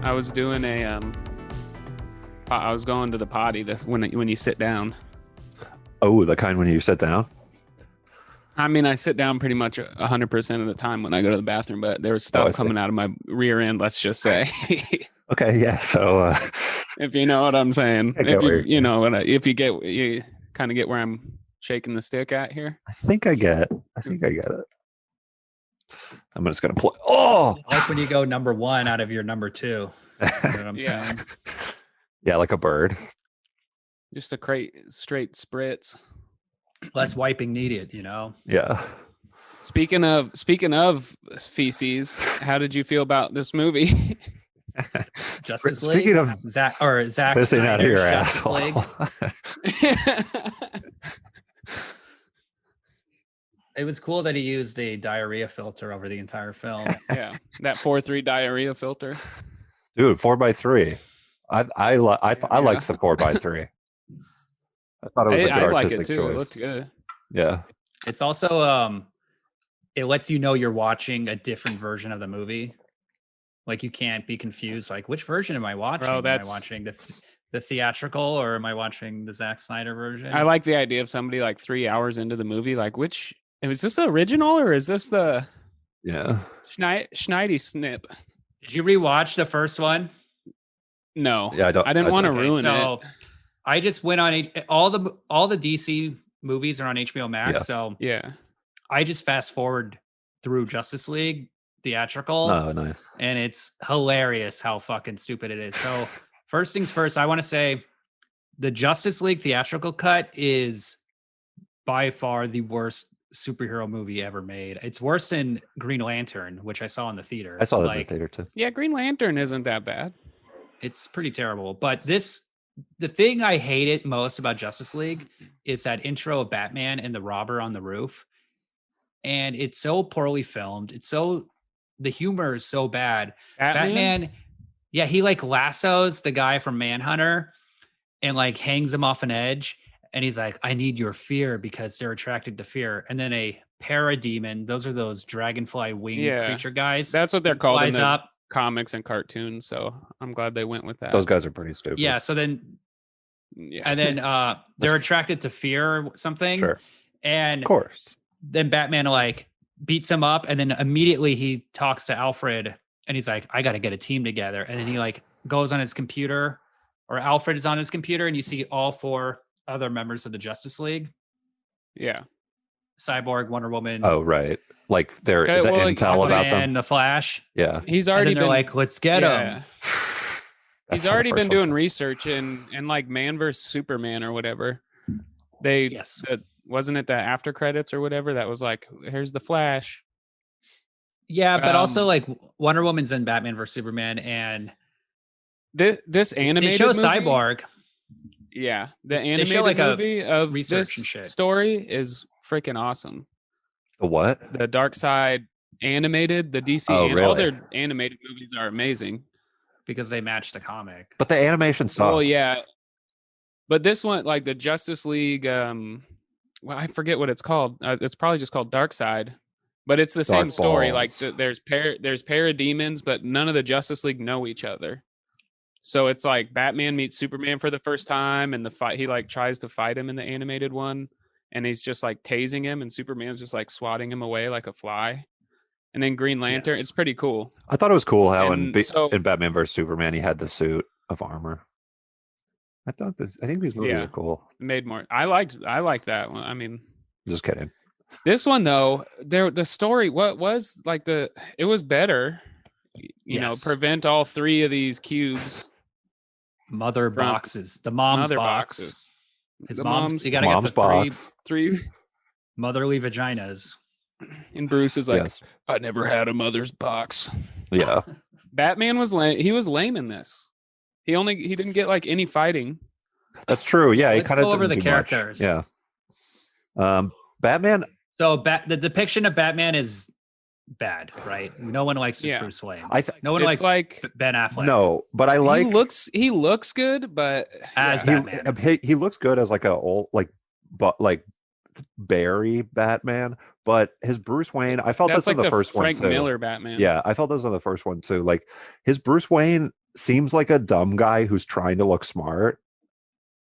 I was doing I was going to the potty. This when you sit down. Oh, the kind when you sit down? I mean, I sit down pretty much 100% of the time when I go to the bathroom, but there was Oh, I stuff see. coming out of my rear end. Let's just say, Okay, yeah. So if you know what I'm saying, I get if where you know what if you kind of get where I'm shaking the stick at here. I think I get it. I'm just gonna play. Oh, I like when you go number one out of your number two. You know what I'm Yeah. saying? yeah, like a bird. Just a straight spritz. Less wiping needed, you know? Yeah. Speaking of feces, how did you feel about this movie? Justice League? Speaking of Zack pissing out of your Justice League. asshole. It was cool that he used a diarrhea filter over the entire film. Yeah, that 4-3 diarrhea filter. Dude, 4x3. I Yeah. liked the 4x3. I thought it was a good I like artistic it too. It choice. looked good. Yeah. It's also it lets you know you're watching a different version of the movie. Like you can't be confused. Like, which version am I watching? Am I watching the theatrical or am I watching the Zack Snyder version? I like the idea of somebody like 3 hours into the movie, like, is this the original or is this the Schneidi snip? Did you rewatch the first one? No. Yeah, I didn't want to Okay, ruin so it. I just went on all the DC movies are on HBOmax. Yeah. So Yeah. I just fast forward through Justice League theatrical. Oh, nice. And it's hilarious how fucking stupid it is. So first things first, I want to say the Justice League theatrical cut is by far the worst superhero movie ever made. It's worse than Green Lantern, which I saw in the theater. I saw that in the theater too. Yeah, Green Lantern isn't that bad. It's pretty terrible. But the thing I hated most about Justice League is that intro of Batman and the robber on the roof. And it's so poorly filmed. The humor is so bad. Batman, yeah, he like lassos the guy from Manhunter and like hangs him off an edge. And he's like, I need your fear because they're attracted to fear. And then a parademon, those are those dragonfly winged creature guys. That's what they're called in flies the up. comics and cartoons. So I'm glad they went with that. Those guys are pretty stupid. Yeah. So then, Yeah. and then they're attracted to fear or something. Sure. And Of course. then Batman like beats him up. And then immediately he talks to Alfred and he's like, I got to get a team together. And then he like goes on his computer, or Alfred is on his computer, and you see all four other members of the Justice League. Yeah. Cyborg, Wonder Woman. Oh, right. Like they're Okay, the well, like, intel about them. And the Flash. Yeah. He's And already then they're been like, let's get him. yeah. That's He's how the already first been one doing started. research in like Man vs Superman or whatever. Yes. Wasn't it the after credits or whatever that was like, here's the Flash. Yeah, but also Um, like Wonder Woman's in Batman vs Superman, and This animated they show movie, Cyborg. Yeah, the show, animated like, a movie of research this and shit. story is freaking awesome. The what? The Dark Side animated, the DC, Oh, all really? their animated movies are amazing. Because they match the comic. But the animation sucks. Well, yeah, but this one, like the Justice League, well, I forget what it's called. It's probably just called Dark Side, but it's the same Dark story. Like Balls. there's parademons, but none of the Justice League know each other. So it's like Batman meets Superman for the first time, and the fight he like tries to fight him in the animated one, and he's just like tasing him, and Superman's just like swatting him away like a fly. And then Green Lantern, Yes. it's pretty cool. I thought it was cool how And so- in Batman vs Superman he had the suit of armor. I think these movies Yeah. are cool. It made more. I liked that one. I mean, Just kidding. this one though, the story, what was like it was better. You know, Yes. prevent all three of these cubes. Mother From boxes. The mom's Mother box. boxes. His The mom's. You gotta Mom's get the box. Three. motherly vaginas. And Bruce is like, Yes. I never had a mother's box. Yeah. Batman was lame. He was lame in this. He didn't get like any fighting. That's true. Yeah, he Let's kind of go over didn't the do much. characters. Yeah. Batman. So the depiction of Batman is bad, right? No one likes this Yeah. Bruce Wayne. I th- No one It's likes like Ben Affleck. no, but I like he looks good, but As yeah. Batman. he looks good as like a old like Barry Batman, but his Bruce Wayne, I felt That's this like in the first Frank one too. Miller Batman. Yeah, I felt this in the first one too. Like his Bruce Wayne seems like a dumb guy who's trying to look smart,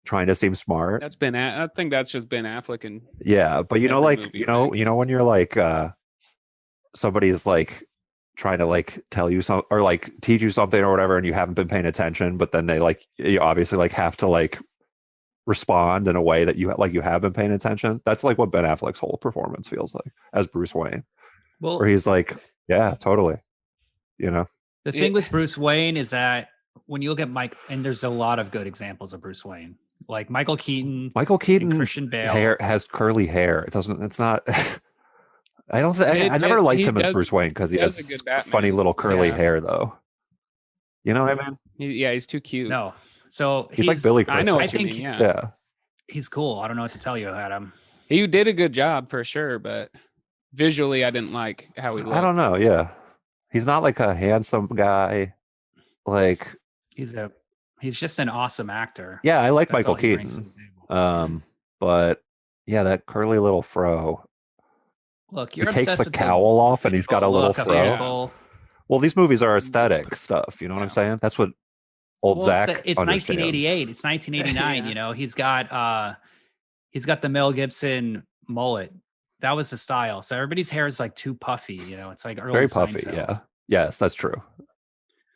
trying to seem smart. That's I think that's just Ben Affleck and Yeah, but you know, every like movie, you know when you're like somebody's like trying to like tell you something or like teach you something or whatever, and you haven't been paying attention, but then they like you obviously like have to like respond in a way that you have been paying attention. That's like what Ben Affleck's whole performance feels like as Bruce Wayne, Well, where he's like, yeah, totally, you know. the thing with Bruce Wayne is that when you look at Mike, and there's a lot of good examples of Bruce Wayne, like Michael Keaton and Christian Bale. Hair has curly hair. It doesn't. It's not. I don't. I never liked him as Bruce Wayne because he has funny little curly hair, though. You know what I mean? He's too cute. No, so he's like Billy Crystal. I know what you mean. Yeah, he's cool. I don't know what to tell you, Adam. He did a good job for sure, but visually, I didn't like how he looked. I don't know. Yeah, he's not like a handsome guy. Like he's just an awesome actor. Yeah, I like Michael Keaton. But yeah, that curly little fro. Look, he takes the cowl off and he's got a little fro. Well, these movies are aesthetic stuff. You know what I'm saying? That's what old Zack. It's 1988. It's 1989. You know, he's got the Mel Gibson mullet. That was the style. So everybody's hair is like too puffy. You know, it's like early very puffy. Seinfeld. Yeah. Yes, that's true.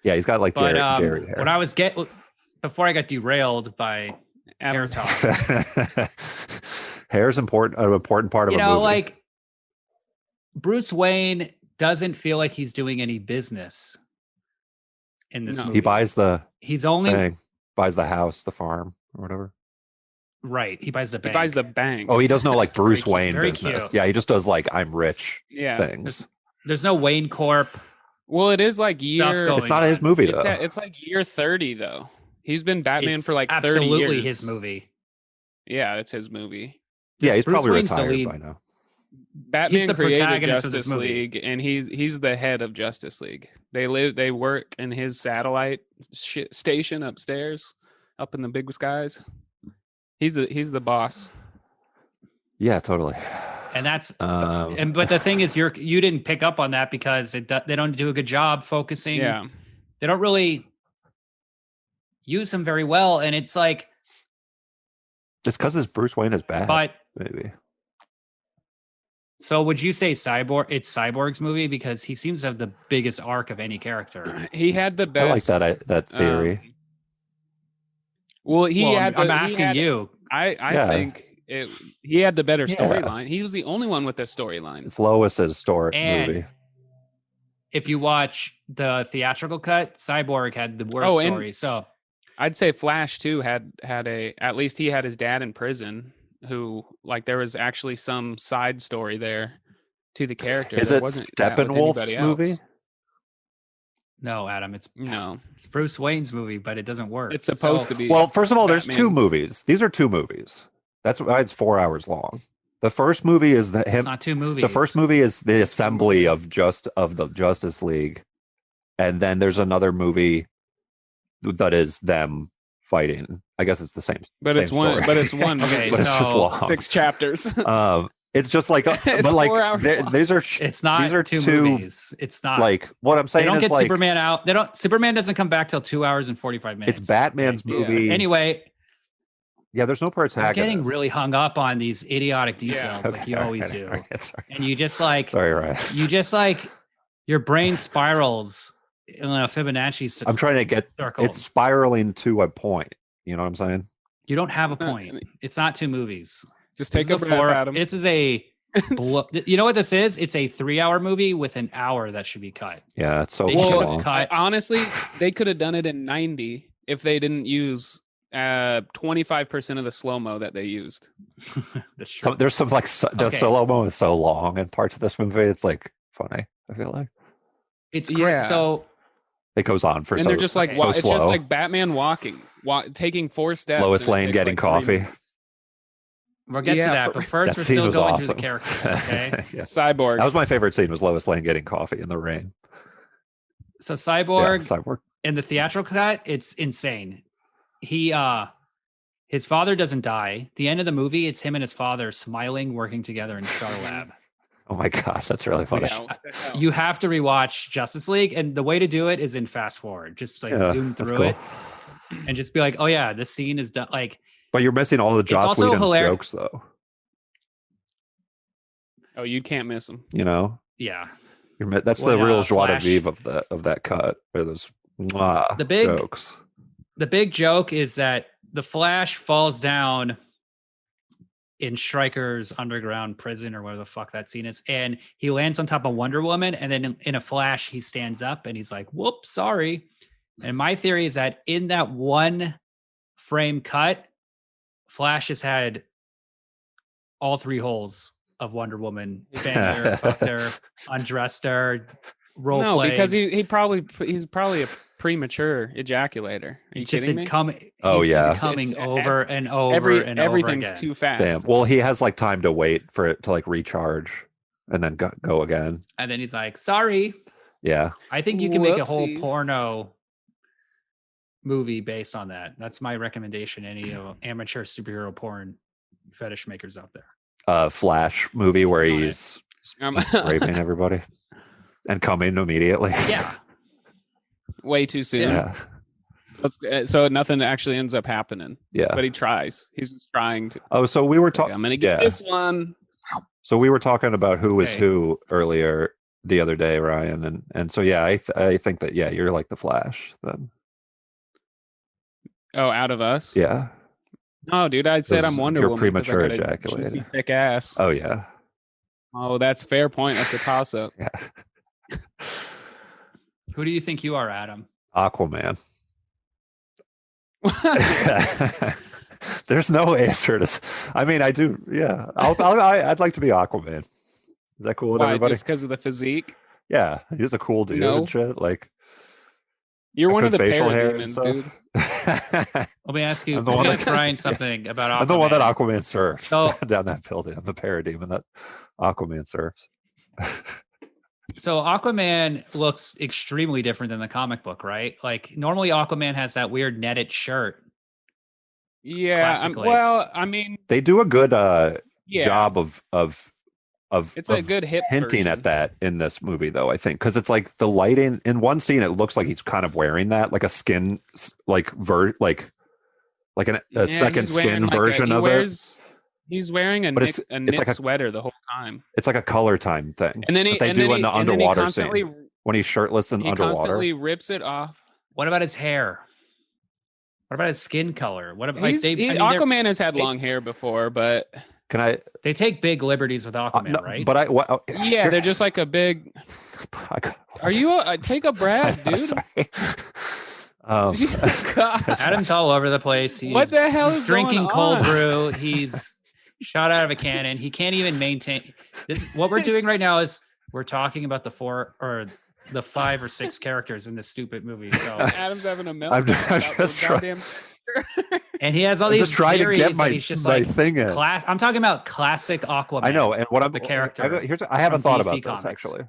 Yeah, he's got like Jerry hair. When I was before I got derailed by hair talk. Hair is important. An important part of a movie. Like Bruce Wayne doesn't feel like he's doing any business in this movie. He buys the buys the house, the farm, or whatever. Right. He buys the bank. He buys the bank. Oh, he does no like Bruce Wayne business. Cute. Yeah, he just does like I'm rich things. There's no Wayne Corp. Well, it is like it's not his movie though. It's like year 30 though. He's been Batman for like 30 years. Absolutely his movie. Yeah, it's his movie. Yeah, he's probably retired by now. Batman created Justice League, and he's the head of Justice League. They work in his satellite station upstairs, up in the big skies. He's the boss. Yeah, totally. And that's but the thing is, you didn't pick up on that because they don't do a good job focusing. Yeah, they don't really use him very well, and it's like it's because his Bruce Wayne is bad. But maybe. So would you say it's Cyborg's movie because he seems to have the biggest arc of any character? He had the best. I like that theory. I'm asking you. I think he had the better storyline. He was the only one with the storyline. It's Lois's movie. If you watch the theatrical cut, Cyborg had the worst story. So I'd say Flash too had at least he had his dad in prison. Who like there was actually some side story there to the character. Is it Steppenwolf's movie? No, Adam. It's Bruce Wayne's movie, but it doesn't work. It's supposed to be. Well, first of all, there's two movies. These are two movies. That's why it's 4 hours long. The first movie is It's not two movies. The first movie is the assembly of the Justice League, and then there's another movie that is them fighting. I guess it's the same. But it's one. Story. But it's one. Okay, but it's just long. 6 chapters. It's just like, but like 4 hours these are. It's not. These are two movies. It's not like what I'm saying. They don't is get like, Superman out. They don't. Superman doesn't come back till 2 hours and 45 minutes. It's Batman's movie. Yeah. Anyway. Yeah, there's no protagonist. You're getting really hung up on these idiotic details like you always do. Right. And you just like. Sorry, Ryan. You just like your brain spirals in a Fibonacci. I'm trying to get circle. It's spiraling to a point. You know what I'm saying? You don't have a point. It's not two movies. Just take a breath, Adam. This is a. You know what this is? It's a 3-hour movie with an hour that should be cut. Yeah, it's so long. Honestly, they could have done it in 90 if they didn't use 25% of the slow-mo that they used. So there's some like the slow-mo is so long in parts of this movie. It's like funny. I feel like it's great. So it goes on for. And they're just like it's just like Batman walking, taking 4 steps. Lois Lane getting coffee. We'll get to that, but first we're still going through the characters, okay? Cyborg. That was my favorite scene, was Lois Lane getting coffee in the rain. So Cyborg in the theatrical cut, it's insane. His father doesn't die. The end of the movie, it's him and his father smiling, working together in Star Lab. Oh my god, that's really funny. Yeah, what the hell? You have to rewatch Justice League, and the way to do it is in fast forward. Just like Yeah, zoom that's through cool. it and just be like, oh yeah, this scene is done. Like, But you're missing all the Joss also Whedon's hilarious. jokes, though. Oh, you can't miss them. You know, yeah. that's Well, the real yeah, joie de Flash. vivre of that cut. Or those The big- jokes. The big joke is that the Flash falls down in Stryker's underground prison or whatever the fuck that scene is, and he lands on top of Wonder Woman, and then in a flash he stands up and he's like, whoops, sorry. And my theory is that in that one frame cut, Flash has had all three holes of Wonder Woman, banged her, fucked her, undressed her, role No, played. because he's probably a premature ejaculator. Are you just kidding me? Oh, he's yeah. coming It's over and over and everything's over again. too fast. Damn. Well, he has like time to wait for it to like recharge and then go again. And then he's like, sorry. Yeah. I think you can make a whole Whoopsies. porno movie based on that. That's my recommendation. Any amateur superhero porn fetish makers out there. Flash movie where On it. he's raping everybody and coming immediately. Yeah. Way too soon. Yeah. So nothing actually ends up happening. Yeah. But he tries. He's just trying to. Oh, so we were Like, talking. I'm gonna get this one. So we were talking about who was Okay. who earlier the other day, Ryan, and so yeah, I think that you're like the Flash then. Oh, out of us? Yeah. No, dude, I said I'm Because Wonder you're Woman. 'cause I premature got a ejaculator. juicy, thick ass. Oh yeah. Oh, that's a fair point. That's a toss up. Yeah. Who do you think you are, Adam? Aquaman. There's no answer to this. I mean, I do. Yeah, I'd like to be Aquaman. Is that cool with Why? everybody? Just because of the physique? Yeah, he's a cool dude No. and shit. Like You're one of the facial hair and parademons, stuff. dude. Let me ask you, I'm the one ask that- Ryan something about Aquaman. I'm the one that Aquaman surfs So- down that building. I'm the parademon that Aquaman surfs. So Aquaman looks extremely different than the comic book, right? Like normally Aquaman has that weird netted shirt. Yeah. Classically. Well, I mean, They do a good yeah. job of It's a good hip hinting version. at that in this movie, though. I think because it's like the lighting in one scene, it looks like he's kind of wearing that, like a skin, like a Yeah, second he's wearing skin like version of it. He's wearing a But knit, it's knit like a- sweater the whole time. It's like a color time thing. And then he that they and do then in he, the and then he underwater constantly scene when he's shirtless and he underwater. constantly rips it off. What about his hair? What about his skin color? What about He's, Aquaman has had long hair before, but Can I? they take big liberties with Aquaman, No, right? but yeah, they're just like a big. Are you? Take a breath, dude. Sorry. God. Adam's all over the place. He's What the hell is drinking going cold on? brew. He's shot out of a cannon. He can't even maintain this. What we're doing right now is we're talking about the 5 or 6 characters in this stupid movie. So, Adam's having a meltdown. I'm about just the trying- goddamn- and he has all I'm these just trying to theories get that my he's just my like thing in. I'm talking about classic Aquaman. I know, and what I'm the character I have a from thought DC about Comics. this actually.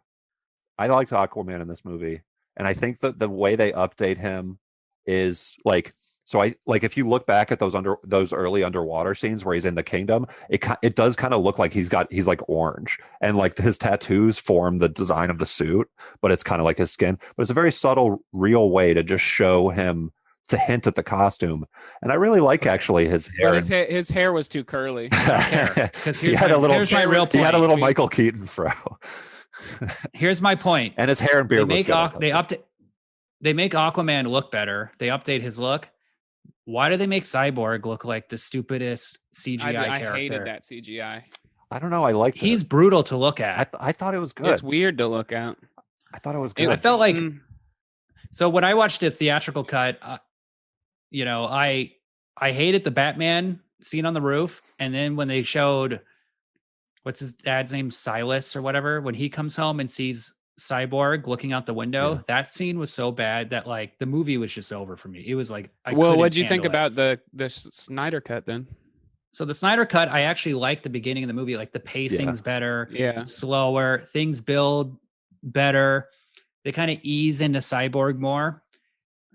I liked Aquaman in this movie, and I think that the way they update him is like so. If you look back at those early underwater scenes where he's in the kingdom, it does kind of look like he's like orange, and like his tattoos form the design of the suit, but it's kind of like his skin. But it's a very subtle, real way to just show him. To hint at the costume, and I really like actually his hair. But his hair was too curly. Because he had a little. here's my real point. He had a little Michael Keaton fro, Here's my point. and his hair and beard. They make Aquaman look better. They update his look. Why do they make Cyborg look like the stupidest CGI I character? hated that CGI. I don't know. I liked it. He's brutal to look at. I thought it was good. It's weird to look at. I thought it was It- good. I felt like Mm. so when I watched the theatrical cut, I hated the Batman scene on the roof, and then when they showed what's his dad's name, Silas or whatever, when he comes home and sees Cyborg looking out the window, Yeah. that scene was so bad that like the movie was just over for me. It was like, Well, what'd you think handle it. about the Snyder cut then? So the Snyder cut, I actually liked the beginning of the movie. Like the pacing's better, Yeah. slower, things build better. They kind of ease into Cyborg more.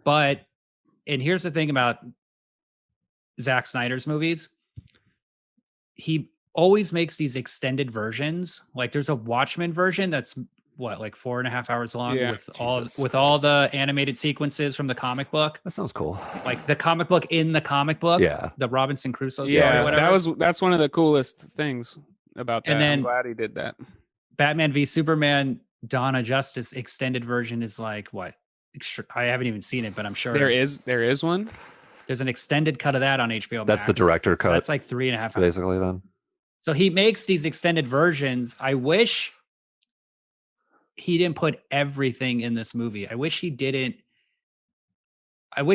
And here's the thing about Zack Snyder's movies. He always makes these extended versions. Like there's a Watchmen version that's what, like 4.5 hours long with all the animated sequences from the comic book. That sounds cool. Like the comic book in the comic book. Yeah. The Robinson Crusoe story, whatever. That's one of the coolest things about that. And then I'm glad he did that. Batman v Superman Dawn of Justice extended version is like what? I haven't even seen it, but I'm sure there is one. There's an extended cut of that on HBOmax. That's the director cut. So that's like 3.5 hours. Basically then. So he makes these extended versions. I wish he didn't put everything in this movie. I wish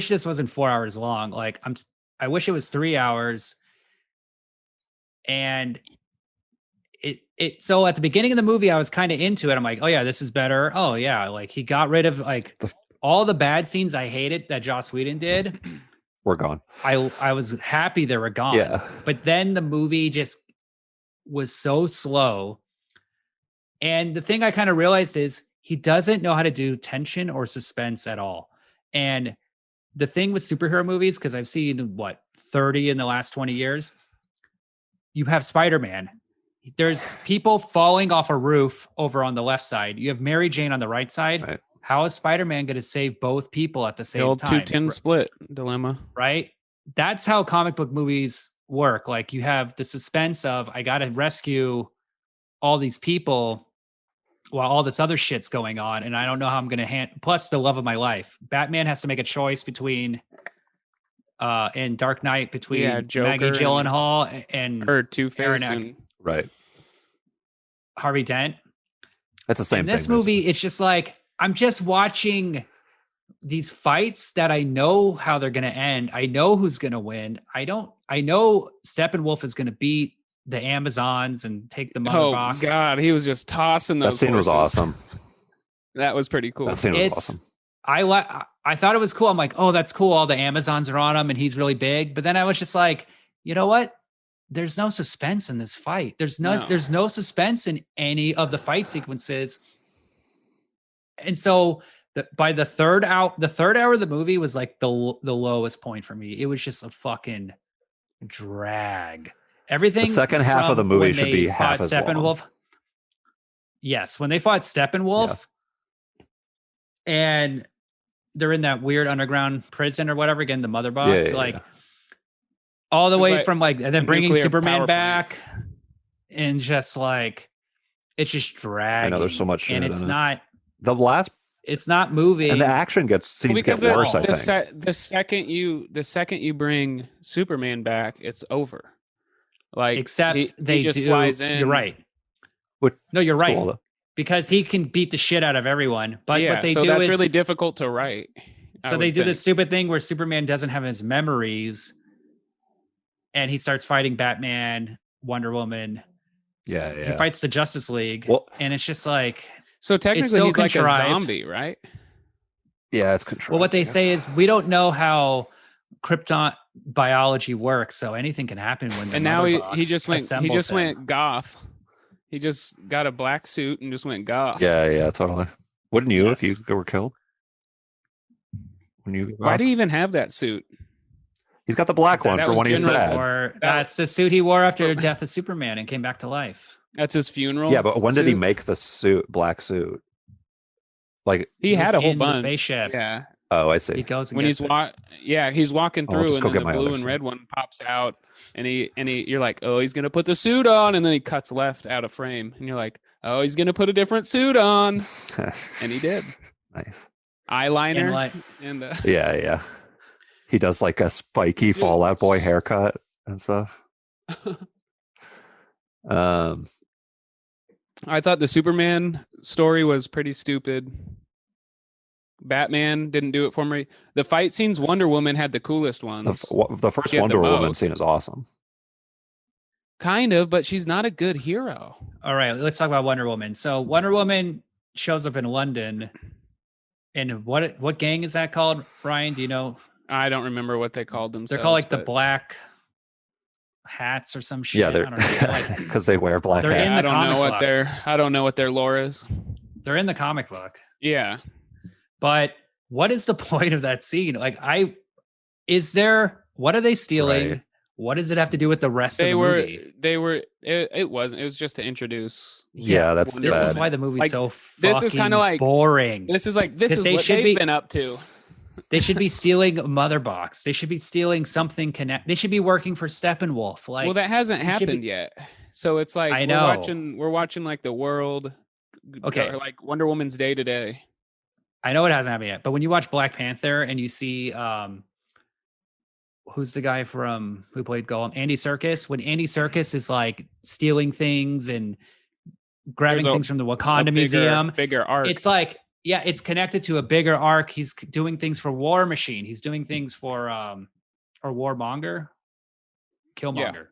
this wasn't 4 hours long. Like I wish it was 3 hours. And so at the beginning of the movie, I was kind of into it. I'm like, oh yeah, this is better. Oh yeah. Like he got rid of like all the bad scenes I hated that Joss Whedon did. We're gone. I was happy they were gone. Yeah. But then the movie just was so slow. And the thing I kind of realized is he doesn't know how to do tension or suspense at all. And the thing with superhero movies, because I've seen 30 in the last 20 years, you have Spider-Man. There's people falling off a roof over on the left side. You have Mary Jane on the right side. Right. How is Spider-Man going to save both people at the same time? 2-10 split dilemma. Right? That's how comic book movies work. Like you have the suspense of, I got to rescue all these people while all this other shit's going on. And I don't know how I'm going to plus the love of my life. Batman has to make a choice between, in Dark Knight, between Maggie Gyllenhaal and her Two-Face and right. Harvey Dent. That's the same in thing. This movie, it's just like, I'm just watching these fights that I know how they're going to end. I know who's going to win. I know Steppenwolf is going to beat the Amazons and take the mother box. Oh God, he was just tossing those. That scene was awesome. That was pretty cool. That scene was awesome. I thought it was cool. I'm like, oh, that's cool. All the Amazons are on him and he's really big. But then I was just like, you know what? There's no suspense in this fight. There's no suspense in any of the fight sequences. And so by the third hour of the movie was like the lowest point for me. It was just a fucking drag. Everything. The second half of the movie should be half as long. Yes, when they fought Steppenwolf, and they're in that weird underground prison or whatever, again, the mother box, all the way from and then bringing Superman back, and just like it's just dragging. I know there's so much shit and it's in not it. The last. It's not moving, and the action gets worse. I think the second you bring Superman back, it's over. Like except he just flies in. You're right. No, you're right. Cool, because he can beat the shit out of everyone. But what they do that's is really difficult to write. So they do this stupid thing where Superman doesn't have his memories, and he starts fighting Batman, Wonder Woman. Yeah. He fights the Justice League, and it's just like. So technically, he's like a zombie, right? Yeah, it's contrived. Well, what they say is we don't know how Krypton biology works, so anything can happen when. And now he just went goth. He just got a black suit and just went goth. Yeah, totally. Wouldn't you if you were killed? Why do you even have that suit? He's got the black one for when he's sad. That's the suit he wore after the death of Superman and came back to life. That's his funeral. Yeah, but when did he make the black suit? Like he had a whole bunch. The spaceship. Yeah. Oh, I see. He goes when he's he's walking through, and then the blue and red one pops out, and you're like, oh, he's gonna put the suit on, and then he cuts left out of frame, and you're like, oh, he's gonna put a different suit on, and he did. Nice eyeliner and yeah. He does like a spiky Fallout Boy haircut and stuff. I thought the Superman story was pretty stupid. Batman didn't do it for me. The fight scenes, Wonder Woman had the coolest ones. The first Wonder Woman scene is awesome. Kind of, but she's not a good hero. All right, let's talk about Wonder Woman. So Wonder Woman shows up in London. And what gang is that called, Brian? Do you know? I don't remember what they called themselves. They're called like the Black Hats or some shit. Yeah, they're because they wear black hats. I don't know what their lore is. They're in the comic book. Yeah. But what is the point of that scene? Like what are they stealing? Right. What does it have to do with the rest They of the were movie? they were it wasn't. It was just to introduce. Yeah, that's Wonder This Woman. is bad. why the movie's Like, so this fucking is kinda like- boring. This is what they they've should be- been up to. They should be stealing Mother Box. They should be stealing something They should be working for Steppenwolf. Like, Well, that hasn't it should happened be- yet. So it's like I know. we're watching like the world, Okay. or like Wonder Woman's day to day. I know it hasn't happened yet, but when you watch Black Panther and you see who's the guy from who played Gollum? Andy Serkis. When Andy Serkis is like stealing things and grabbing There's a- things from the Wakanda Museum, bigger arc. it's like, yeah, it's connected to a bigger arc. He's doing things for War Machine. He's doing things for or Warmonger, Killmonger.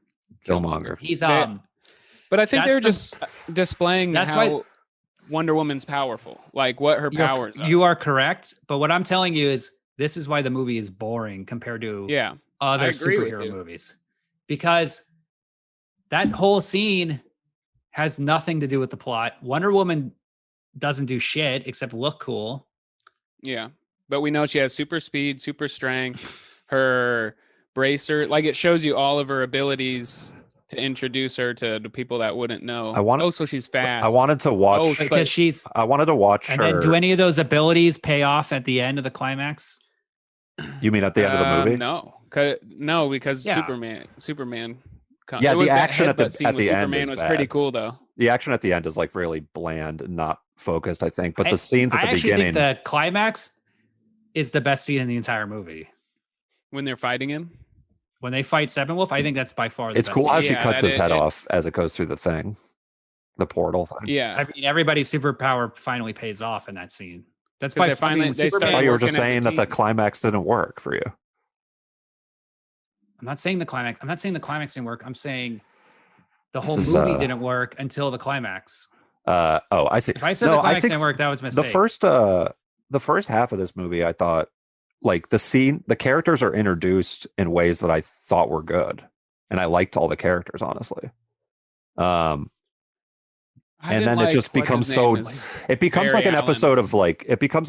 Killmonger. He's But I think that's they're the- just displaying That's how why- Wonder Woman's powerful, like what her powers are. You are correct, but what I'm telling you is this is why the movie is boring compared to Yeah, other agree with superhero you. movies, because that whole scene has nothing to do with the plot. Wonder Woman doesn't do shit except look cool. yeah. But we know she has super speed, super strength. Her bracer, like it shows you all of her abilities to introduce her to the people that wouldn't know. So she's fast. I wanted to watch. Oh, Because she's I wanted to watch and her. then do any of those abilities pay off at the end of the climax? You mean at the end of the movie? No, because Yeah. Superman. Yeah, It was the that action at the headbutt scene at with the end Superman is was bad. pretty cool though. The action at the end is like really bland and not focused, I think. But the scenes at I the actually beginning, think the climax is the best scene in the entire movie. When they're fighting him. When they fight Steppenwolf, I think that's by far the it's best cool scene. how she Yeah, cuts that his it- head it- off as it goes through the thing, the portal thing. Yeah. I mean, everybody's superpower finally pays off in that scene. That's 'Cause by they finally- they I Superman thought you were working just as a saying that the team. climax didn't work for you. I'm not saying the climax. I'm not saying the climax didn't work. I'm saying the whole This is, movie didn't work until the climax. I see. If I said No, the I climax think didn't work, that was a mistake. the first half of this movie, I thought like the characters are introduced in ways that I thought were good, and I liked all the characters honestly. I And didn't then it like just what becomes his so name is. it becomes Barry like an Allen.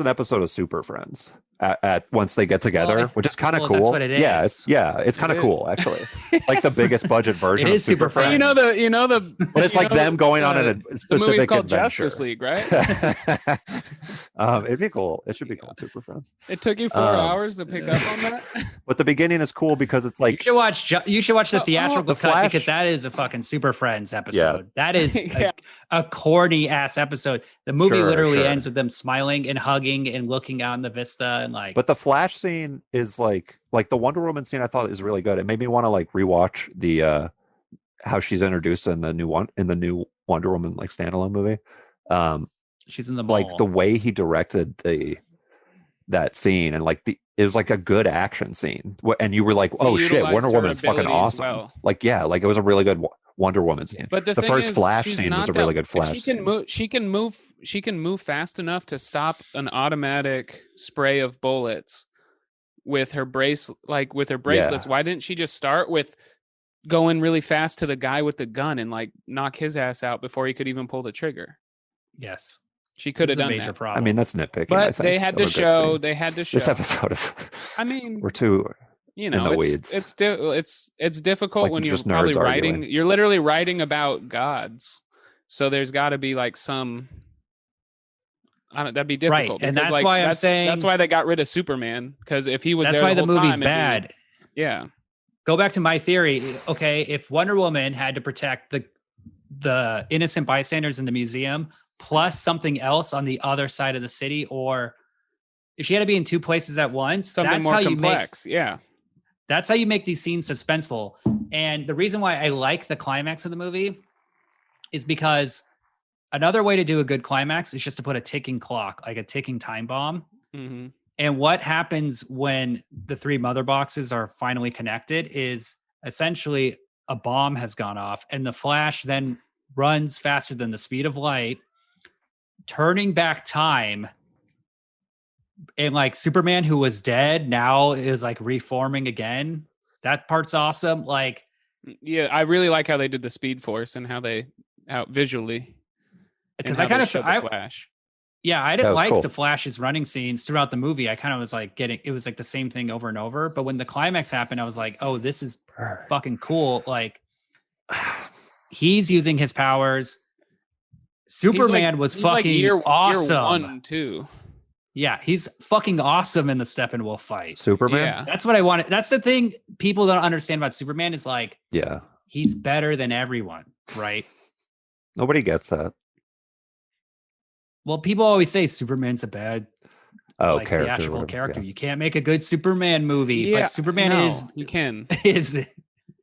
episode of Super Friends at once they get together, which is kind of cool. That's what it is. It's kind of It cool actually. Like the biggest budget version It of is Super Super Friends. Friends. You know the But it's like them going on a the movie's specific called adventure. Justice League, right? It'd be cool. It should be called Super Friends. It took you 4 hours to pick up on that. But the beginning is cool because it's You like should watch. You should watch the theatrical The cut Flash- because that is a fucking Super Friends episode. That is Yeah. a corny ass episode. The movie Sure, literally sure. ends with them smiling and hugging and looking out in the vista and like. but the Flash scene is like the Wonder Woman scene I thought is really good. It made me want to like rewatch the how she's introduced in the new Wonder Woman like standalone movie. She's in the mall. Like the way he directed that scene and like it was like a good action scene. And you were like, oh shit, utilized Wonder her Woman's fucking abilities awesome. well. Like yeah, like it was a really good Wonder Woman scene. But the thing first is, Flash she's scene not was a that- really good but Flash. She can move fast enough to stop an automatic spray of bullets with her bracelets. Why didn't she just start with going really fast to the guy with the gun and like knock his ass out before he could even pull the trigger? yes, She could This have is a done major that. problem. I mean, that's nitpicking. But I think, they had of to a good show. scene. They had to show. This episode is. I mean, We're too. you know, the it's weeds. it's difficult like when you're just nerds probably arguing. writing. You're literally writing about gods, so there's got to be like some. That'd be difficult, and because, that's like, why I'm that's saying- why they got rid of Superman, because if he was that's there why the whole movie's time, bad. Yeah, Go back to my theory. Okay, if Wonder Woman had to protect the innocent bystanders in the museum, plus something else on the other side of the city, or if she had to be in two places at once, something that's more how complex. Yeah, that's how you make these scenes suspenseful. And the reason why I like the climax of the movie is because another way to do a good climax is just to put a ticking clock, like a ticking time bomb. hmm And what happens when the three mother boxes are finally connected is essentially a bomb has gone off, and the Flash then runs faster than the speed of light, turning back time. And like Superman, who was dead, now is like reforming again. That part's awesome. Like, yeah. I really like how they did the Speed Force and how visually, because and I how kind they of showed the Flash. Yeah, I That didn't was like cool. the Flash's running scenes throughout the movie. I kind of was like it was like the same thing over and over. But when the climax happened, I was like, oh, this is fucking cool. Like he's using his powers. Superman was he's like fucking year awesome. 1 too. Yeah, he's fucking awesome in the Steppenwolf fight. Superman. Yeah. That's what I wanted. That's the thing people don't understand about Superman is like, Yeah. he's better than everyone, right? Nobody gets that. Well, people always say Superman's a bad Character, theatrical whatever, character. yeah. You can't make a good Superman movie, Yeah, but Superman no, is you can. is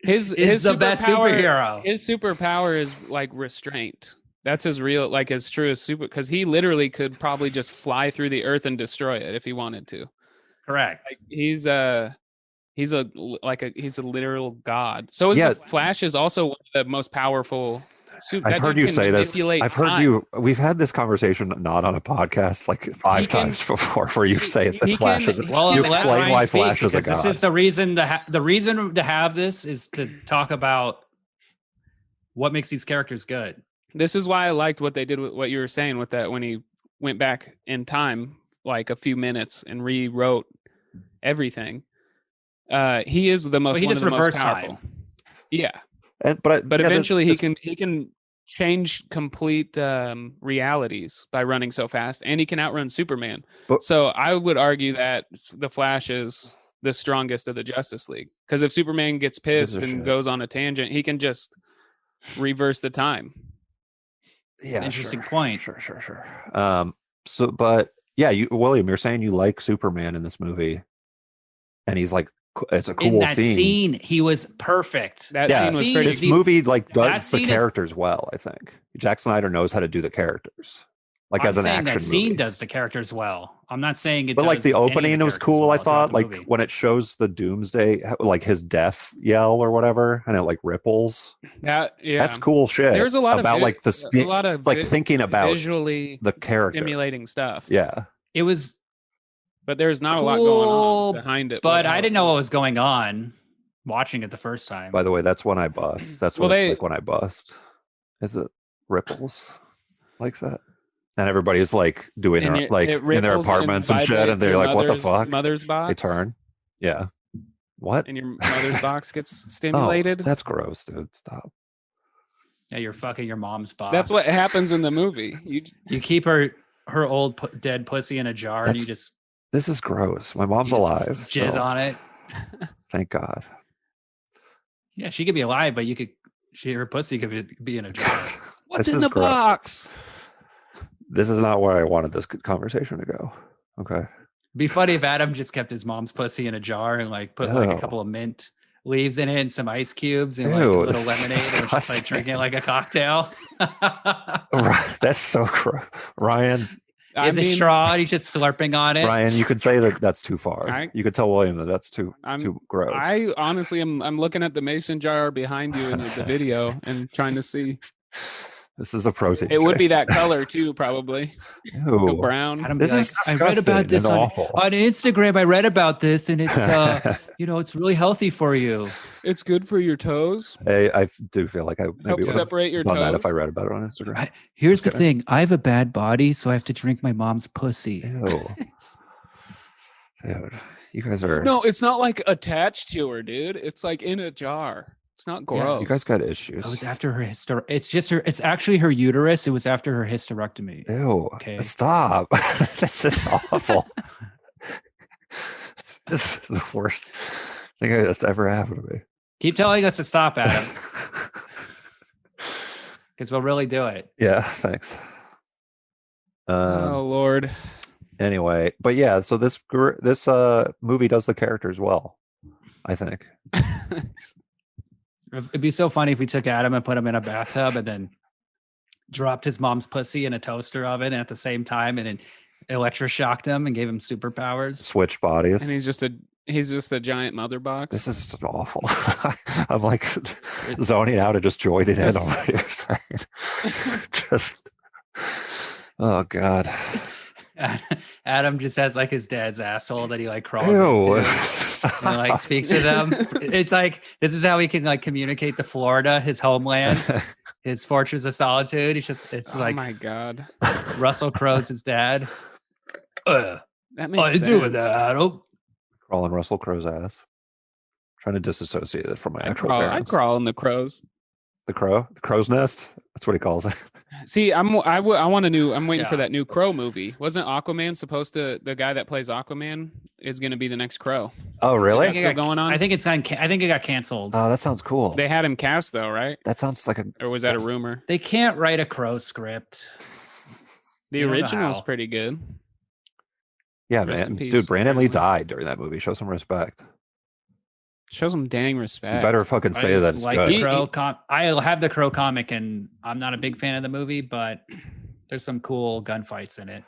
His the best superhero. His superpower is like restraint. That's his real, like his truest super, because he literally could probably just fly through the earth and destroy it if he wanted to. Correct. Like he's a literal god. So is the Flash is also one of the most powerful. I've heard you say this. I've heard you. We've had this conversation not on a podcast like 5 times before, where you say that Flash is. You explain why Flash is a god. This is the reason. The reason to have this is to talk about what makes these characters good. This is why I liked what they did with what you were saying with that when he went back in time like a few minutes and rewrote everything. He is the most. He one just of the most reversed powerful. time. Yeah. But eventually he can change complete realities by running so fast, and he can outrun Superman. So I would argue that the Flash is the strongest of the Justice League, because if Superman gets pissed and goes on a tangent, he can just reverse the time. Yeah, interesting point. Sure. So, but yeah, William, you're saying you like Superman in this movie, and he's like, it's a cool in that scene. He was perfect. That scene was pretty. This movie like does the characters well. I think Zack Snyder knows how to do the characters, like as an action movie. That scene does the characters well. I'm not saying it. But like the opening was cool. I thought like movie. when it shows the Doomsday, like his death yell or whatever, and it like ripples. That's cool shit. There's a lot about like a lot of like thinking about visually the character, stimulating stuff. Yeah, it was. But there's not a lot going on behind it. But I didn't know what was going on watching it the first time. By the way, that's when I bust. That's what it's like when I bust. Is it ripples like that? And everybody's like doing their like in their apartments and shit, and they're like, "What the fuck?" Mother's box. They turn. Yeah. What? And your mother's box gets stimulated. Oh, that's gross, dude. Stop. Yeah, you're fucking your mom's box. That's what happens in the movie. You keep her old dead pussy in a jar, and you just. This is gross. My mom's alive. Jizz on it. Thank God. Yeah, she could be alive, but her pussy could be in a jar. What's in the box? This is not where I wanted this conversation to go. Okay. It'd be funny if Adam just kept his mom's pussy in a jar and like put like a couple of mint leaves in it and some ice cubes and like a little lemonade and just like drinking it like a cocktail. That's so gross. Ryan. He has a straw and he's just slurping on it. Ryan, you could say that that's too far. You could tell William that that's too gross. I honestly I'm looking at the mason jar behind you in the video and trying to see. This is a protein. It would be that color too, probably. Ew. Brown. This is disgusting. I read about this on Instagram. I read about this, and it's it's really healthy for you. It's good for your toes. Hey, I do feel like I maybe would separate your done toes. that if I read about it on Instagram. Here's the thing: I have a bad body, so I have to drink my mom's pussy. Ew. Dude, you guys are. No, it's not like attached to her, dude. It's like in a jar. It's not gross. Yeah, you guys got issues. It was after her it's actually her uterus. It was after her hysterectomy. Ew. Okay. Stop. This is awful. This is the worst thing that's ever happened to me. Keep telling us to stop, Adam. Because we'll really do it. Yeah, thanks. Oh Lord. Anyway, but yeah, so this movie does the characters well, I think. It'd be so funny if we took Adam and put him in a bathtub and then dropped his mom's pussy in a toaster oven at the same time and electroshocked him and gave him superpowers. Switch bodies. And he's just a giant mother box. This is just awful. I'm like zoning out and just joining in on what you're saying. Just, oh God. Adam just has like his dad's asshole that he like crawls into and like speaks with him. It's like this is how he can like communicate to Florida, his homeland. his Fortress of Solitude. It's Oh like my god, Russell Crowe's his dad. that makes I sense. do with that, Adam. Crawling Russell Crowe's ass. Trying to disassociate it from my I'd actual crawl. I'd parents. crawl in the crows. The crow's nest. That's what he calls it. See, I want a new. I'm waiting for Yeah. that new Crow movie. Wasn't Aquaman supposed to? The guy that plays Aquaman is going to be the next Crow. Oh, I really? think, still going on? I think it's on. I think it got canceled. Oh, that sounds cool. They had him cast though, right? That sounds like a. Or was that a rumor? They can't write a Crow script. The You don't know original's how. pretty good. Yeah, Rest in man. peace, Dude, Brandon Lee Brandon Lee. died during that movie. Show some respect. Show some dang respect. You better fucking say that it's like good. the Crow I have the Crow comic, and I'm not a big fan of the movie, but there's some cool gunfights in it.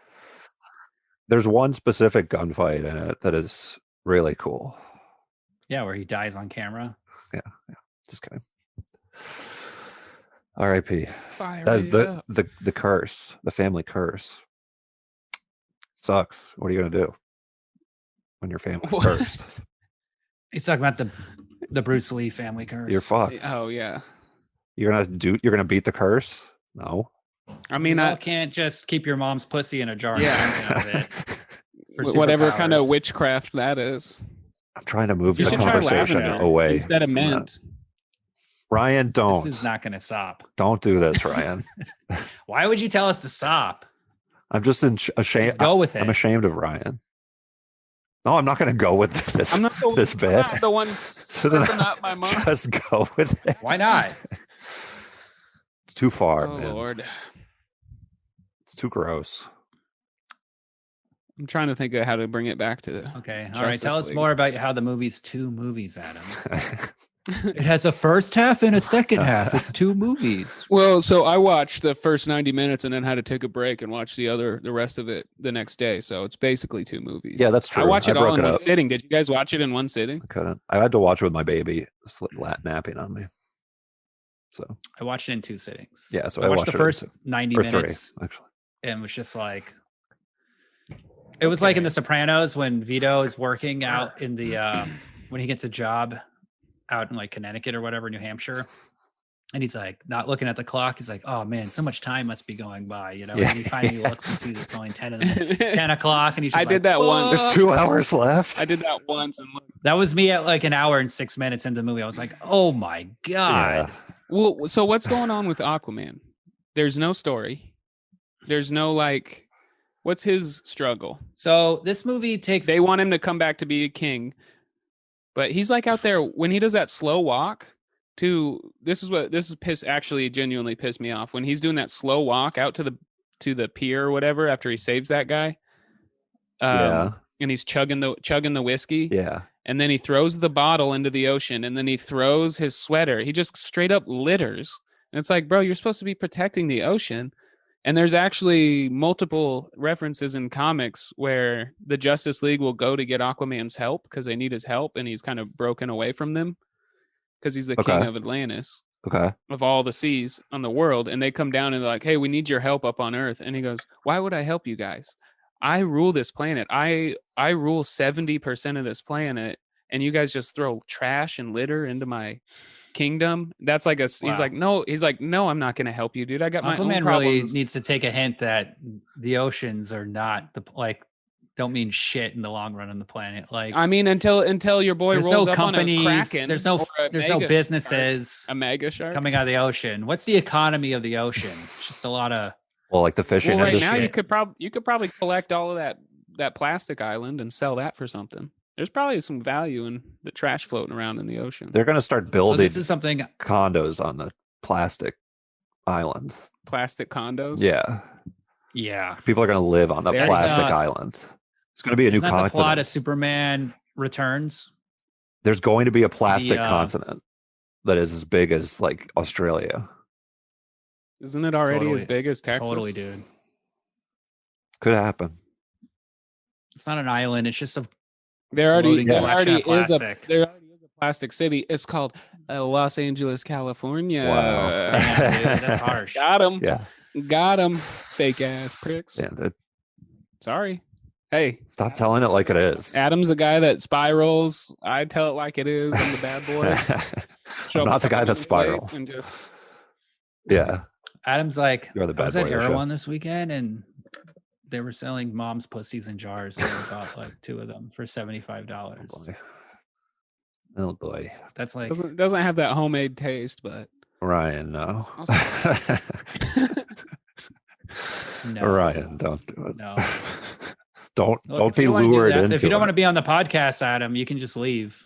There's one specific gunfight in it that is really cool. Yeah, where he dies on camera. Just kidding. R.I.P. Fire That, it the, up. the curse, the family curse. Sucks. What are you gonna do when your family's What? cursed? He's talking about the Bruce Lee family curse. You're fucked. Oh yeah. You're gonna beat the curse? No. I You mean, can't just keep your mom's pussy in a jar. Yeah. And drink out of it for whatever kind of superpowers. witchcraft that is. I'm trying to move You the should try conversation lavender away. instead of from that. mint. Ryan, don't. This is not going to stop. Don't do this, Ryan. Why would you tell us to stop? I'm just ashamed. Just go with it. I'm ashamed of Ryan. No, I'm not going to go with this. I'm not the, this I'm bit. not the one slipping up my mom. Just go with it. Why not? It's too far, Oh man. Lord. It's too gross. I'm trying to think of how to bring it back to. Okay. All right. Justice Tell us League. more about how the movie's two movies, Adam. It has a first half and a second half. It's two movies. Well, so I watched the first 90 minutes and then had to take a break and watch the rest of it the next day. So it's basically two movies. Yeah, that's true. I watched it all broke in it one up. sitting. Did you guys watch it in one sitting? I couldn't. I had to watch it with my baby napping on me. So I watched it in two sittings. yeah, so I watched the it in first two- 90 or minutes three, actually. and was just like, it was like in The Sopranos when Vito is working out in the, when he gets a job out in like Connecticut or whatever, New Hampshire. And he's like, not looking at the clock. He's like, oh man, so much time must be going by, you know? Yeah. And he finally looks and sees it's only 10 o'clock. And he's just I like, did that once. There's 2 hours left. I did that once. And that was me at like an hour and 6 minutes into the movie. I was like, oh my God. Yeah. well, so what's going on with Aquaman? There's no story. There's no like, what's his struggle? So this movie takes, They want him to come back to be a king, but he's like out there when he does that slow walk. Actually genuinely pissed me off when he's doing that slow walk out to the pier or whatever after he saves that guy. Yeah. And he's chugging the whiskey. Yeah. And then he throws the bottle into the ocean, and then he throws his sweater. He just straight up litters. And it's like, bro, you're supposed to be protecting the ocean. And there's actually multiple references in comics where the Justice League will go to get Aquaman's help because they need his help, and he's kind of broken away from them because he's the king of Atlantis, Okay. of all the seas on the world. And they come down and they're like, hey, we need your help up on Earth. And he goes, why would I help you guys? I rule this planet. I rule 70% of this planet, and you guys just throw trash and litter into my kingdom. That's like he's like, no, I'm not going to help you, dude. I got my own Aquaman problems. really needs to take a hint that the oceans are not don't mean shit in the long run on the planet. Like, I mean, until your boy there's rolls no up companies, on a kraken. there's or a no mega businesses shark, a mega shark coming out of the ocean. What's the economy of the ocean? It's just a lot of Well, like the fishing Well, right industry. now you could probably collect all of that plastic island and sell that for something. There's probably some value in the trash floating around in the ocean. They're going to start so building this is something condos on the plastic island. Plastic condos. Yeah. yeah. People are going to live on the There's plastic not- island. It's going to be a new Isn't that the continent. plot of Superman Returns? There's going to be a plastic The, continent that is as big as like Australia. Isn't it already Totally. as big as Texas? Totally, dude. Could happen. It's not an island. It's just a There already floating collection of plastic. there already is a plastic city. It's called Los Angeles, California. Wow. Yeah, dude, that's harsh. Got him. Yeah. Got him. Fake ass pricks. Yeah. Sorry. Hey, Stop telling it like it is. Adam's the guy that spirals. I tell it like it is. I'm the bad boy. Show I'm up not the a couple guy that minutes late spirals. and just Yeah. Adam's like, You're the I bad was boy at of the show. Erewhon this weekend and they were selling mom's pussies in jars. So I bought like 2 of them for $75. Oh boy. That's like, Doesn't have that homemade taste, but Ryan, no. no. Ryan, don't do it. No. Don't Look, if be you don't wanna do lured that- into If you don't it. want to be on the podcast, Adam, you can just leave.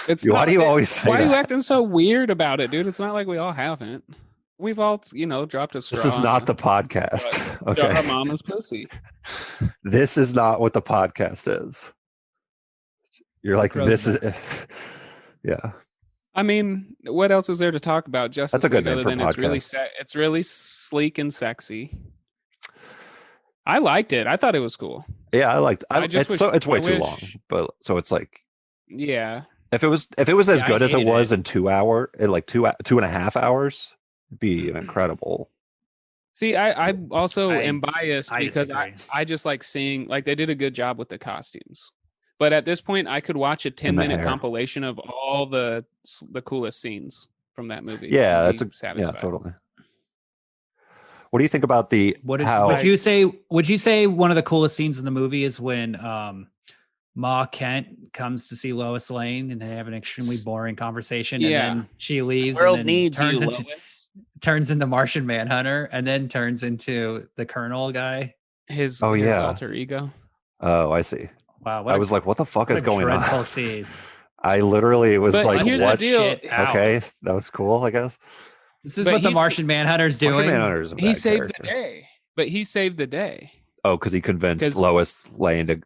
it's Why not- do you always say why are you that? acting so weird about it, dude? It's not like we all haven't. We've all, dropped a straw. This is not on the podcast. a Okay. jar of mama's pussy. This is not what the podcast is. You're like, Gross this mess. is yeah. I mean, what else is there to talk about? Justice That's a good League name other for a than it's really podcast. it's really sleek and sexy. I liked it. I thought it was cool. Yeah, I liked I just wish- it's way I too wish- long. But so it's like Yeah. if it was as Yeah, I good as it hated was it. in 2 hour in like 2.5 hours, it'd be an incredible. See, I also I- am biased I because disagree. I just like seeing like they did a good job with the costumes. But at this point, I could watch a And the 10-minute hair. compilation of all the coolest scenes from that movie. Yeah, and that's be yeah, satisfied. totally. What do you think about the Would how you say one of the coolest scenes in the movie is when Ma Kent comes to see Lois Lane and they have an extremely boring conversation Yeah. and then she leaves World and then needs turns you, into Lois. turns into Martian Manhunter and then turns into the Colonel guy. His Oh, his yeah. alter ego. Oh, I see. Wow, I was like, what the fuck what is a going on? dreadful scene. I literally was But like, here's the what? deal. Shit out. Okay, that was cool, I guess. This is But what the he's- Martian Manhunter's doing. Martian Manhunter is a He bad saved character. the day. But he saved the day. Oh, because he convinced 'Cause- Lois Lane to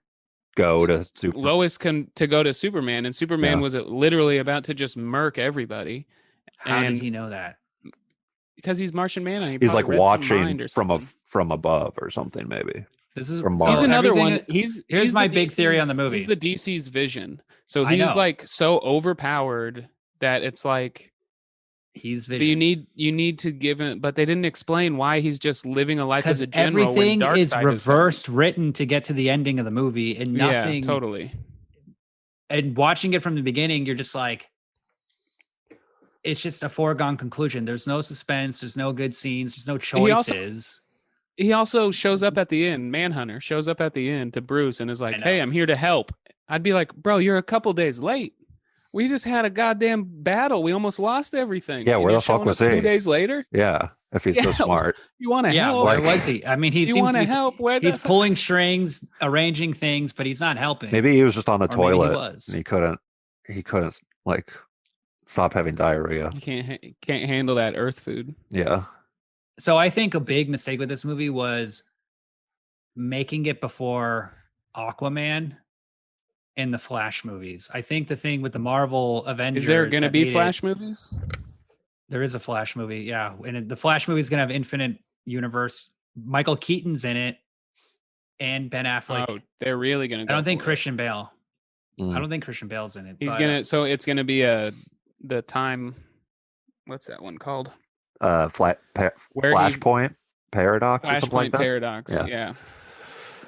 go to Super. Lois to go to Superman, and Superman Yeah. was literally about to just murk everybody How and- did he know that? because he's Martian Manhunter. He's like probably read some mind watching or from something. from above or something, maybe. This is From so Mars. He's another everything- one. He's here's my the big theory on the DC's movie. He's the DC's vision. So I he's know. like so overpowered that it's like He's but vision. you need to give him. But they didn't explain why he's just living a life as Because a general. everything when is Darkseid reversed written to get to the ending of the movie and nothing. Yeah, totally. And watching it from the beginning, you're just like, it's just a foregone conclusion. There's no suspense. There's no good scenes. There's no He also- choices. He also shows up at the end. Manhunter shows up at the end to Bruce and is like, know. "Hey, I'm here to help." I'd be like, "Bro, you're a couple days late. We just had a goddamn battle. We almost lost everything. Yeah, And where you're the fuck showing was up he? 2 days later? Yeah, if he's so Yeah. smart. You want to Yeah, help? where Like- was he? I mean, he you seems want to to be, help? Where he's the fuck? pulling strings, arranging things, but he's not helping. Maybe he was just on the Or maybe he toilet was. and he couldn't like stop having diarrhea. You can't handle that Earth food. Yeah. So I think a big mistake with this movie was making it before Aquaman and the Flash movies. I think the thing with the Marvel Avengers Is there going to that be made it- Flash movies? There is a Flash movie, yeah. And the Flash movie is going to have infinite universe. Michael Keaton's in it, and Ben Affleck. Oh, they're really going to. I don't think Christian Bale. Mm. I don't think Christian Bale's in it. He's but, gonna. So it's gonna be the time. What's that one called? Where Where he- Flashpoint Paradox or something like Flashpoint that. Paradox. Yeah. Yeah.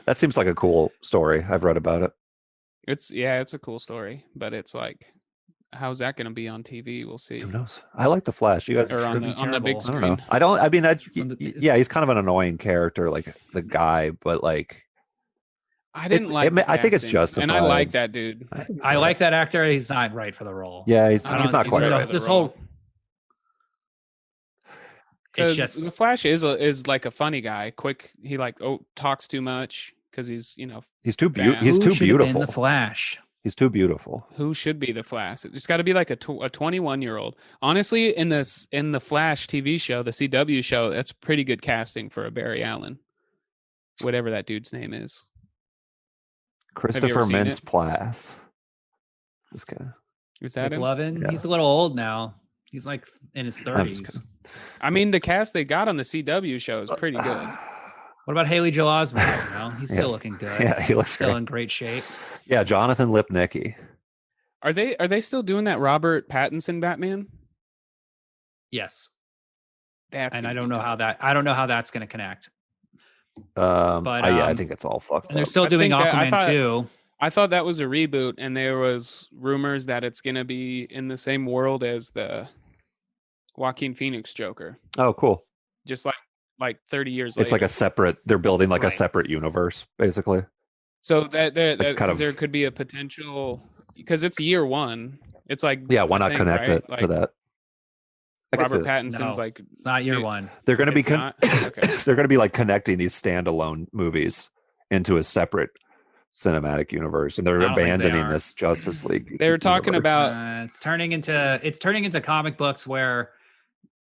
That seems like a cool story. I've read about it. It's a cool story, but it's like, how's that going to be on TV? We'll see. Who knows? I like the Flash. You guys Or on Could the be big terrible. I screen. don't know. I don't. I mean, From the- yeah, he's kind of an annoying character, like the guy, but like, I didn't It's- like. it ma- the I think it's casting, and I justified. like that dude. I like that actor. He's not right for the role. yeah, he's I don't not think quite he's right. for the This role. whole. It's Because just the Flash is like a funny guy. Quick, he talks too much because he's He's too Yeah. He's who too should have been beautiful. The Flash. He's too beautiful. who should be the Flash. It's got to be like a 21-year-old. Honestly, in the Flash TV show, the CW show, that's pretty good casting for a Barry Allen, whatever that dude's name is. Christopher seen it? Mintz-Plasse. Just kidding. Is that him? McLovin. Yeah. He's a little old now. He's like in his I'm just 30s. kidding. I mean, the cast they got on the CW show is pretty good. What about Haley Joel Osment? You know, he's still Yeah. looking good. Yeah, he looks Still great. in great shape. Yeah, Jonathan Lipnicki. Are they still doing that Robert Pattinson Batman? Yes. That's And gonna I don't be know dope. how that's going to connect. But But, yeah, I um, think it's all fucked And they're up. still I doing think that- I Aquaman thought- too. I thought that was a reboot, and there was rumors that it's gonna be in the same world as Joaquin Phoenix Joker, Oh, cool. just like 30 years later. It's like a separate. They're building like a Right. separate universe, basically. So that Like, kind of- there could be a potential, because it's year one. It's like, Yeah, why I not think, connect right? it to Like, that? I can see Robert that. Pattinson's No. like, It's not year Dude, one. They're going to be it's not? Okay. they're going to be like connecting these standalone movies into a separate cinematic universe, and they're I don't think they abandoning are. this Justice League. They were talking universe. about It's turning into comic books where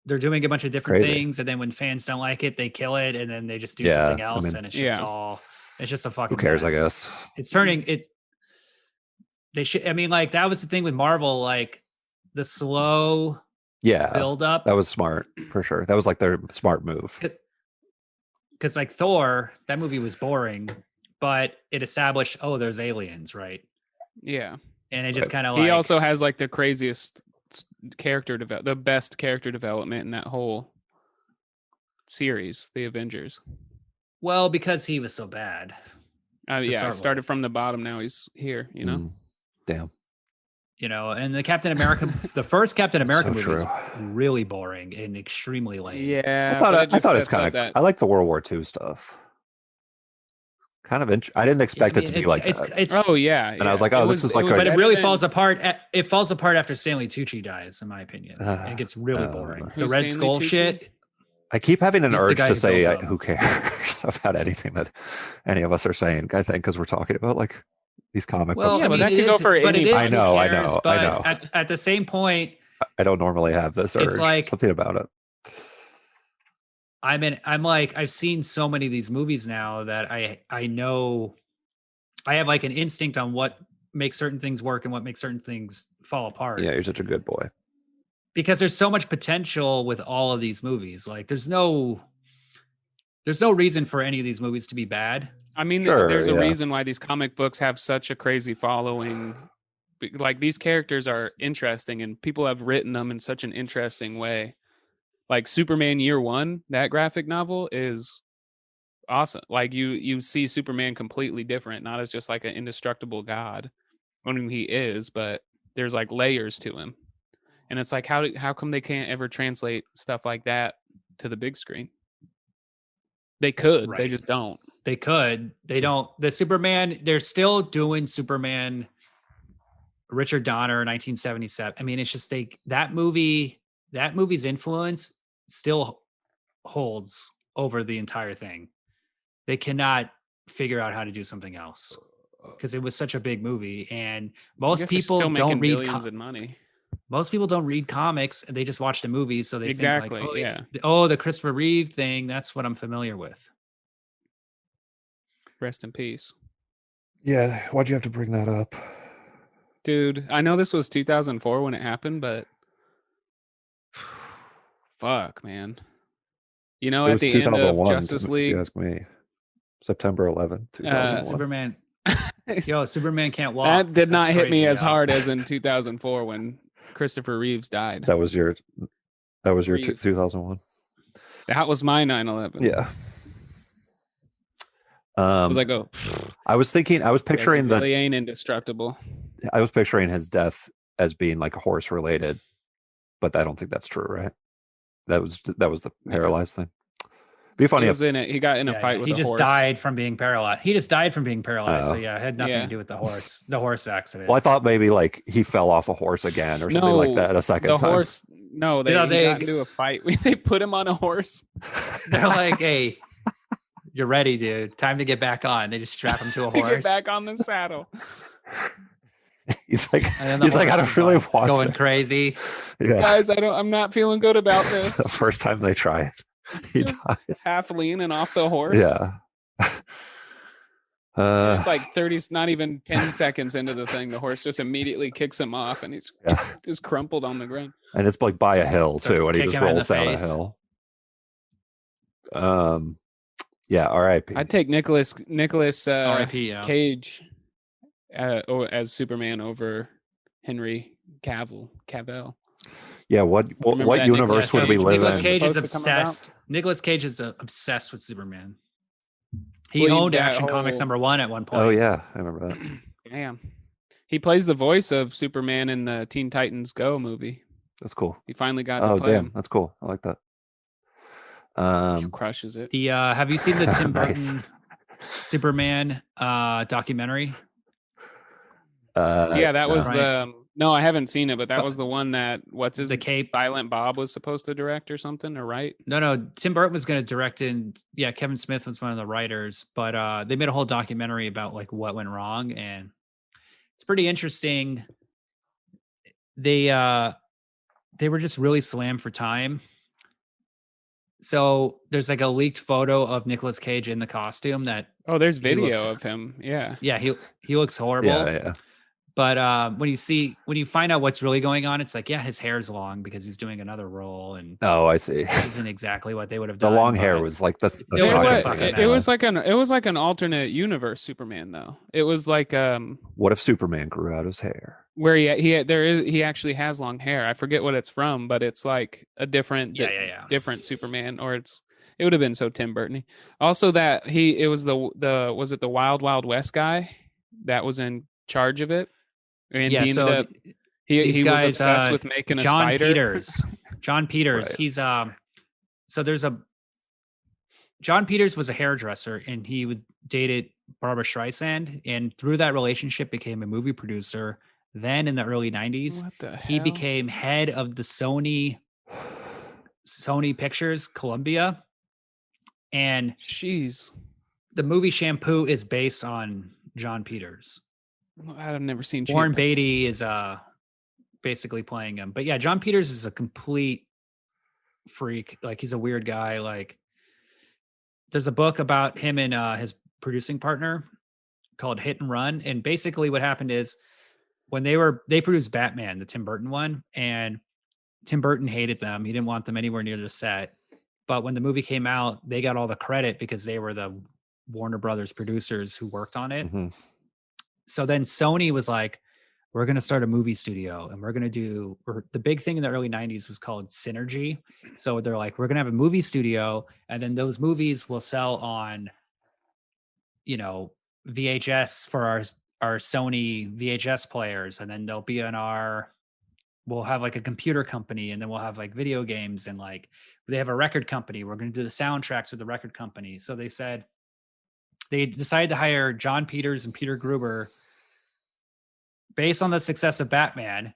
they're doing a bunch of different crazy. things, and then when fans don't like it, they kill it, and then they just do Yeah, something I else, mean- and it's just Yeah. it's just a fucking Who cares? I mess. guess. It's turning it's they should. I mean, like that was the thing with Marvel, like the slow Yeah, build up. that was smart for sure. That was like their smart move. Because like Thor, that movie was boring, but it established, oh, there's aliens, right? yeah. And it just Right. kind of like He also has like the craziest the best character development in that whole series, the Avengers. well, because he was so bad. Yeah, start started with. from the bottom. Now he's here. You know. Damn. You know, and the Captain America, the first Captain America So movie is true. really boring and extremely lame. Yeah, I thought, but I it just thought it's sets up kind of. that. I like the World War II stuff. Kind of. I didn't expect it to be like it's, that. It's, Oh yeah, And I was like, oh, this is like but it better really than- falls apart. It falls apart after Stanley Tucci dies, in my opinion. And it gets really boring. The Who's Red Stanley Skull Tucci? shit. I keep having an He's the urge guy to who say builds up. who cares about anything that any of us are saying. I think because we're talking about like these comic Well, books. Yeah, I but mean, that it could go is- for but it any- is I who know, I cares, know, I but know. At the same point, I don't normally have this urge. It's like- Something about it. I'm like, I've seen so many of these movies now that I know I have like an instinct on what makes certain things work and what makes certain things fall apart. Yeah, you're such a good boy. Because there's so much potential with all of these movies. Like there's no reason for any of these movies to be bad. I mean, Sure, there's a yeah. reason why these comic books have such a crazy following. Like these characters are interesting, and people have written them in such an interesting way. Like Superman Year One, that graphic novel is awesome. Like you see Superman completely different, not as just like an indestructible god. I mean, he is, but there's like layers to him, and it's like how come they can't ever translate stuff like that to the big screen? They could, they Right. just don't. They could. They don't. The Superman, they're still doing Superman, Richard Donner, 1977. I mean, it's just that movie's influence still holds over the entire thing. They cannot figure out how to do something else because it was such a big movie, and I most guess they're people still don't making read. billions in money. Most people don't read comics; they just watch the movies, so they Exactly, think like, yeah. oh, the Christopher Reeve thing. That's what I'm familiar with. Rest in peace. Yeah, why'd you have to bring that up? Dude, I know this was 2004 when it happened, but fuck, man. You know, It at was the end of 2001. Justice If League, you ask me, September 11th, 2001. Superman. Yo, Superman can't walk. that did not That's hit me crazy, as yo. hard as in 2004 when Christopher Reeves died. That was your Reeve. 2001. That was my 9/11. Yeah. I was like, oh, I was picturing he really ain't indestructible. I was picturing his death as being like horse related, but I don't think that's true, right? That was the paralyzed thing. Be funny He if was in it. He got in a Yeah, fight yeah. with He a just horse. died from being paralyzed. He just died from being paralyzed. So Oh. yeah, it had nothing Yeah. to do with the horse accident. well, I thought maybe like he fell off a horse again or something like that a second the time. horse. No, he got into a fight. They put him on a horse. They're like, hey, you're ready, dude. Time to get back on. They just strap him to a To horse. get back on the saddle. He's like, And then the he's like, I horse don't is, really like, want going to. crazy. Yeah. Guys, I'm not feeling good about It's this. the first time they try it, he Just dies. half leaning off the horse. Yeah. It's like 30, not even 10 seconds into the thing. The horse just immediately kicks him off and he's yeah. just crumpled on the ground. And it's like by a hill Starts too, and he kicking just him in rolls the down a face. hill. Yeah. R.I.P. I'd take Nicholas R.I.P. Yeah. Cage as Superman over Henry Cavill. Yeah. What Remember that universe Nicolas would we Cage live Nicolas in? Cage is Supposed to come about? obsessed. Nicolas Cage is obsessed with Superman. He Well, you've owned got Action Comics whole- #1 at one point. Oh yeah, I remember that. Damn. He plays the voice of Superman in the Teen Titans Go movie. That's cool. He finally got to Oh, play damn. him. That's cool. I like that. He crushes it. The have you seen the Tim Nice. Burton Superman documentary? Yeah, that was Right. the no, I haven't seen it, but that But- was the one that what's his The Cape. Silent Bob was supposed to direct or something, or right? No, Tim Burton was going to direct it, and yeah, Kevin Smith was one of the writers, but they made a whole documentary about like what went wrong, and it's pretty interesting. They were just really slammed for time. So there's like a leaked photo of Nicolas Cage in the costume that Oh, there's He looks- video of him. Yeah. he looks horrible. Yeah. But when you find out what's really going on, it's like, yeah, his hair's long because he's doing another role, and Oh, I see. this isn't exactly what they would have The done. long hair but was like the It It, was- was, fucking it mess. was like an alternate universe Superman though. It was like What if Superman grew out his hair? where he actually has long hair. I forget what it's from, but it's like a different Yeah. different Superman, or it would have been so Tim Burton. Also, that it was the was it the Wild Wild West guy that was in charge of it, and Yeah, he ended so up these he was guys, obsessed with making a John spider. Peters. John Peters. Right. He's so there's a John Peters was a hairdresser, and he would dated Barbara Streisand, and through that relationship became a movie producer. Then in the early 90s, What the he hell? became head of the Sony Pictures Columbia, and Jeez, the movie Shampoo is based on John Peters. I've never seen Warren Shampoo. Beatty is basically playing him. But yeah, John Peters is a complete freak. Like, he's a weird guy. Like, there's a book about him and his producing partner called Hit and Run. And basically what happened is when they produced Batman, the Tim Burton one, and Tim Burton hated them. He didn't want them anywhere near the set. But when the movie came out, they got all the credit because they were the Warner Brothers producers who worked on it. Mhm. So then Sony was like, we're going to start a movie studio, and we're going to do, or the big thing in the early 90s was called Synergy. So they're like, we're going to have a movie studio, and then those movies will sell on, VHS for our Sony VHS players. And then they'll be on we'll have like a computer company, and then we'll have like video games, and like they have a record company. We're going to do the soundtracks with the record company. So they decided to hire John Peters and Peter Gruber based on the success of Batman.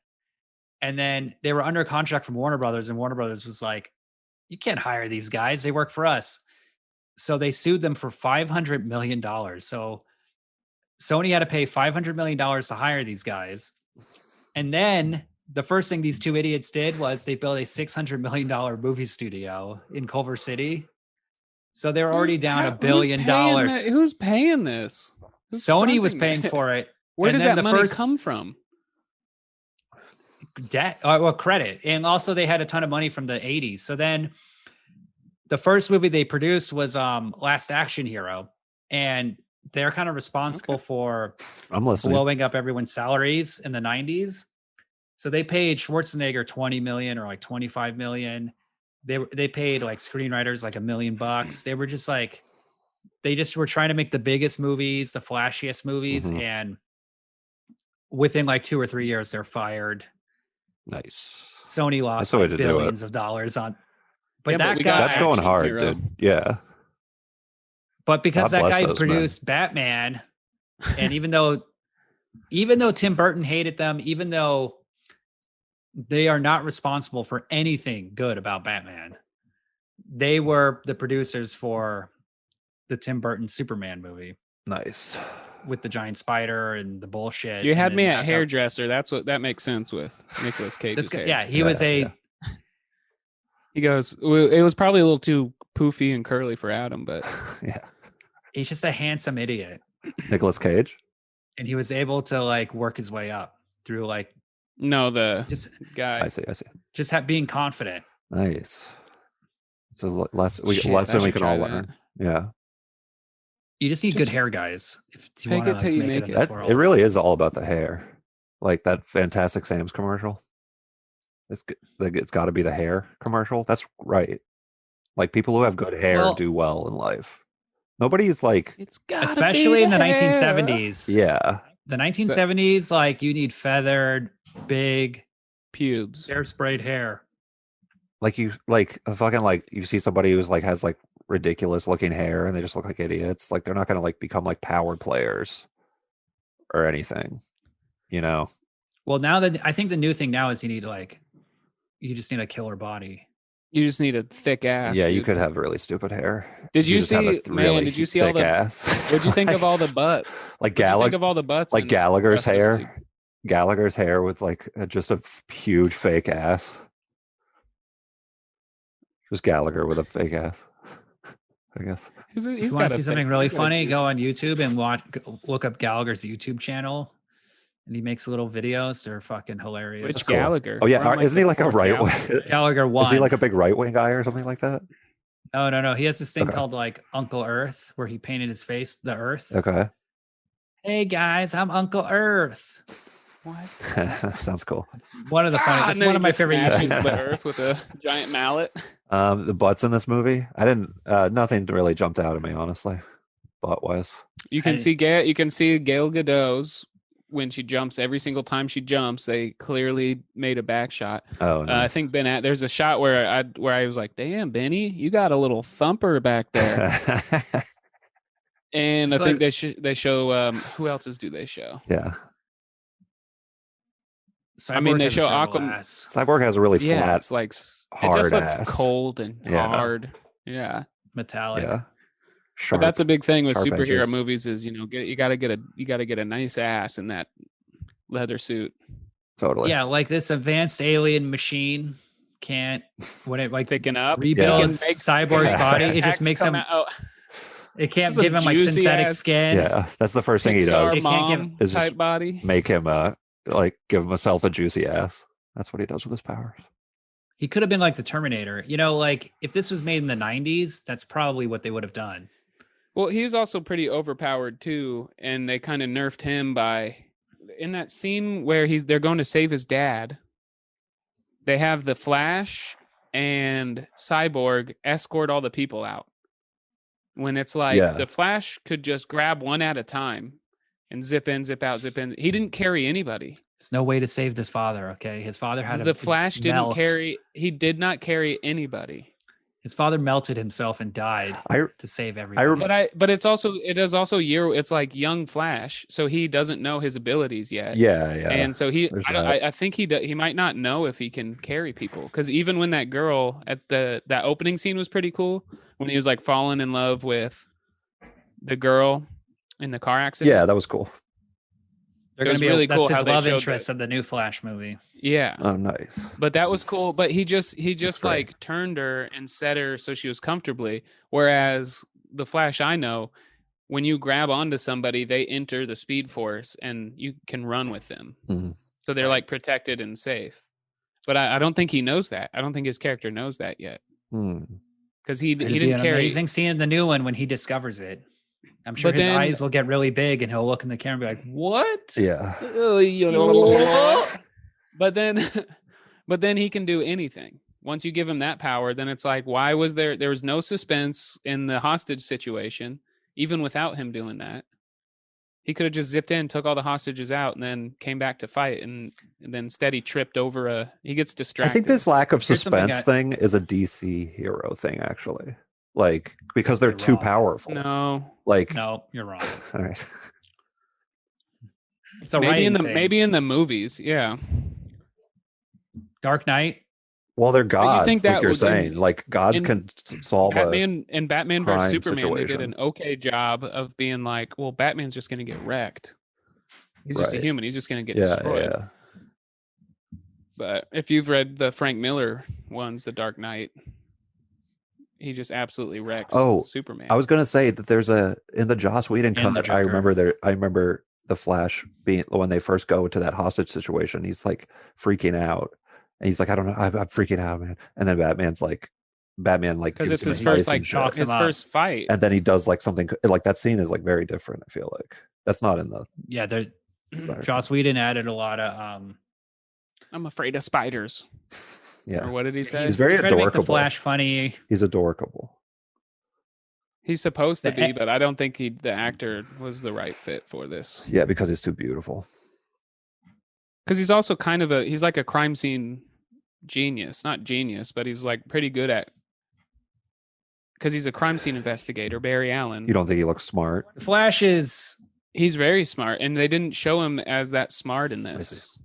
And then they were under contract from Warner Brothers, and Warner Brothers was like, you can't hire these guys. They work for us. So they sued them for $500 million. So Sony had to pay $500 million to hire these guys. And then the first thing these two idiots did was they built a $600 million movie studio in Culver City. So they're already down $1 billion. Who's paying this? Who's Sony was fronting paying it? for it. Where And does then that the money first- come from? Debt, credit. And also they had a ton of money from the 80s. So then the first movie they produced was Last Action Hero. And they're kind of responsible for I'm listening. blowing up everyone's salaries in the 90s. So they paid Schwarzenegger 20 million or like 25 million. They paid like screenwriters like $1 million. They were just like, they just were trying to make the biggest movies, the flashiest movies. Mhm. And within like 2 or 3 years, they're fired. Nice. Sony lost That's the way like to do it. billions of dollars on. But Yeah, but that we got guy, That's going Action hard, Hero. dude. Yeah. but because God that bless guy those men. produced Batman, and even though Tim Burton hated them, even though they are not responsible for anything good about Batman, they were the producers for the Tim Burton Superman movie Nice. with the giant spider and the bullshit. You and had then me that at guy- hairdresser. That's what that makes sense with Nicolas Cage's This guy, hair. yeah, he was Yeah, a yeah. He goes, well, it was probably a little too poofy and curly for Adam, but Yeah. he's just a handsome idiot, Nicolas Cage. and he was able to like work his way up through like no, the just guy. I see. being confident. Nice. It's a lesson we Shit, lesson I we should can try all that. learn. Yeah. You just need Just good hair guys if you fake want it till you to make make it in it. this That, world. it really is all about the hair. Like that Fantastic Sam's commercial. It's got to be the hair commercial. That's right. Like people who have good hair Well- do well in life. Nobody's like, It's got Especially in the 1970s. yeah, The 1970s, like you need feathered, big, pubes. Hair sprayed hair. Like you like a fucking like you see somebody who's like has like ridiculous looking hair and they just look like idiots. Like they're not gonna like become like power players or anything, you know. Well, now that I think the new thing now is you just need a killer body. You just need a thick ass. Yeah, you dude. could have really stupid hair. Did you just have a see, man? Did you see all thick the? ass? What'd you think of all the butts? Like What'd you think Gallagher, of all the butts? like in Gallagher's Justice hair? League? Gallagher's hair with like just a huge fake ass. Just Gallagher with a fake ass, I guess. He's If you want to see something really funny, go on YouTube and look up Gallagher's YouTube channel, and he makes little videos. They're fucking hilarious. Which Gallagher? Oh yeah, We're on, isn't he like a fourth right Gallagher. wing? Gallagher one. Is he like a big right wing guy or something like that? No. He has this thing Okay. called like Uncle Earth, where he painted his face the Earth. Okay. Hey guys, I'm Uncle Earth. What? Sounds cool. It's one of the funny. It's one of my favorite Smashes YouTube the videos. earth with a giant mallet. The butts in this movie, I didn't. Nothing really jumped out at me, honestly, butt wise. You can see Gal Gadot's when she jumps. Every single time she jumps, they clearly made a back shot. Oh, nice. I think there's a shot where I was like, "Damn, Benny, you got a little thumper back there." And I think they show who else's do they show? Yeah. Cyborg I mean, they has a show terrible Aquaman. ass. Cyborg has a really Yeah, flat, it's like hard it just looks ass. cold and Yeah. hard. Yeah, Metallic. Yeah. but Sharp. that's a big thing with sharp superhero edges. movies is you got to get a nice ass in that leather suit. Totally. Yeah, like this advanced alien machine can't when it like Picking up, rebuild Yeah. Cyborg's body. It just makes him. It can't Some give him like juicy synthetic ass skin. Yeah. That's the first thing he does. It can't give- mom is just type body. Make him like give himself a juicy ass. That's what he does with his powers. He could have been like the Terminator. You know, like if this was made in the 90s, that's probably what they would have done. Well, he's also pretty overpowered too, and they kind of nerfed him by in that scene where they're going to save his dad. They have the Flash and Cyborg escort all the people out. When it's like Yeah. the Flash could just grab one at a time and zip in, zip out, zip in. He didn't carry anybody. There's no way to save his father. Okay, his father had The Flash didn't melt. carry. He did not carry anybody. His father melted himself and died to save everybody. But it's like young Flash, so he doesn't know his abilities yet. Yeah. And so I think he might not know if he can carry people, because even when that girl at that opening scene was pretty cool, when he was like falling in love with the girl in the car accident. Yeah, that was cool. They're It going was to be really that's cool his how they love showed interest that. of the new Flash movie. Yeah. Oh, nice. But that was cool. But he just great. like turned her and set her so she was comfortably. Whereas the Flash I know, when you grab onto somebody, they enter the Speed Force and you can run with them. Mhm. So they're like protected and safe. But I don't think he knows that. I don't think his character knows that yet. Because he It'd be didn't an carry. amazing scene in the new one when he discovers it. I'm sure But his then- eyes will get really big and he'll look in the camera and be like, "What?" Yeah. But then he can do anything. Once you give him that power, then it's like, why was there was no suspense in the hostage situation, even without him doing that? He could have just zipped in, took all the hostages out, and then came back to fight. And then instead he tripped over he gets distracted. I think this lack of Here's something suspense thing is a DC hero thing, actually. Like, because they're You're too wrong. powerful. No. Like, No, you're wrong. all right. It's a Maybe writing in the movies, yeah. Dark Knight. Well, they're you gods, think like that you're would- saying. Like, gods in can solve Batman vs crime Superman, they did situation. an okay job of being like, well, Batman's just going to get wrecked. He's just a Right. human. He's just going to get Yeah, destroyed. yeah. But if you've read the Frank Miller ones, The Dark Knight, he just absolutely wrecks Superman. I was gonna say that there's in the Joss Whedon And the cut. I Joker. remember the Flash being when they first go to that hostage situation. He's like freaking out, and he's like, "I don't know, I'm freaking out, man." And then Batman like because gives it's him his advice first and shit. talks his him up. first fight. and then he does like something like that scene is like very different. I feel like that's not in the. Yeah, Sorry. Joss Whedon added a lot of I'm afraid of spiders. Yeah, Or what did he say? He's very he tried to make the adorable. Flash funny. He's adorable. He's supposed to The be, but I don't think the actor was the right fit for this. Yeah, because he's too beautiful. Because he's also kind of he's like a crime scene genius. Not genius, but he's like pretty good at, because he's a crime scene investigator, Barry Allen. You don't think he looks smart? The Flash is... He's very smart, and they didn't show him as that smart in this.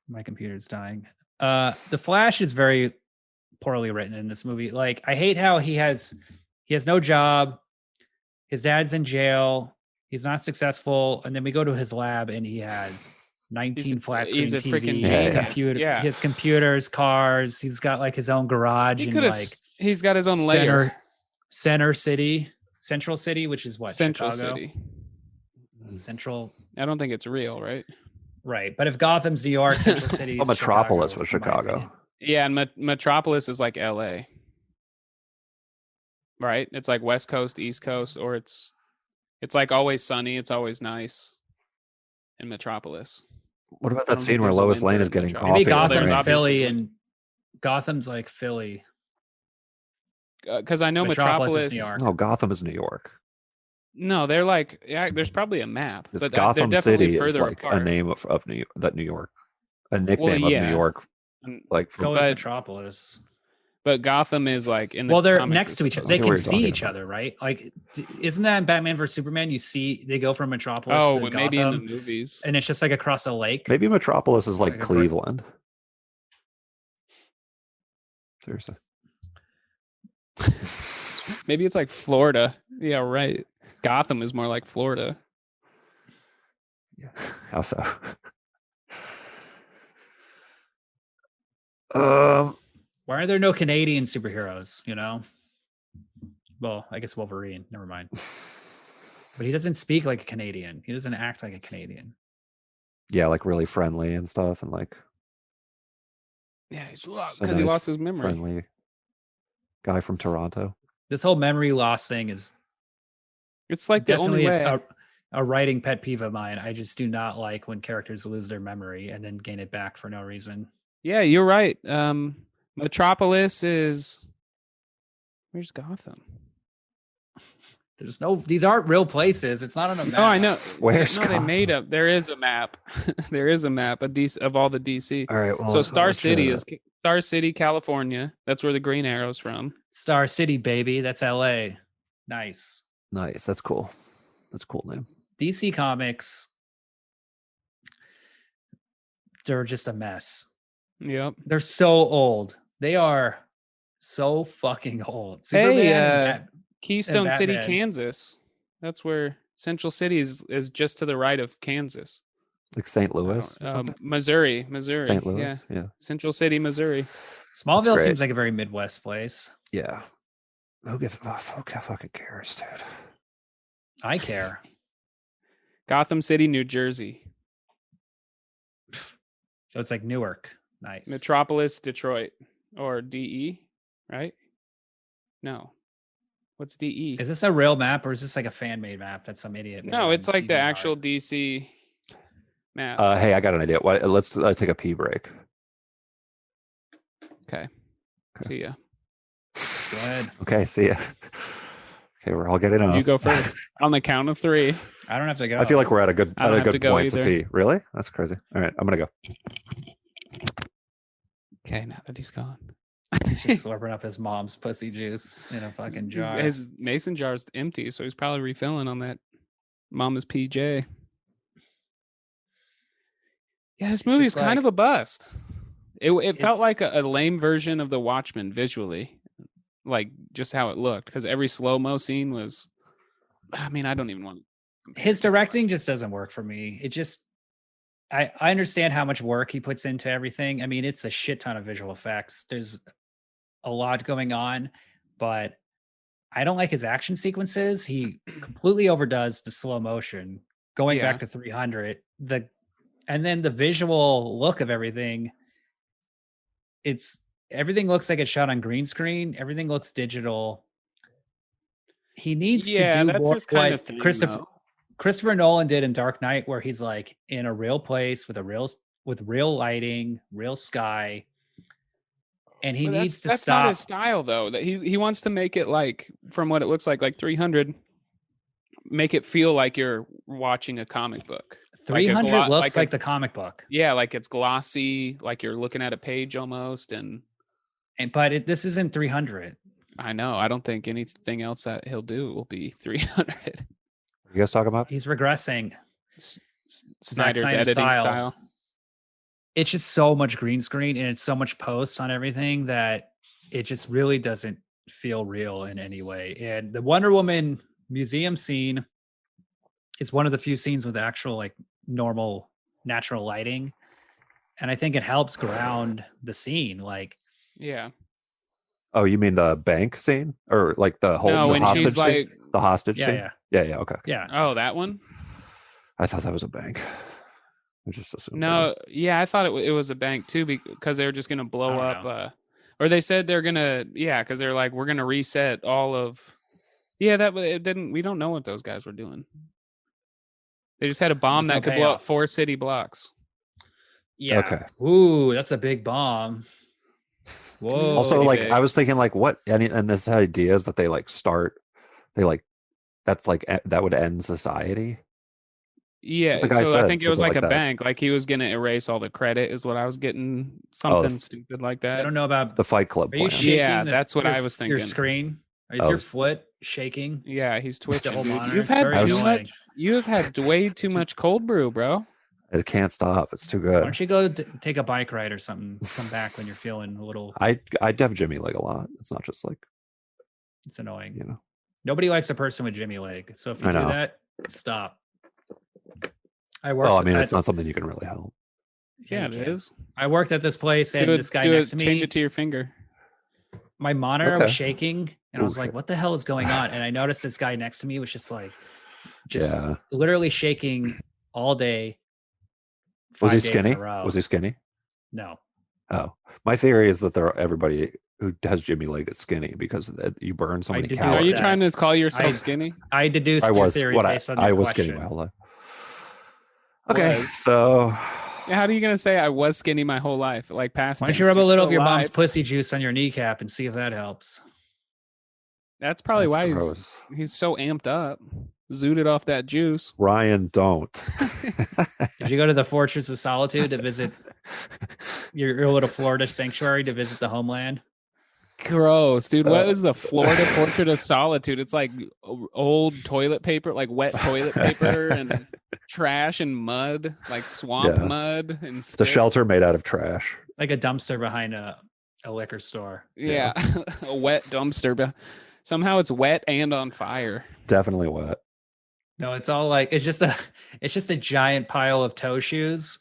My computer's dying. The Flash is very poorly written in this movie. Like, I hate how he has no job. His dad's in jail. He's not successful. And then we go to his lab and he has 19 flat screen he's a TVs, freaking his genius. computer, Yeah. his computers, cars. He's got like his own garage and like he's got his own layer. Central City, which is what? Central Chicago? City. Central. I don't think it's real, right? Right. But if Gotham's New York, Central City. Well, Metropolis was Chicago. Yeah, and Metropolis is like LA. Right? It's like West Coast, East Coast, or it's like always sunny, it's always nice in Metropolis. What about I that don't scene think where there's a Lois winter Lane is in getting Metropolis. coffee? Maybe Gotham's There's Philly obviously- and Gotham's like Philly. Because I know Metropolis Metropolis. is New York. No, Gotham is New York. No, they're like, yeah, there's probably a map, but Gotham they're definitely City is further like apart. a name of New York, a nickname of yeah. New York. And- Like So from, is But- Metropolis. But Gotham is like in the Well, they're comics next it's to each other. supposed They know what can you're see talking each about. other, right? Like, isn't that in Batman vs Superman? You see, they go from Metropolis Oh, to but Gotham, maybe in the movies. and it's just like across a lake. maybe Metropolis is like Like a Cleveland. Seriously. Maybe it's like Florida. Yeah, right. Gotham is more like Florida. Yeah. How so? Um, Why are there no Canadian superheroes? You know. Well, I guess Wolverine. Never mind. But he doesn't speak like a Canadian. He doesn't act like a Canadian. yeah, like really friendly and stuff, and like Yeah, because so he nice, lost his memory. friendly guy from Toronto. This whole memory loss thing is It's like the only definitely way. a writing pet peeve of mine. I just do not like when characters lose their memory and then gain it back for no reason. Yeah, you're right. Metropolis is. Where's Gotham? There's no; these aren't real places. It's not on a map. Oh, I know. Where's no, they Gotham? made up. There is a map. There is a map of all the DC. All right. Well, So Star let's City try is Star City, California. That's where the Green Arrow's from. Star City, baby. That's LA. Nice. nice. That's cool. That's a cool name. DC Comics. They're just a mess. Yep. They're so old. They are so fucking old. Superman Hey, and Keystone City, Batman. Kansas. That's where Central City is just to the right of Kansas. Like St. Louis. or something? Missouri. St. Louis. Yeah. Yeah. Central City, Missouri. Smallville great. seems like a very Midwest place. Yeah. Who fucking cares, dude? I care. Gotham City, New Jersey. So it's like Newark. Nice. Metropolis, Detroit. Or DE, right? No. What's DE? Is this a real map or is this like a fan made map that some idiot made No, on it's like the DVR? actual DC map. Hey, I got an idea. Let's take a pee break. Okay. See ya. Good. Okay. See ya. Okay, we're all getting off. You go first. On the count of 3. I don't have to go. I feel like we're at a good I don't have to go point to either. pee. Really? That's crazy. All right, I'm gonna go. Okay, now that he's gone. he's just slurping up his mom's pussy juice in a fucking jar. His mason jar's empty, so he's probably refilling on that mama's PJ. Yeah, this movie is just kind like- of a bust. It felt It's- like a lame version of The Watchmen visually, like just how it looked, because every slow-mo scene was. I mean, I don't even want. His directing just doesn't work for me. It just I understand how much work he puts into everything. I mean, it's a shit ton of visual effects. There's a lot going on, but I don't like his action sequences. He completely overdoes the slow motion. Going Yeah. back to 300, and then the visual look of everything. Everything looks like it's shot on green screen. Everything looks digital. He needs to do that's more his kind of what thing, Christopher though. Nolan did in Dark Knight, where he's like in a real place with real lighting, real sky, and he But needs to that's not stop. his style, though. That he wants to make it like, from what it looks like 300. Make it feel like you're watching a comic book. 300 looks like the comic book. Yeah, like it's glossy, like you're looking at a page almost, but this isn't 300. I know. I don't think anything else that he'll do will be 300. What you guys talking about? He's regressing. Snyder's editing style. It's just so much green screen and it's so much post on everything that it just really doesn't feel real in any way. And the Wonder Woman museum scene is one of the few scenes with actual like normal natural lighting. And I think it helps ground the scene. Like, yeah. Oh, you mean the bank scene or like the whole the hostage scene? The hostage scene? Yeah. Okay. Yeah. Oh, that one? I thought that was a bank. I just assumed. No, yeah, I thought it was a bank too because they were just going to blow up. Or they said they're going to, because they're like, we're going to reset all of. Yeah, it didn't. We don't know what those guys were doing. They just had a bomb that could blow up 4 city blocks. Yeah. Okay. Ooh, that's a big bomb. Whoa. Also, like, big. I was thinking, like, what? And this idea is that they like start. They like, that's like that would end society. Yeah, so I think it was like a bank. Like he was gonna erase all the credit, is what I was getting. Something stupid like that. I don't know about the Fight Club. Yeah, that's what I was thinking. Your screen is your foot shaking? Yeah, he's twitching. You've had you have had way too much cold brew, bro. It can't stop. It's too good. Why don't you go take a bike ride or something? Come back when you're feeling a little. I have Jimmy leg a lot. It's not just like. It's annoying. You know. Nobody likes a person with Jimmy leg. So if you do that, stop. It's not something you can really help. Yeah, it is. I worked at this place and this guy next to me. Change it to your finger. My monitor was shaking and I was like, what the hell is going on? And I noticed this guy next to me was just literally shaking all day. Was he skinny? Was he skinny? No. Oh, my theory is that everybody who has Jimmy leg is skinny because you burn so many calories. Are you trying to call yourself skinny? I deduced your theory based on your question. Skinny my whole life. Okay, so how are you gonna say I was skinny my whole life? Like past. Why don't you rub a little of your mom's pussy juice on your kneecap and see if that helps? That's probably why he's so amped up. Zooted off that juice. Ryan, don't. Did you go to the Fortress of Solitude to visit your little Florida sanctuary to visit the homeland? Gross, dude. What is the Florida Portrait of Solitude? It's like old toilet paper, like wet toilet paper and trash and mud, like swamp mud. And it's a shelter made out of trash. It's like a dumpster behind a liquor store. Yeah. A wet dumpster. But somehow it's wet and on fire. Definitely wet. No, it's all like it's just a giant pile of toe shoes,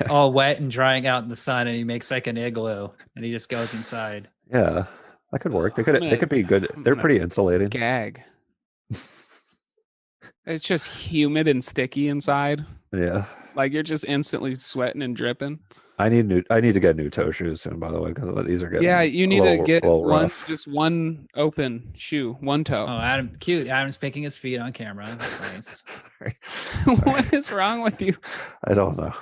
all wet and drying out in the sun, and he makes like an igloo and he just goes inside. Yeah, that could work. They could be good. They're pretty insulating. Gag. It's just humid and sticky inside. Yeah, like you're just instantly sweating and dripping. I need to get new toe shoes soon, by the way, because these are getting. Yeah, you need to get just one open shoe, one toe. Oh, Adam, cute. Adam's picking his feet on camera. That's nice. What is wrong with you? I don't know.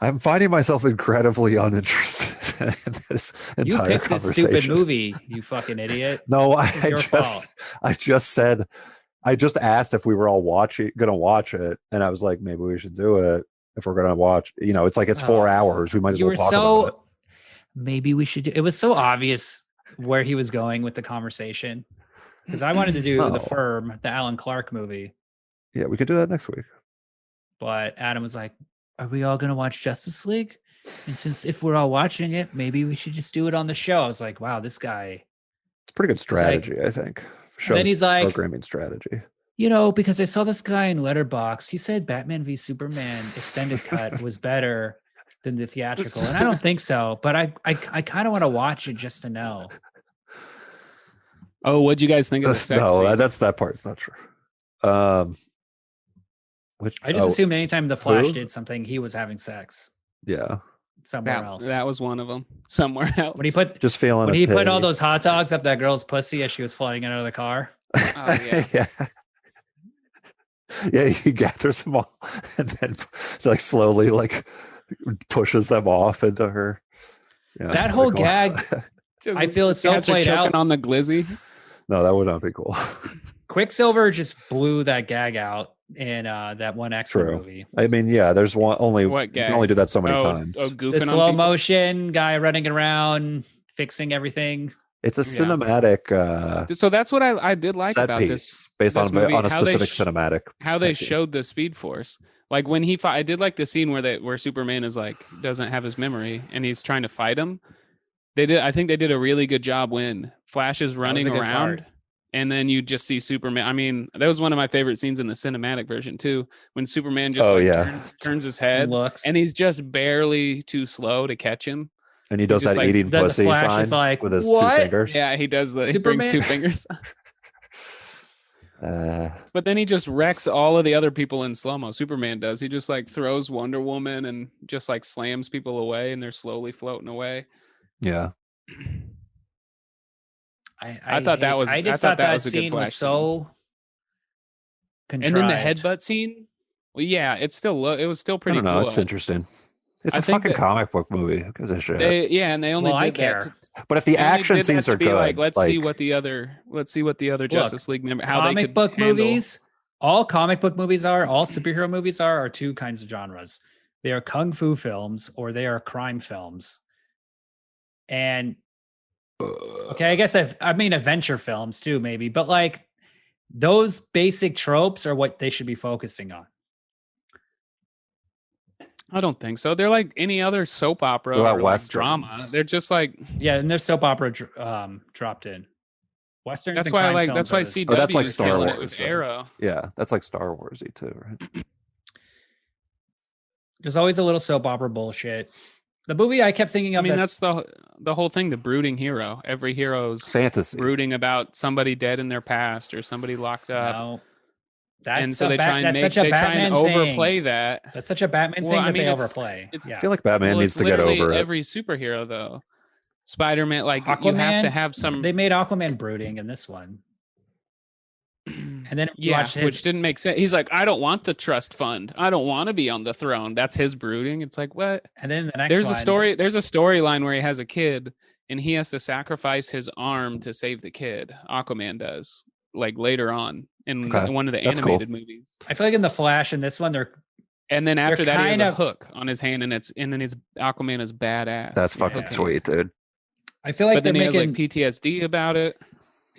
I'm finding myself incredibly uninterested in this entire You picked this stupid movie, you fucking idiot. No, I just asked if we were all gonna watch it, and I was like, maybe we should do it if we're gonna watch. It's like it's 4 hours. We might as well talk about it. Maybe we should do. It was so obvious where he was going with the conversation because I wanted to do The Firm, the Alan Clark movie. Yeah, we could do that next week. But Adam was like, are we all going to watch Justice League? And if we're all watching it, maybe we should just do it on the show. I was like, wow, this guy. It's pretty good strategy, I think. And then he's like, programming strategy. Because I saw this guy in Letterboxd. He said Batman v Superman extended cut was better than the theatrical. And I don't think so, but I kind of want to watch it just to know. Oh, what'd you guys think of the sex scene? That part's not true. I just assumed anytime the Flash did something, he was having sex. Yeah. Somewhere else. That was one of them. Somewhere else. When he put all those hot dogs up that girl's pussy as she was flying out of the car. Oh yeah. Yeah, he gathers them all and then like slowly like pushes them off into her. Yeah, that whole gag, I feel it's so played out on the glizzy. No, that would not be cool. Quicksilver just blew that gag out in that one X-Men True. movie. I mean, yeah, there's one only What you can gag? only do that so many Oh, times. oh, The goofing on slow people? motion guy running around, fixing everything. It's a Yeah. cinematic So that's what I did like set about piece this based on movie, a how they specific cinematic. how they technique. showed the Speed Force. Like when he fought, I did like the scene where Superman is like doesn't have his memory and he's trying to fight him. I think they did a really good job when Flash is running a good around part. and then you just see Superman. I mean, that was one of my favorite scenes in the cinematic version too, when Superman just turns his head Looks. and he's just barely too slow to catch him. And he does just that like- eating Then the pussy Flash sign is like, with his "What?" 2 fingers. Yeah, he does he Superman- brings 2 fingers. Uh, But then he just wrecks all of the other people in slow-mo. Superman does. He just like throws Wonder Woman and just like slams people away and they're slowly floating away. yeah. I thought that was- I just I thought thought that that was a good scene was Flash so And then the contrived. headbutt scene. Well, yeah, it was still I pretty don't know. cool. It's interesting. It's I a think fucking that- comic book movie. Who gives a shit? And they only Well, I did that care. But if the they only action did that scenes to are be good, like, let's see what the other Justice League member how they Comic could book handle- movies, all comic book movies all superhero movies are 2 kinds of genres. They are kung fu films or they are crime films. And okay, I guess I mean adventure films too, maybe, but like those basic tropes are what they should be focusing on. I don't think so. They're like any other soap opera What about or like drama. Westerns? They're just like Yeah, and there's soap opera dropped in. Westerns. that's and why I crime like films that's why are- CW Oh, that's like is Star killing it Wars, with though. Arrow. Yeah, that's like Star Warsy too, right? There's always a little soap opera bullshit. The movie I kept thinking I of. mean, that, that's the whole thing. The brooding hero. Every hero's Fantasy. brooding about somebody dead in their past or somebody locked up. no, that's And so a they try and that's make such a they try and Batman thing. overplay that. That's such a Batman Well, thing I that mean, they it's- overplay. it's- I feel like Batman Well, needs it's to get literally over it. every superhero though. Spider-Man, like you Aquaman, have to have some. They made Aquaman brooding in this one, and then you Yeah, watch his, which didn't make sense. He's like, I don't want the trust fund. I don't want to be on the throne. That's his brooding. It's like, what? and then the next There's one, a story. There's a storyline where he has a kid and he has to sacrifice his arm to save the kid. Aquaman does, like later on in Okay, one of the that's cool. animated movies. I feel like in the Flash in this one, they're And then after They're that, he has kind a of- hook on his hand, and then his Aquaman is badass. That's fucking Yeah. sweet, dude. I feel like But then they're he has like making. PTSD about it.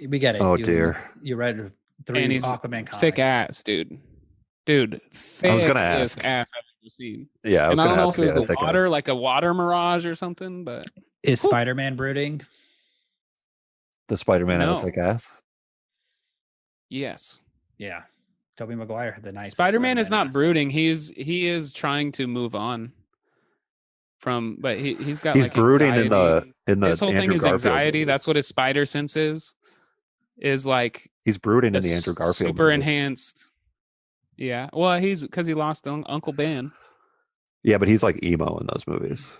We get it. Oh, You- dear. You read 3 And he's Aquaman comics. Thick ass, dude. Dude, thick I was gonna ass ask. I've ever seen. Yeah, I was And I going don't to know ask if it if was you had a the thick water, ass. like a water mirage or something, but Is Spider-Man brooding? Does Spider-Man have No. a thick ass? yes. Yeah. Tobey Maguire had the nice. Spider-Man is not brooding. He is trying to move on from, but he's got He's like brooding anxiety. in the His whole thing Andrew is Garfield anxiety. movies. That's what his spider sense is like He's brooding a in the Andrew Garfield super movies. enhanced. Yeah. Well, he's because he lost Uncle Ben. Yeah, but he's like emo in those movies.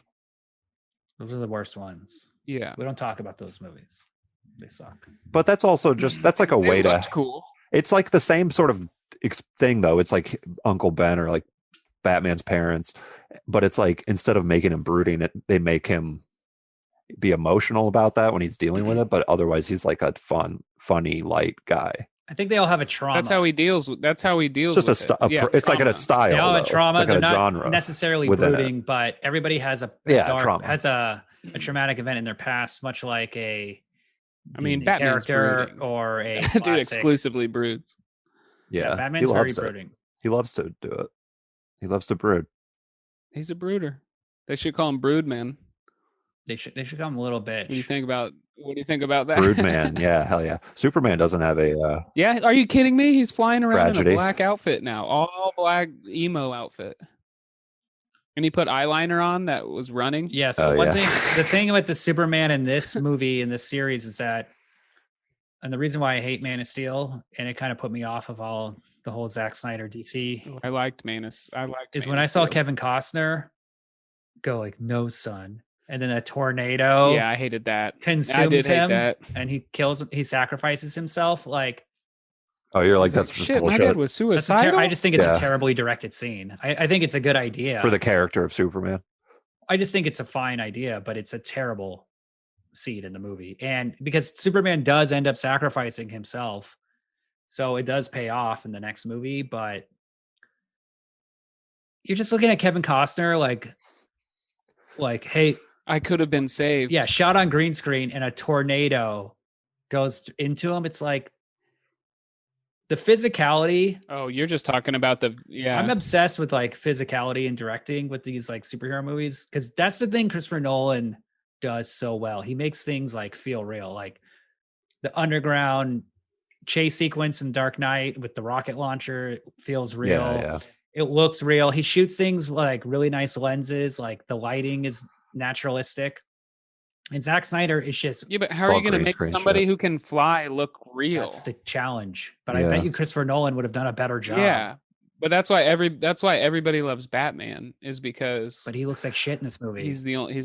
Those are the worst ones. Yeah. We don't talk about those movies. They suck. But that's also just that's like a way It to. looked cool. It's like the same sort of thing though. It's like Uncle Ben or like Batman's parents, but it's like instead of making him brooding, they make him be emotional about that when he's dealing with it. But otherwise, he's like a funny, light guy. I think they all have a trauma. That's how he deals with. That's how he deals. It's just with it. it's like a style. They all have though. a trauma. It's like They're a not genre. necessarily within it. brooding, but everybody has a trauma. has a traumatic event in their past, much like a I mean, Disney Batman's character brooding. or a Dude, classic- exclusively brood. Yeah, Batman's he very loves it. brooding. He loves to do it. He loves to brood. He's a brooder. They should call him Broodman. They should come a little bitch. What do you think about that? Broodman. Yeah, hell yeah. Superman doesn't have a. Yeah, are you kidding me? He's flying around in Tragedy. a black outfit now, all black emo outfit. And he put eyeliner on that was running. Yeah. So Oh, one yeah. thing, the thing with the Superman in this movie, in this series, is that, and the reason why I hate Man of Steel, and it kind of put me off of the whole Zack Snyder DC, I liked Manus. is Man when of I saw Steel. Kevin Costner go like, "No, son," and then a tornado Yeah, I hated that. I consumes did hate him, that. and he sacrifices himself. Like, Oh, you're like It's like, that's just shit. My bullshit dad was that's a suicidal. I just think it's Yeah. a terribly directed scene. I think it's a good idea. for the character of Superman. I just think it's a fine idea, but it's a terrible scene in the movie. And because Superman does end up sacrificing himself, so it does pay off in the next movie, but you're just looking at Kevin Costner like, hey, I could have been saved. yeah, shot on green screen and a tornado goes into him. It's like the physicality. Oh, you're just talking about I'm obsessed with like physicality and directing with these like superhero movies because that's the thing Christopher Nolan does so well. He makes things like feel real, like the underground chase sequence in Dark Knight with the rocket launcher feels real. Yeah. It looks real. He shoots things like really nice lenses, like the lighting is naturalistic. And Zack Snyder is just but how are you going to make somebody who can fly look real? That's the challenge. But I bet you Christopher Nolan would have done a better job. Yeah, but that's why everybody loves Batman is because. But he looks like shit in this movie. He's the only.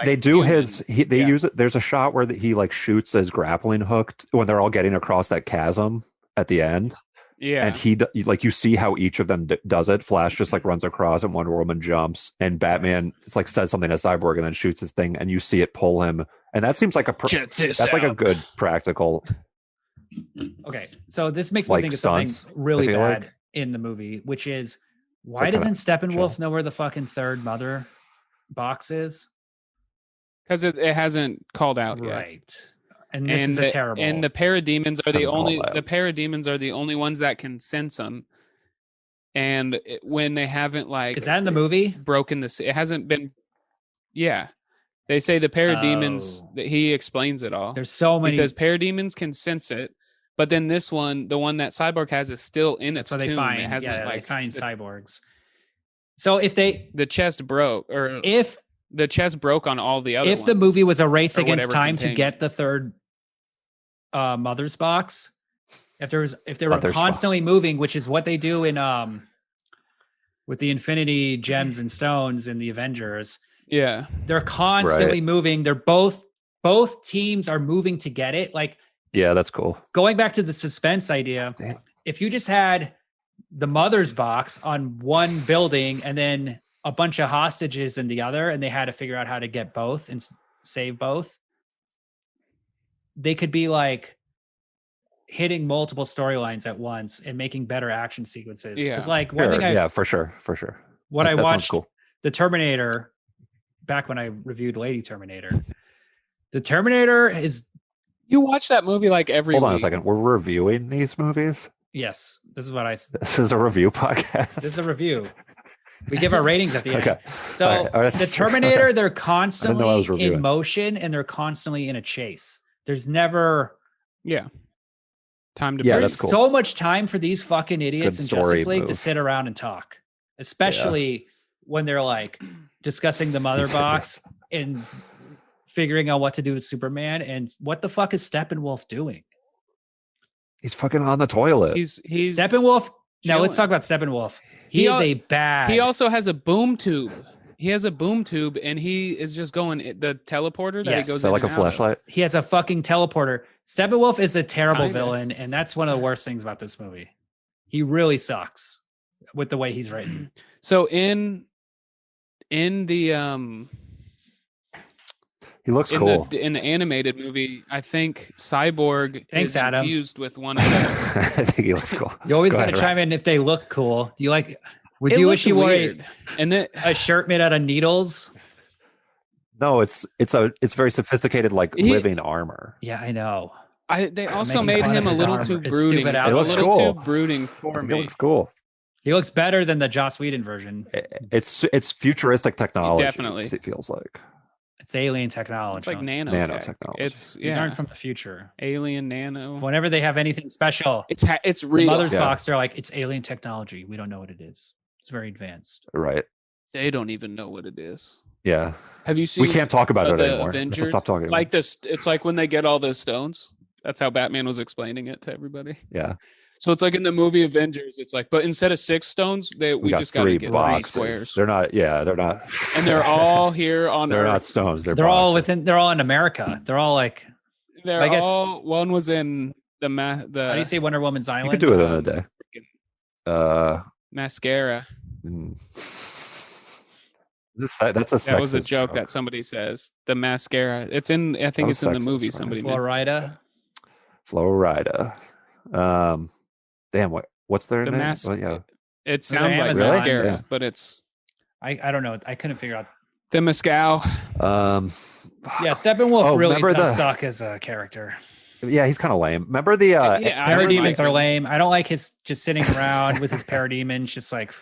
They do use it. There's a shot where he like shoots his grappling hook when they're all getting across that chasm at the end. Yeah, and he like you see how each of them does it. Flash just like runs across, and Wonder Woman jumps, and Batman it's like says something to Cyborg, and then shoots his thing, and you see it pull him, and that seems like like a good practical. Okay, so this makes me like think of stunts, something really bad in the movie, which is why doesn't Steppenwolf know where the fucking third mother box is? Because it hasn't called out yet. Right. And this is a terrible. And the parademons are the only ones that can sense them. And when they haven't like is that in the movie? Broken this, it hasn't been. Yeah, they say the parademons. That he explains it all. There's so many. He says parademons can sense it, but then this one, the one that Cyborg has, is still in its tomb. They find. It hasn't they find cyborgs. So if the chest broke, or if the chest broke on all the other, if the movie was a race against time contained. to get the third mother's box, if they were constantly moving, which is what they do in with the Infinity Gems and Stones in the Avengers. Yeah, they're constantly moving. They're both teams are moving to get it. Like, yeah, that's cool. Going back to the suspense idea, if you just had the mother's box on one building and then a bunch of hostages in the other, and they had to figure out how to get both and save both, they could be like hitting multiple storylines at once and making better action sequences. Because like one thing for sure. What I watched the Terminator back when I reviewed Lady Terminator. The Terminator is. You watch that movie like every week. Hold on a second. We're reviewing these movies? Yes. This is what I. This is a review podcast. This is a review. We give our ratings at the end. So the Terminator, they're constantly in motion and they're constantly in a chase. There's never. Yeah. Time to. Yeah, that's cool. So much time for these fucking idiots in Justice League to sit around and talk, especially when they're like discussing the mother box and figuring out what to do with Superman. And what the fuck is Steppenwolf doing? He's fucking on the toilet. He's Steppenwolf. Now let's talk about Steppenwolf. He is a bad. He also has a boom tube. He has a boom tube, and he is just going the teleporter that he goes. Is that like a flashlight? He has a fucking teleporter. Steppenwolf is a terrible villain, and that's one of the worst things about this movie. He really sucks with the way he's written. So in the he looks cool. Oh. In the animated movie, I think Cyborg is infused with one of them. I think he looks cool. You always got to chime in if they look cool. Do you like? Would you wish you wore a shirt made out of needles? No, it's very sophisticated, like living armor. Yeah, I know. They also made him a little too brooding. It looks cool. Too brooding for me. It looks cool. He looks better than the Joss Whedon version. It's futuristic technology. Definitely, it feels like it's alien technology. It's like nanotechnology. These aren't from the future. Alien nano. Whenever they have anything special, it's real. The mother's box. They're like, it's alien technology. We don't know what it is. It's very advanced. Right. They don't even know what it is. Yeah. Have you seen? We can't talk about it anymore. Avengers? Stop talking. Like this. It's like when they get all those stones. That's how Batman was explaining it to everybody. Yeah. So it's like in the movie Avengers, it's like, but instead of 6 stones, we just got to get 3 squares. They're not. And they're all here on They're Earth. not stones. They're all in America. They're all like. I guess one was in the. How do you say Wonder Woman's Island? You could do it in a day. Mascara. That's a. That was a joke that somebody says. The mascara. It's in. I think it's in the movie. Somebody. Florida. Damn. What's their name? It sounds like mascara, but it's I don't know. I couldn't figure out. The Mescal. Yeah, Steppenwolf really remember does suck as a character. Yeah, he's kind of lame. Remember the Yeah, parademons like are lame. I don't like his just sitting around with his parademons just like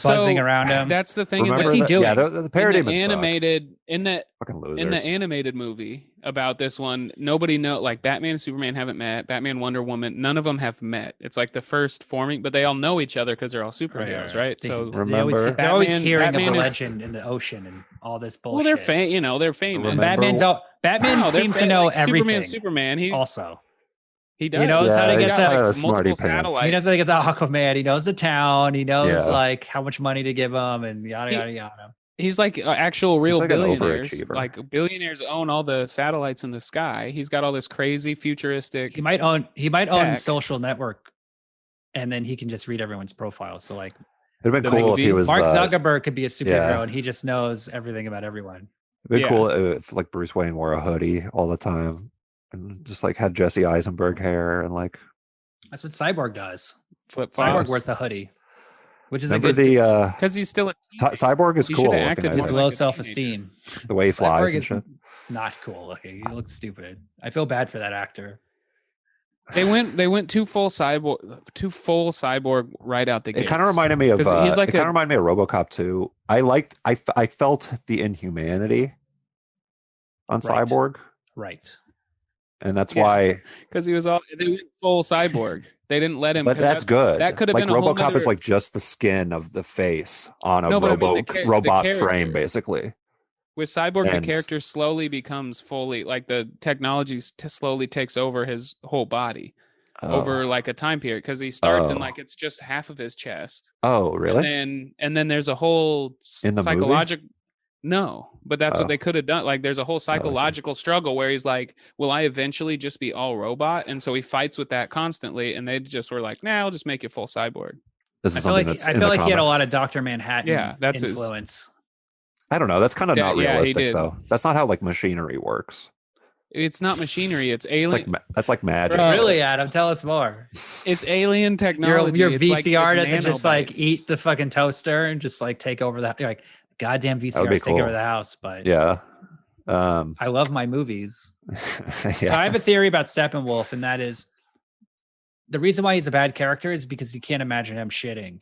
buzzing around him. That's the thing. What's he doing? Yeah, the parademons animated in the fucking losers. in the animated movie about this one, nobody know, like Batman and Superman haven't met, Batman, Wonder Woman, none of them have met. It's like the first forming, but they all know each other because they're all superheroes, right? So remember, they're always hearing Batman of the is, legend in the ocean and all this bullshit. Well, they're famous. And Batman seems to know like everything. Superman, he also. He does. He knows how to get multiple satellites. He knows how to get the Aquaman. He knows the town. He knows like how much money to give him and yada yada yada. He's like actual real billionaires. An like billionaires own all the satellites in the sky. He's got all this crazy futuristic. He might own Social Network, and then he can just read everyone's profile. So like, it'd been cool if he was Mark Zuckerberg could be a superhero, and he just knows everything about everyone. It'd be cool if like Bruce Wayne wore a hoodie all the time. And just like had Jesse Eisenberg hair and like that's what Cyborg does. Cyborg wears a hoodie, which is remember a good because he's still Cyborg is cool. He's low self-esteem. The way he flies and shit. Not cool looking. He looks stupid. I feel bad for that actor. They went too full cyborg right out the gate. It kind of reminded me of RoboCop 2. I felt the inhumanity on Cyborg. Right. And that's why, because they went full cyborg. They didn't let him. But that's good. That could have like been RoboCop is like just the skin of the face on a robot frame, basically. With Cyborg, the character slowly becomes fully like the technology slowly takes over his whole body over like a time period because he starts in like it's just half of his chest. Oh, really? And then there's a whole in the psychological. No, but that's what they could have done. Like, there's a whole psychological struggle where he's like, will I eventually just be all robot? And so he fights with that constantly. And they just were like, nah, I'll just make you full cyborg. This is I feel like he had a lot of Dr. Manhattan that's influence. I don't know. That's kind of not realistic, though. That's not how like machinery works. It's not machinery. It's alien. That's like magic. Really, Adam? Tell us more. It's alien technology. Your VCR doesn't just like eat the fucking toaster and just like take over that. You're like, goddamn VCRs take over the house, but I love my movies. So I have a theory about Steppenwolf, and that is the reason why he's a bad character is because you can't imagine him shitting.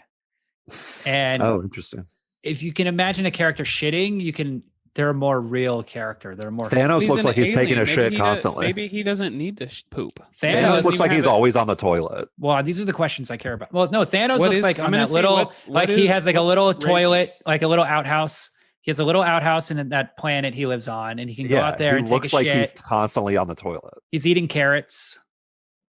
And interesting. If you can imagine a character shitting, they're a more real character. They're more. Thanos looks like he's taking a shit constantly. Maybe he doesn't need to poop. Thanos looks like he's always on the toilet. Well, these are the questions I care about. Well, no, Thanos looks like on that little, he has like a little toilet, like a little outhouse. He has a little outhouse in that planet he lives on, and he can go out there and take a shit. He looks like he's constantly on the toilet. He's eating carrots.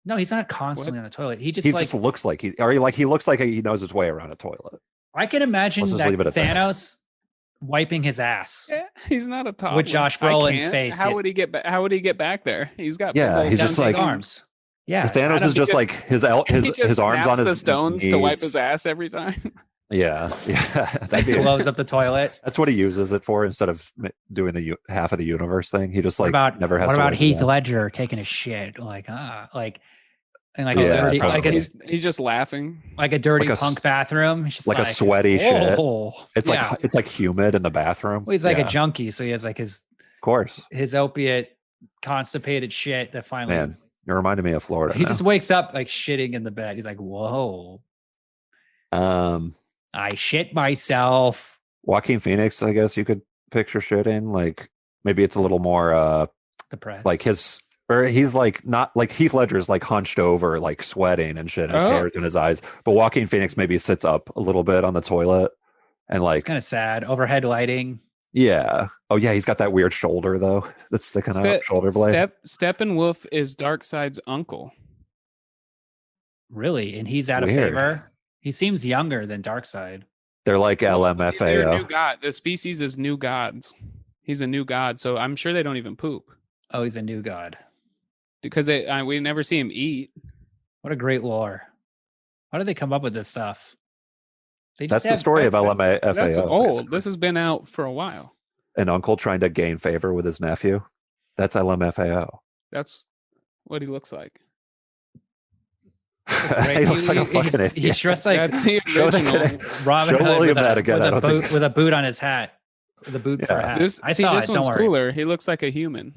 No, he's not constantly on the toilet. He just looks like he looks like he knows his way around a toilet. I can imagine that Thanos wiping his ass. Yeah, he's not a toddler. With Josh Brolin's face. How would he get back? How would he get back there? He's got he's just like arms. Yeah, Thanos is just like his arms on his the stones knees. To wipe his ass every time. Yeah. He blows up the toilet. That's what he uses it for instead of doing the half of the universe thing. He just never has. What about Heath Ledger taking a shit? He's just laughing like a dirty punk bathroom. It's just like a sweaty shit. It's like it's like humid in the bathroom. Well, he's like a junkie, so he has like his opiate constipated shit that finally. Man, you're reminding me of Florida. He just wakes up like shitting in the bed. He's like, whoa. I shit myself. Joaquin Phoenix, I guess you could picture shitting. Like maybe it's a little more depressed. Like he's like not like Heath Ledger's like hunched over, like sweating and shit. His hair's in his eyes. But Joaquin Phoenix maybe sits up a little bit on the toilet and like it's kind of sad. Overhead lighting. Yeah. Oh yeah, he's got that weird shoulder though that's sticking out. Shoulder blade. Steppenwolf is Darkseid's uncle. Really? And he's out of favor. He seems younger than Darkseid. They're like LMFAO. They're a new god. The species is new gods. He's a new god, so I'm sure they don't even poop. Oh, he's a new god. Because we never see him eat. What a great lore. How did they come up with this stuff? That's the story of LMFAO. That's old. Basically. This has been out for a while. An uncle trying to gain favor with his nephew. That's LMFAO. That's what he looks like. He looks like a fucking idiot. He's dressed like That's the Show the original. kid- Robin Show Hood William with that a, again. I with, a don't think- boot, with a boot on his hat. With a boot for a Yeah. hat. This, I see, saw this it. Don't one's worry. cooler. He looks like a human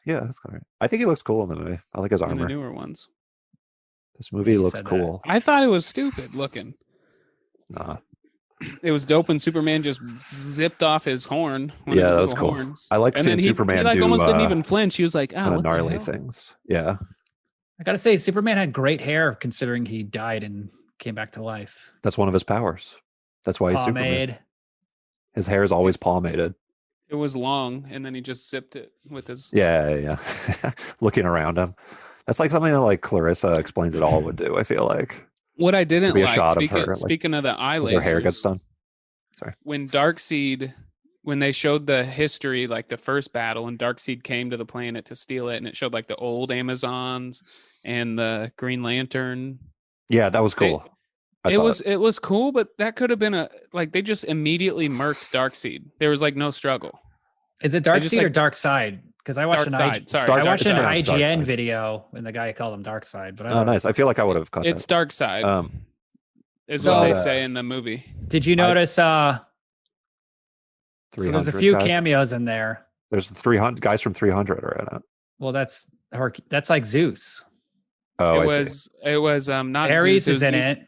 Yeah, that's correct. I think he looks cool in the movie. I like his in the armor. newer ones. This movie You looks said that. cool. I thought it was stupid looking. Nah. It was dope when Superman just zipped off his horn. One Yeah, of his that was little cool. horns. I like And seeing then he Superman like do almost didn't even flinch. He was like, "Oh, kind of what the gnarly hell?" things. Yeah. I gotta say, Superman had great hair considering he died and came back to life. That's one of his powers. That's why he's Superman. Pomade. His hair is always pomaded. It was long, and then he just zipped it with his. Yeah. Looking around him. That's like something that like Clarissa Explains It All would do, I feel like. What I didn't Be a like, shot of speaking, her, like, speaking of the eye As her hair lasers, gets done. when Darkseid, when they showed the history, like the first battle, and Darkseid came to the planet to steal it, and it showed like the old Amazons and the Green Lantern. Yeah, that was cool. I It thought. was cool, but that could have been they just immediately murked Darkseid. There was like no struggle. Is it Dark just, Seed or like- Dark Side? Because I watched Darkseid, sorry, I watched an Darkseid. It's IGN Darkseid. video and the guy called him Dark Side. But I Oh, don't know. nice. I feel like I would have cut It's that. Darkseid, is so- what they say in the movie. Did you notice? So 300 there's a few guys. cameos in there. There's 300 guys from 300 are in it. Well, that's like Zeus. Oh, it I was see. not Ares Zeus, is in it.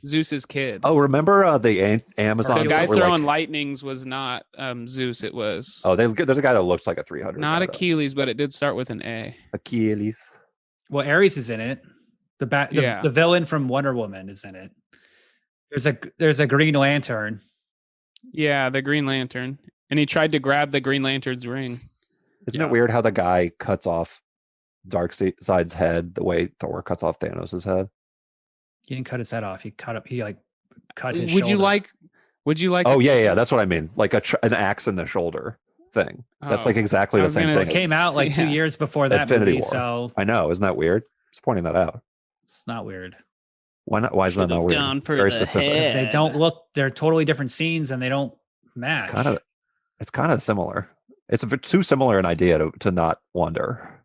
Zeus's kid. Oh, remember the the Amazons guy that were throwing like, lightnings was not Zeus. It was there's a guy that looks like a 300. not guy, though. Achilles, but it did start with an A. Achilles. Well, Ares is in it. Yeah. The villain from Wonder Woman is in it. There's a Green Lantern. Yeah, the Green Lantern, and he tried to grab the Green Lantern's ring. Isn't Yeah. it weird how the guy cuts off Darkseid's head the way Thor cuts off Thanos' head? He didn't cut his head off. He cut his Would you shoulder. like? Would you like? Oh yeah, that's what I mean. Like an axe in the shoulder thing. That's Oh, like exactly I the was same gonna thing. It came out like 2 Yeah. years before that Infinity movie, War. so I know, isn't that weird? Just pointing that out. it's not weird. Why not? Why is that not Should've weird? gone for Very the specific. head. They don't look. They're totally different scenes, and they don't match. It's kind of similar. It's too similar an idea to not wonder.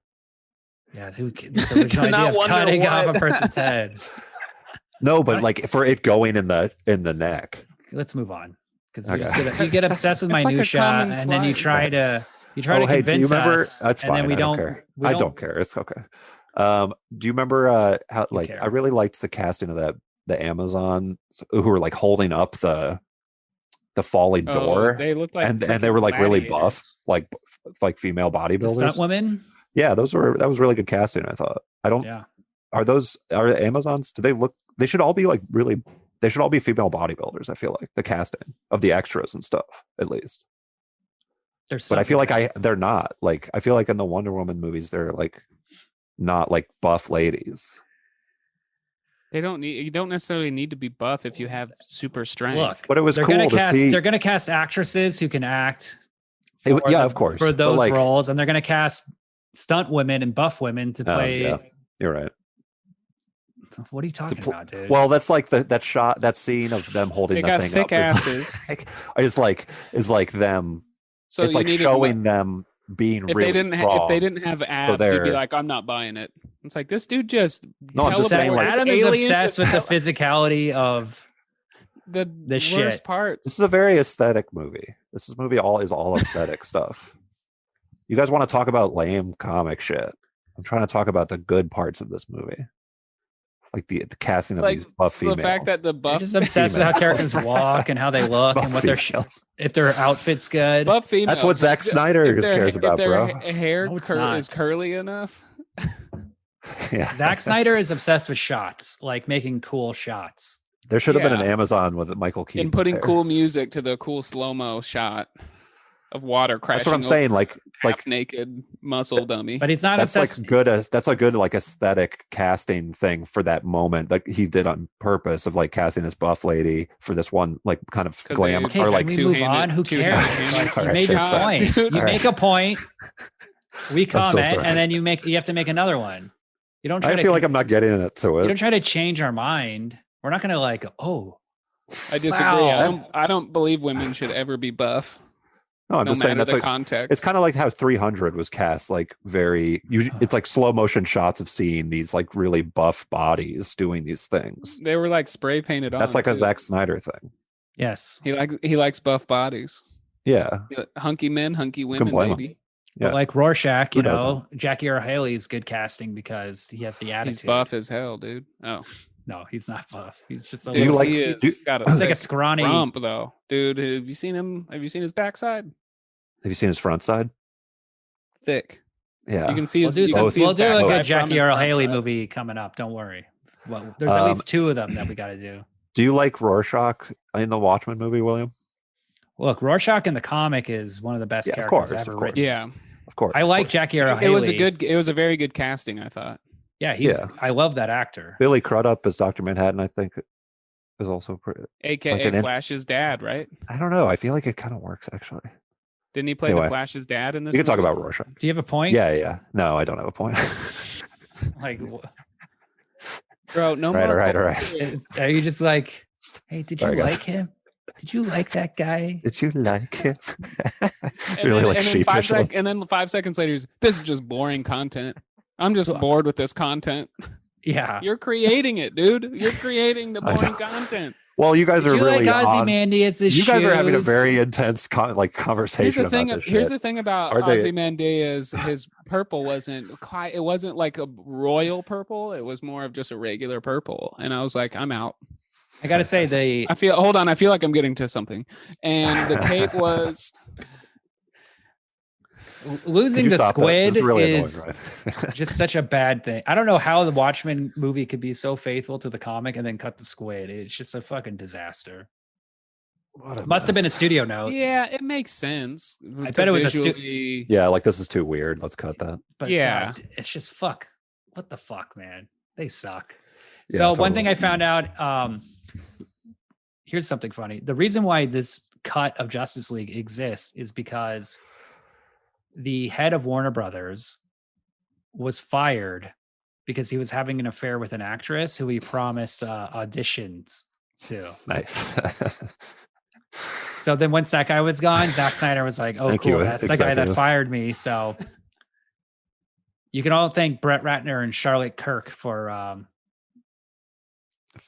Yeah, this original idea not of wonder cutting off what. a person's head. No, but Right. like for it going in the neck. Let's move on because Okay. you get obsessed with It's like a minutia, common and then you slide. try to Hey, do you convince remember? us. That's and fine. then we I don't don't. care. we I don't care. It's okay. Do you remember how You like care. I really liked the casting of the Amazon who were like holding up the falling Oh, door, they look like and they were like really gladiators. buff, like female The bodybuilders. stunt women. Yeah, that was really good casting. I thought. Yeah, Are the Amazons? Do they look? They should all be like really. They should all be female bodybuilders. I feel like the casting of the extras and stuff, at least. there's. But I feel like they're not. Like I feel like in the Wonder Woman movies, they're like not like buff ladies. They don't need. You don't necessarily need to be buff if you have super strength. Look. But it was They're cool gonna to cast. see. They're gonna cast actresses who can act. It- for yeah, the- of course. for But, those like, roles, and they're gonna cast stunt women and buff women to Oh, play. yeah. You're right. What are you talking pl- about, dude? Well, that's like that scene of them holding They the got thing thick up asses. is like them. So it's you like needed showing them being if really they didn't strong. if they didn't have abs, you'd they're- be like, I'm not buying it. It's like this dude just No, I'm just saying, teleports like- Adam is aliens obsessed with the to physicality of. the this worst shit. parts. This is a very aesthetic movie. This movie is all aesthetic stuff. You guys want to talk about lame comic shit? I'm trying to talk about the good parts of this movie, like the casting of Like, these buff females. The fact that the You're buff just obsessed with how females. characters walk and how they look Buff and what their females. if their outfit's good. buff females, That's what Zack Snyder if their- cares about, if their bro. Hair No, it's is not. curly enough. Yeah. Zack Snyder is obsessed with shots, like making cool shots. There should have been an Yeah. Amazon with Michael Keaton. And putting cool music to the cool slow mo shot of water crashing. That's what I'm over saying. Like half naked muscle dummy. But he's not that's obsessed. like good. That's a good like aesthetic casting thing for that moment. Like he did on purpose of like casting this buff lady for this one like kind of 'Cause glam they- Okay, or can like we two-handed- move on? Who cares? two-handed. Like, All you right, made shit, your sorry. point. Dude. You All make a point. We so comment, sorry. and then you have to make another one. You don't try I to. feel like I'm not getting it to You don't it. try to change our mind. We're not going to like. Oh, I disagree. Wow. I don't believe women should ever be buff. No, I'm no just saying matter that's the like context. it's kind of like how 300 was cast, like it's like slow motion shots of seeing these like really buff bodies doing these things. They were like spray painted on. That's like a too. Zack Snyder thing. Yes. He likes buff bodies. Yeah, Hunky men, hunky can women, blame him. baby. But Yeah. like Rorschach, Who doesn't? Jackie Earle Haley's good casting because he has the attitude. He's buff as hell, dude. Oh, No, he's not buff. He's just a Do you little. like- he is. do- Got a He's like a sick scrawny. rump though, dude. Have you seen him? Have you seen his backside? Have you seen his front side? Thick. Yeah. You can see We'll his. do you can some. see We'll his do a backside good from Jackie his Earle front Haley side. movie coming up. Don't worry. Well, there's at least 2 of them that we got to do. Do you like Rorschach in the Watchmen movie, William? Look, Rorschach in the comic is one of the best Yeah, of characters course, ever of course. written. Yeah, Of course. I of like course. Jackie Earle it Haley. was a good. It was a very good casting. I thought. Yeah, he's. Yeah. I love that actor. Billy Crudup as Dr. Manhattan, I think, is also pretty. AKA Like an Flash's dad, right? I don't know. I feel like it kind of works actually. Didn't he play Anyway. the Flash's dad in this? We can talk movie? about Rorschach. Do you have a point? Yeah. No, I don't have a point. Like, Bro, no All right, more. all right. are you just like, hey, did you Sorry, guys. like him? Did you like that guy? Did you like him? And really then, like and then 5 sheepishly. and then 5 seconds later, he's, this is just boring content. I'm just bored with this content. Yeah. You're creating it, dude. You're creating the I boring know. content. Well, you guys Did are you really like on. Ozymandias' You guys are having a shoes? very intense conversation Here's the about thing. this Here's shit. the thing about Are they- Ozymandias. His purple wasn't quite. It wasn't like a royal purple. It was more of just a regular purple. And I was like, I'm out. I gotta say I feel. Hold on. I feel like I'm getting to something. And the cape was. losing Could you the stop that? squid This is really is annoying, right? just such a bad thing. I don't know how the Watchmen movie could be so faithful to the comic and then cut the squid. It's just a fucking disaster. What a Must have been a mess. studio note. Yeah, it makes sense. I bet it was a visually. Yeah, like this is too weird. Let's cut that. But Yeah. God, it's just fuck. What the fuck, man? They suck. Yeah, So one totally. thing I found out, here's something funny. The reason why this cut of Justice League exists is because the head of Warner Brothers was fired because he was having an affair with an actress who he promised auditions to. Nice. So then once that guy was gone, Zack Snyder was like, oh, Thank cool. you, That's the guy that executive. fired me. So you can all thank Brett Ratner and Charlotte Kirk for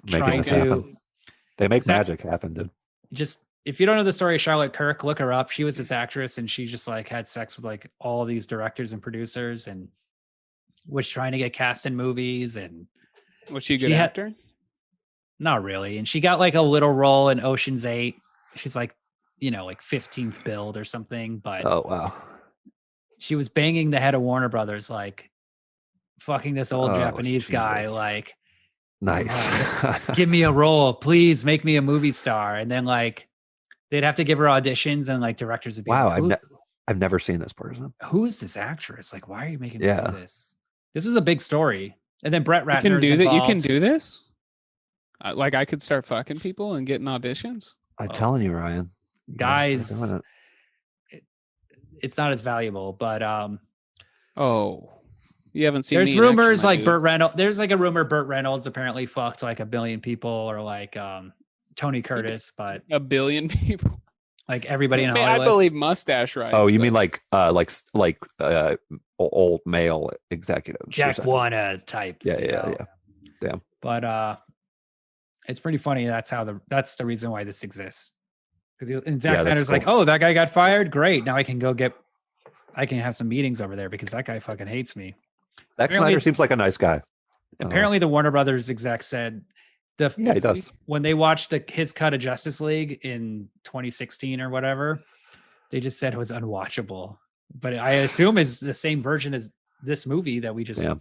Making trying this to happen. They make Zack- magic happen, dude. just, if you don't know the story of Charlotte Kirk, look her up. She was this actress and she just like had sex with like all these directors and producers and was trying to get cast in movies, and Was she a good She had- actor? not really. And she got like a little role in Ocean's 8. She's like, like 15th build or something, but Oh wow. she was banging the head of Warner Brothers, like fucking this old Oh, Japanese guy, Jesus. like, Nice. give me a role, please make me a movie star. And then like they'd have to give her auditions and like directors would be Wow, like, I've never seen this person. who is this actress? Like, why are you making me Yeah. do this? This is a big story. And then Brett You Ratner can is do that. You can involved. do this. Like I could start fucking people and getting auditions. I'm Oh. telling you, Ryan. You gotta start Guys, doing it. it's not as valuable, but Oh, you haven't seen. there's me in action, rumors my like dude. Burt Reynolds. There's like a rumor Burt Reynolds apparently fucked like 1 billion people, or like Tony Curtis, but 1 billion people. like everybody in Man, I Hollywood. believe mustache rights. Oh, you but- mean like old male executives? you're Jack saying. Warner types. Yeah, you yeah, know? yeah. Damn. But it's pretty funny. That's the reason why this exists. Because Zack Yeah, that's Snyder's like, cool. oh, that guy got fired. Great. Now I can have some meetings over there because that guy fucking hates me. Zack Apparently- Snyder seems like a nice guy. Apparently, the Warner Brothers exec said Yeah, he does. when they watched his cut of Justice League in 2016 or whatever, they just said it was unwatchable. But I assume is the same version as this movie that we just. Yeah.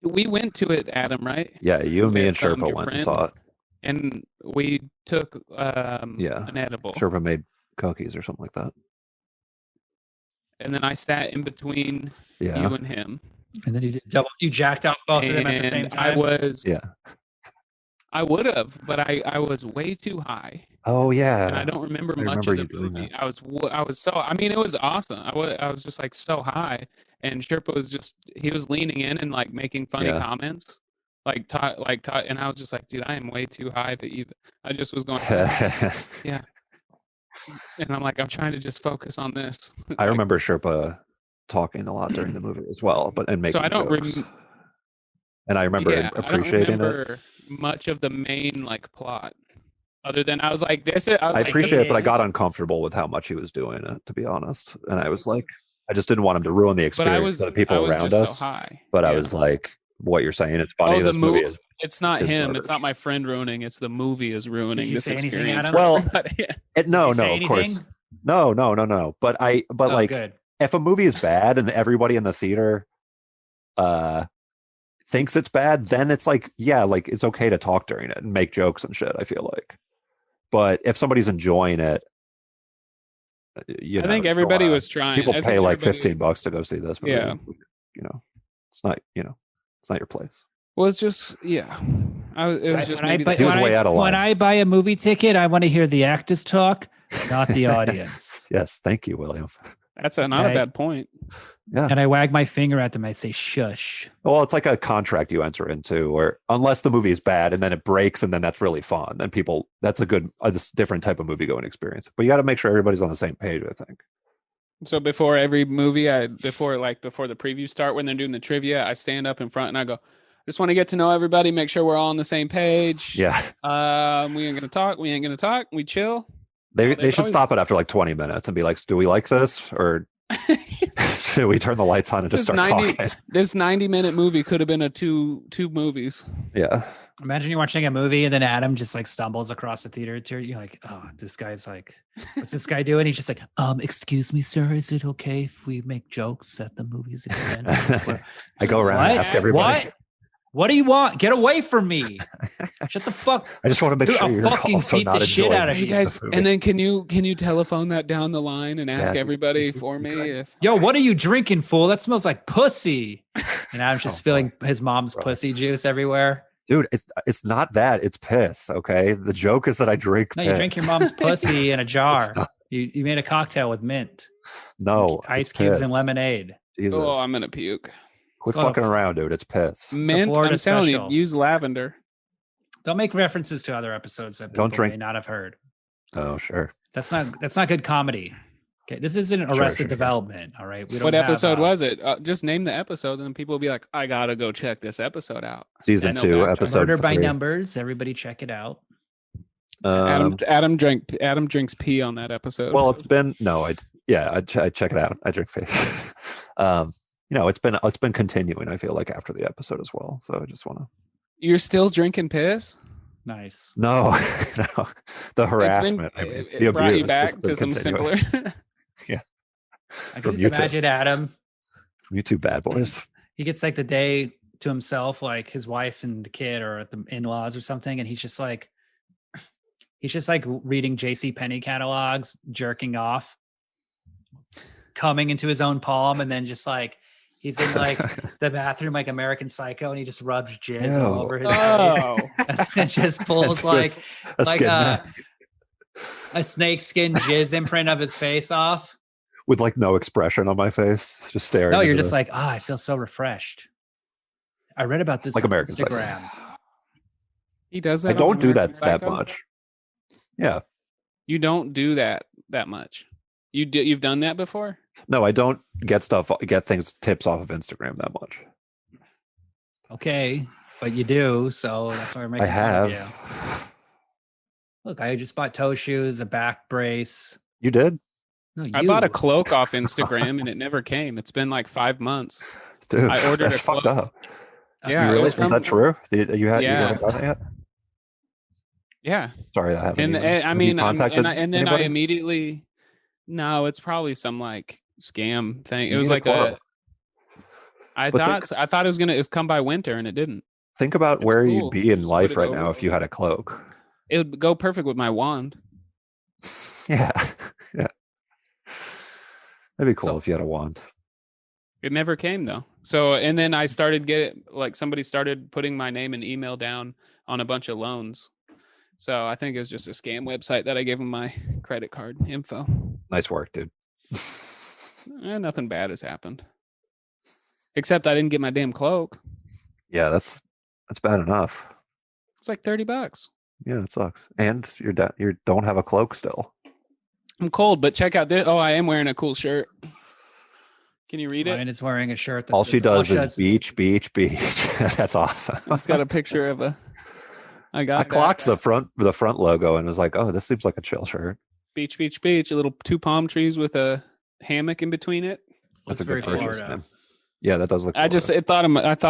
We went to it, Adam, right? Yeah, you and me and With, Sherpa your went and friend. saw it. And we took Yeah. an edible. Sherpa made cookies or something like that. And then I sat in between Yeah. you and him. And then you jacked up both of them at the same And time. Yeah. I would have, but I was way too high. Oh yeah. And I don't remember I much remember of you the doing movie. I was so. I mean, it was awesome. I was just like so high, and Sherpa was he was leaning in and like making funny Yeah. comments, and I was just like, dude, I am way too high to even. I just was going. Yeah. and I'm like, I'm trying to just focus on this. I Like, remember Sherpa talking a lot during the movie as well, and so making I don't jokes. And I remember yeah, I don't appreciating it. remember much of the main like plot, other than I was like, this is. I was I like, appreciate it, but I this- got uncomfortable with how much he was doing it, to be honest. And I was like, I just didn't want him to ruin the but experience for the people I was around just so us. high. But I Yeah. was like, what you're saying is funny. Oh, the This movie movie. is It's not is him. garbage. It's not my friend ruining. It's the movie is ruining you this say anything, experience. Adam? for Well, everybody. no, Did you say of course. anything? No. But Oh, like, good. if a movie is bad and everybody in the theater thinks it's bad, then it's like, yeah, like it's okay to talk during it and make jokes and shit, I feel like. But if somebody's enjoying it, I think everybody was trying. People I pay think like everybody- $15 to go see this movie. Yeah. It's not, it's not your place. Well, it's just yeah. It was just maybe He was way out of line. When I buy a movie ticket, I want to hear the actors talk, not the audience. Yes, thank you, William. that's not a Okay. bad point. Yeah. And I wag my finger at them. I say, shush. Well, it's like a contract you enter into, or unless the movie is bad and then it breaks, and then that's really fun, and that's a different type of movie going experience. But you got to make sure everybody's on the same page, I think. So before every movie, before the previews start, when they're doing the trivia, I stand up in front and I go, just want to get to know everybody, make sure we're all on the same page. Yeah. We ain't gonna talk. We chill. They should stop it after like 20 minutes and be like, do we like this, or should we turn the lights on and just start talking? This 90-minute movie could have been a two movies. Yeah. Imagine you're watching a movie and then Adam just like stumbles across the theater. You're like, oh, this guy's like, what's this guy doing? He's just like, excuse me, sir, is it okay if we make jokes at the movies again? I go around and ask everybody. What do you want? Get away from me! Shut the fuck! I just want to make Dude, sure I'll you're fucking also beat not the shit enjoying out of it. Hey you. guys, and then can you telephone that down the line and ask Yeah, everybody just- for me if Yo, what are you drinking, fool? That smells like pussy. And Adam's just Oh, spilling his mom's bro. pussy juice everywhere. Dude, it's not that, it's piss. Okay, the joke is that I drink. No, piss. you drink your mom's pussy in a jar. not. You made a cocktail with mint, No, ice it's cubes, piss. and lemonade. Jesus, oh I'm gonna puke. quit It's fucking around, dude. It's piss. Mint, Florida I'm telling special. you, use lavender. Don't make references to other episodes that people Don't drink- may not have heard. Oh, sure. That's not good comedy. Okay, this isn't Arrested Sure. Development. All right. We don't What have, episode was it? Just name the episode, and then people will be like, "I gotta go check this episode out." Season I know 2, that. episode Murder by 3. Numbers? Everybody check it out. Adam drinks pee on that episode. Well, it's been I check it out. I drink face. It's been continuing. I feel like after the episode as well. So I just want to. You're still drinking piss? Nice. No, no, the harassment. It brought you back to some simpler. I From can you just two. imagine Adam. You two bad boys. He gets like the day to himself, like his wife and the kid or at the in-laws or something, and he's just like reading J.C. Penney catalogs, jerking off, coming into his own palm, and then just like he's in like the bathroom like American Psycho, and he just rubs jizz all Ew. over his face, Oh, and just pulls like a like skin a- mask a snakeskin jizz imprint of his face off. with like no expression on my face, just staring. No, you're into just the- like, I feel so refreshed. I read about this Like on American Psycho. Instagram. he does that. I on don't do American that that Psycho? much. Yeah, You don't do that much. You've done that before? no, I don't get tips off of Instagram that much. Okay, but you do, so that's why we're making I fun of have. you. Look, I just bought toe shoes, a back brace. You did, No, I bought a you. cloak off Instagram and it never came. It's been like 5 months. dude. I ordered that's a fucked cloak. up. Yeah, You it really? was Is from- that true? You Yeah. haven't done it yet? Yeah, Sorry, I haven't. and even- I have mean, you contacted and then anybody? I immediately. No, it's probably some like scam thing. It You was need like cloak. I But thought it was gonna come by winter and it didn't. Think about It's where cool. you'd be in Just life put it right over. now if you had a cloak. It would go perfect with my wand. Yeah, yeah. That'd be cool So- if you had a wand. It never came though. So and then I started somebody started putting my name and email down on a bunch of loans. So I think it was just a scam website that I gave them my credit card info. Nice work, dude. Nothing bad has happened. Except I didn't get my damn cloak. Yeah, that's bad enough. It's like $30. Yeah, that sucks. And you don't have a cloak still. I'm cold, but check out this. Oh, I am wearing a cool shirt. Can you read it? Ryan is wearing a shirt that All says, she does is beach, beach, beach. That's awesome. It's got a picture of a. I clocked the front logo and was like, oh, this seems like a chill shirt. Beach, beach, beach. A little 2 palm trees with a hammock in between it. That's a very good purchase, Florida. man. Yeah, that does look. I thought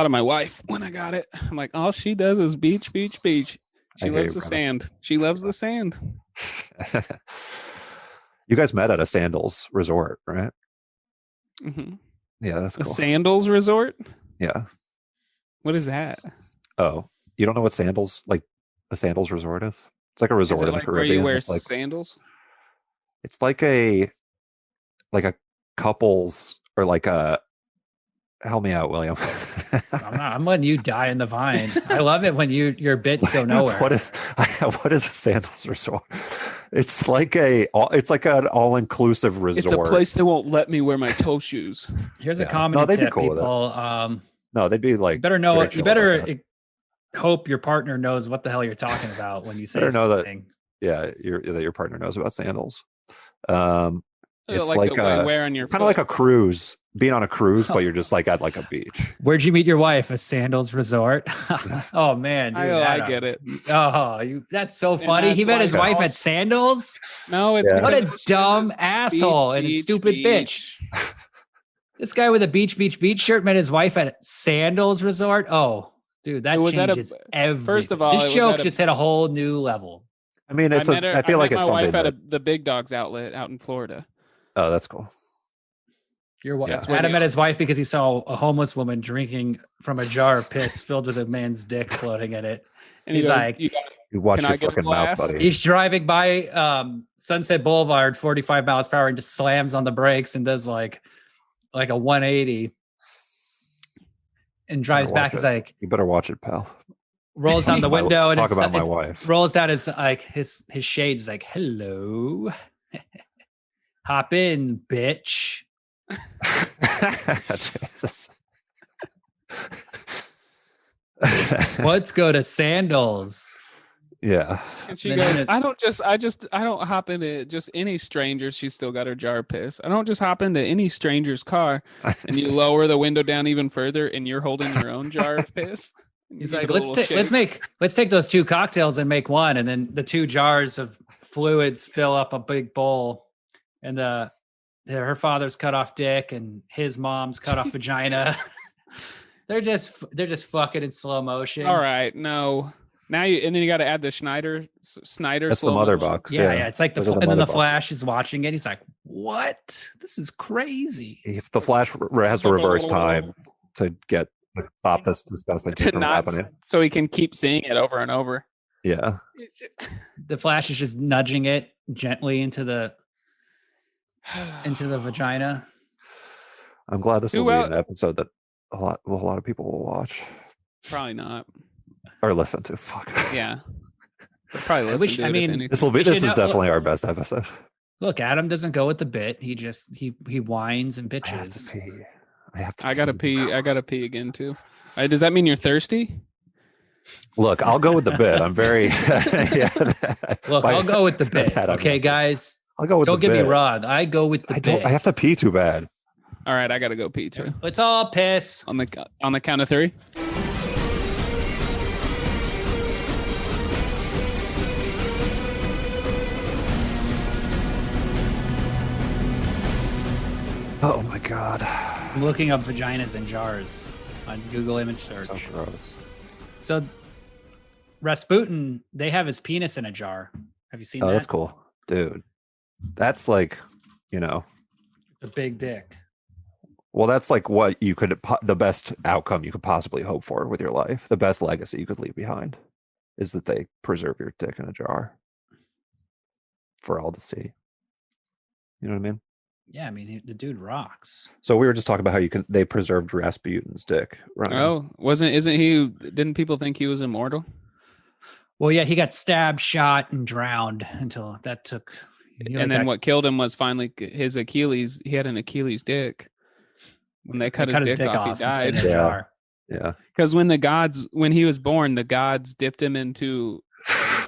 of my wife when I got it. I'm like, all she does is beach, beach, beach. She loves the sand. She loves the sand. You guys met at a sandals resort, right? Mm-hmm. Yeah, that's cool. A sandals resort? Yeah. What is that? Oh, you don't know what a sandals resort is? It's like a resort Is it in the like where Caribbean. you wear It's like, sandals? it's like a couples or like a. Help me out, William. I'm letting you die in the vine. I love it when your bits go nowhere. What is a sandals resort? It's like an all-inclusive resort. It's a place that won't let me wear my toe shoes. Here's a Yeah. comedy No, they'd be tip, cool with people. No, they'd be like. You better know very it. chill You about better that. hope your partner knows what the hell you're talking about when you say Better know that- something. Yeah, that your partner knows about sandals. It's like like the way you wear on your kind of like a foot. cruise, being on a cruise, but you're just like at like a beach. Where'd you meet your wife? A sandals resort? Oh man, dude, I get it. Oh, that's so funny. He that's met why his it's wife all- at sandals. No, it's Yeah. What because a she dumb says asshole and a beach, stupid bitch. beach. This guy with a beach shirt met his wife at sandals resort. Oh, dude, that It was at a- changes everything. first of all, it this was joke at a- just hit a whole new level. I mean, I feel like met it's my wife something. at the Big Dogs outlet out in Florida. Oh, that's cool. Your wife, Yeah. That's where Adam they met are. his wife because he saw a homeless woman drinking from a jar of piss filled with a man's dick floating in it. And He's you go, like, you got- You watch Can your I get a fucking mouth, glass? buddy. he's driving by Sunset Boulevard, 45 miles per hour, and just slams on the brakes and does like a 180 and drives watch back. He's it. like, You better watch it, pal. rolls down the window and talk it's, about my it wife. rolls down his his shades. Like, hello, hop in, bitch. Jesus. Let's go to sandals. Yeah. and she Then goes, it- I don't hop into just any strangers. She's still got her jar of piss. I don't just hop into any stranger's car. And you lower the window down even further, and you're holding your own jar of piss. And He's you like, give it a little shake. let's take those 2 cocktails and make one, and then the 2 jars of fluids fill up a big bowl, and her father's cut off dick and his mom's cut off vagina. They're just fucking in slow motion. All right, no. Now and then you got to add the Snyder That's the slow mother motion. box. Yeah. It's like Look at and then mother the box. Flash is watching it. He's like, "What? This is crazy." If the Flash has to reverse time to stop this disgusting thing To from not, happening. so he can keep seeing it over and over. Yeah. The Flash is just nudging it gently into the vagina. I'm glad this will Who be el- an episode that a lot of people will watch Probably not. or listen to. Fuck. Yeah. They'll probably I listen wish- to I it, if mean, anything. This We is should know- definitely our best episode. Look, Adam doesn't go with the bit. He just he whines and I have to bitches. pee. I gotta pee. I gotta pee again too. Does that mean you're thirsty? Look, I'll go with the bit. I'm very. Look, I'll go with the bit. That I'm Okay, not- guys, I'll go with don't the get bit. me wrong. I go with the bit. I have to pee too bad. All right, I gotta go pee too. Let's all piss. On the count of 3. Oh my god. I'm looking up vaginas in jars on Google image search. So gross. So Rasputin, they have his penis in a jar. Have you seen Oh, that? that's cool, dude. That's like, It's a big dick. well, that's like what you could the best outcome you could possibly hope for with your life. The best legacy you could leave behind is that they preserve your dick in a jar for all to see. You know what I mean? Yeah, I mean the dude rocks. So we were just talking about how they preserved Rasputin's dick, right? Oh, didn't people think he was immortal? Well, yeah, he got stabbed, shot, and drowned until that took. And then what killed him was finally his Achilles. He had an Achilles dick. When they cut his dick off, he in died. a Yeah. jar. Yeah. Because when he was born, the gods dipped him into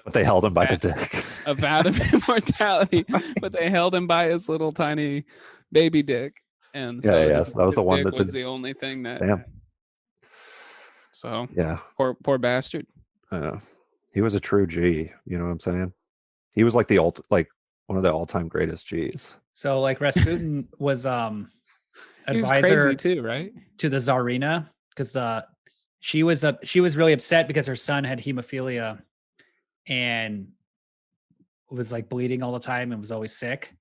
But they held him by the dick. a vow of immortality, but they held him by his little tiny baby dick, and so So that was the his one dick that's was the only thing that. damn. So Yeah, poor bastard. he was a true G. You know what I'm saying? He was like one of the all-time greatest Gs. So like Rasputin was He was advisor crazy too, right? to the Tsarina because she was really upset because her son had hemophilia and was like bleeding all the time and was always sick.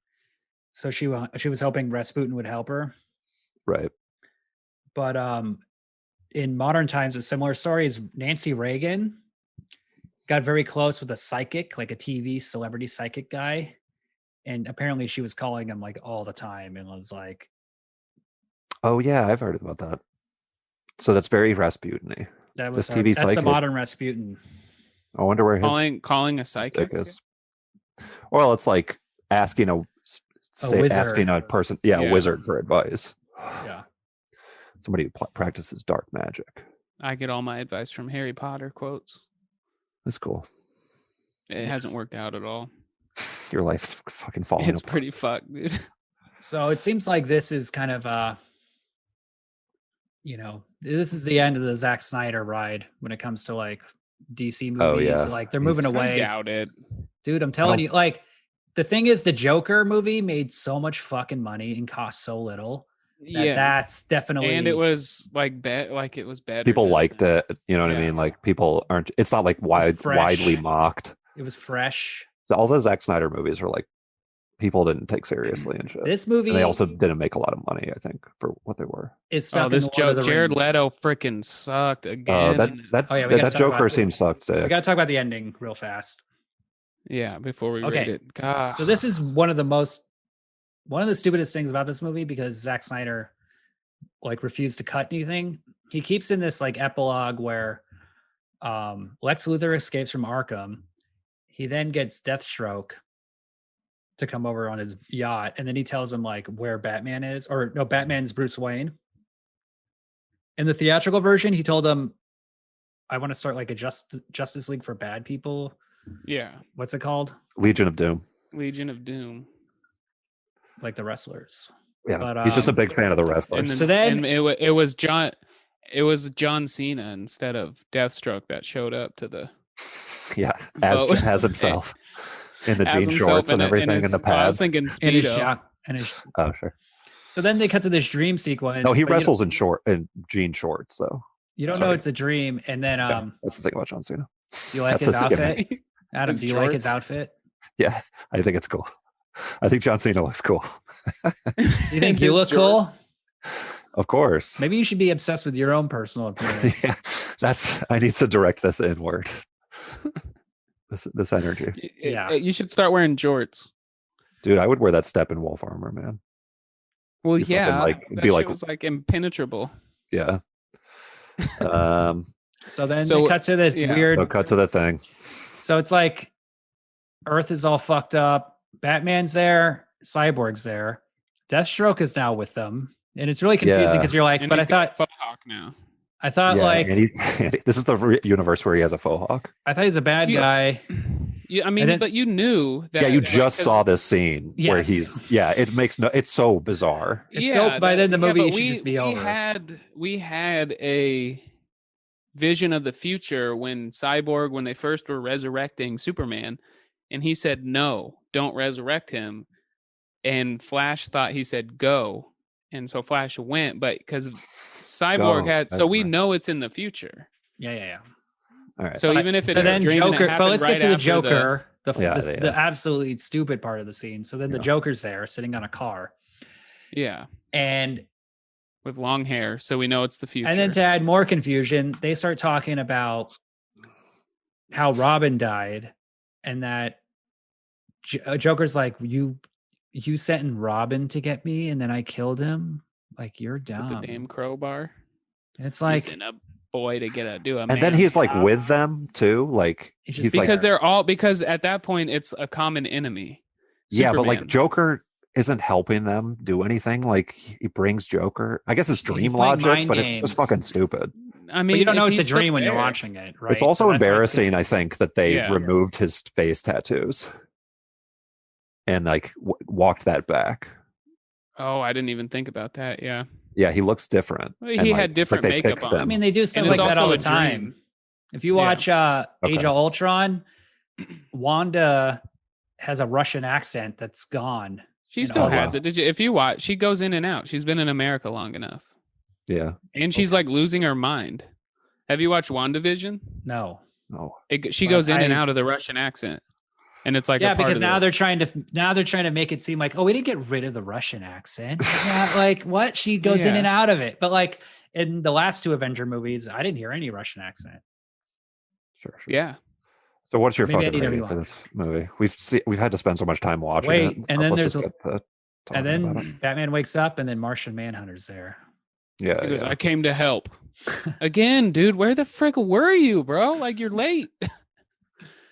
So she was hoping Rasputin would help her. Right. But in modern times, a similar story is Nancy Reagan got very close with a psychic, like a TV celebrity psychic guy. And apparently she was calling him like all the time and was like, oh yeah, I've heard about that. So that's very Rasputin-y. that was This TV that's psychic. the modern Rasputin. I wonder where his Calling a psychic is. Well, it's like asking asking a person, a wizard for advice. Yeah. Somebody who practices dark magic. I get all my advice from Harry Potter quotes. That's cool. It hasn't worked out at all. Your life's fucking falling It's apart. pretty fucked, dude. So it seems like this is kind of this is the end of the Zack Snyder ride when it comes to like DC movies. Oh, yeah. Like they're moving away. I doubt it. Dude, I'm telling you, like the thing is the Joker movie made so much fucking money and cost so little. That's definitely, and it was like it was better. People liked it, you know what I mean? Like people aren't. It's not like widely mocked. It was fresh. So all the Zack Snyder movies were like people didn't take seriously and shit. This movie, and they also didn't make a lot of money, I think, for what they were. It's stuck this in Lord of the Jared Rings. Leto freaking sucked again. That Joker scene sucked. We got to talk about the ending real fast. Yeah, before we rate it. God. So this is one of the stupidest things about this movie because Zack Snyder like refused to cut anything. He keeps in this like epilogue where Lex Luthor escapes from Arkham. He then gets Deathstroke to come over on his yacht, and then he tells him like where Batman is, or no, Batman's Bruce Wayne. In the theatrical version, he told him, "I want to start like a Justice League for bad people." Yeah. What's it called? Legion of Doom. Legion of Doom. Like the wrestlers. Yeah, but, he's just a big fan of the wrestlers. And so then it was John Cena instead of Deathstroke that showed up to the as himself in the jean shorts and everything in the pads. I was thinking Speedo. Oh sure. So then they cut to this dream sequence. No, he wrestles in jean shorts. So you don't know it's a dream, and then that's the thing about John Cena. Do you like his outfit, Adam? Do you like his outfit? Yeah, I think it's cool. I think John Cena looks cool. You think you look cool? Of course. Maybe you should be obsessed with your own personal appearance. Yeah, I need to direct this inward. This energy. Yeah, you should start wearing jorts, dude. I would wear that Steppenwolf armor, man. Well, be yeah, be like was like impenetrable. Yeah. So then they cut to this weird. So cut to the thing. So it's like Earth is all fucked up. Batman's there. Cyborg's there. Deathstroke is now with them, and it's really confusing because you're like, and but I thought Faux Hawk now. I thought like this is the universe where he has a faux hawk. I thought he's a bad guy. I mean, but you knew that. Yeah, you just saw this scene where he's. Yeah, it makes no. It's so bizarre. It's so by then the movie should just be over. We had a vision of the future when they first were resurrecting Superman, and he said no, don't resurrect him, and Flash thought he said go, and so Flash went, but because Cyborg so we know it's in the future. Yeah. All right. So even if it's then Joker, but let's get to the Joker. Joker, the absolutely stupid part of the scene. So then the Joker's there sitting on a car. Yeah. And with long hair, so we know it's the future. And then to add more confusion, they start talking about how Robin died and that Joker's like, you sent Robin to get me and then I killed him. Like, you're dumb. With the damn crowbar. And it's like a boy to do a and then he's like with them too. Like he's because they're all because at that point it's a common enemy. Yeah, but like Joker isn't helping them do anything. Like he brings Joker. I guess it's dream logic, but it's just fucking stupid. I mean, but you don't know it's a dream when you're watching it, right? It's also embarrassing, I think, that they removed his face tattoos. and like walked that back. Oh, I didn't even think about that. Yeah. Yeah, he looks different. Well, and, he like, had different they makeup fixed on. I him. mean, they do stuff And like it's that all also the a time. dream. If you Yeah. watch Age Okay. of Ultron, Wanda has a Russian accent that's gone. She in still all has wow. it. Did you? If you watch, she goes in and out. She's been in America long enough, Yeah. and she's Okay. like losing her mind. Have you watched WandaVision? No. No. She But goes in and out of the Russian accent, and it's like Yeah, a part because of now the, they're trying to make it seem like, oh, we didn't get rid of the Russian accent. Yeah, like what? She goes in Yeah. and out of it. But like in the last two Avenger movies, I didn't hear any Russian accent. Sure. yeah. So what's your Maybe I fucking need to rating for rewatch. this movie? We've had to spend so much time watching it. Wait, and then Let's there's just get to and talking about it. then Batman wakes up, and then Martian Manhunter's there. Yeah. He goes, yeah. I came to help. Again, dude, where the frick were you, bro? Like, you're late.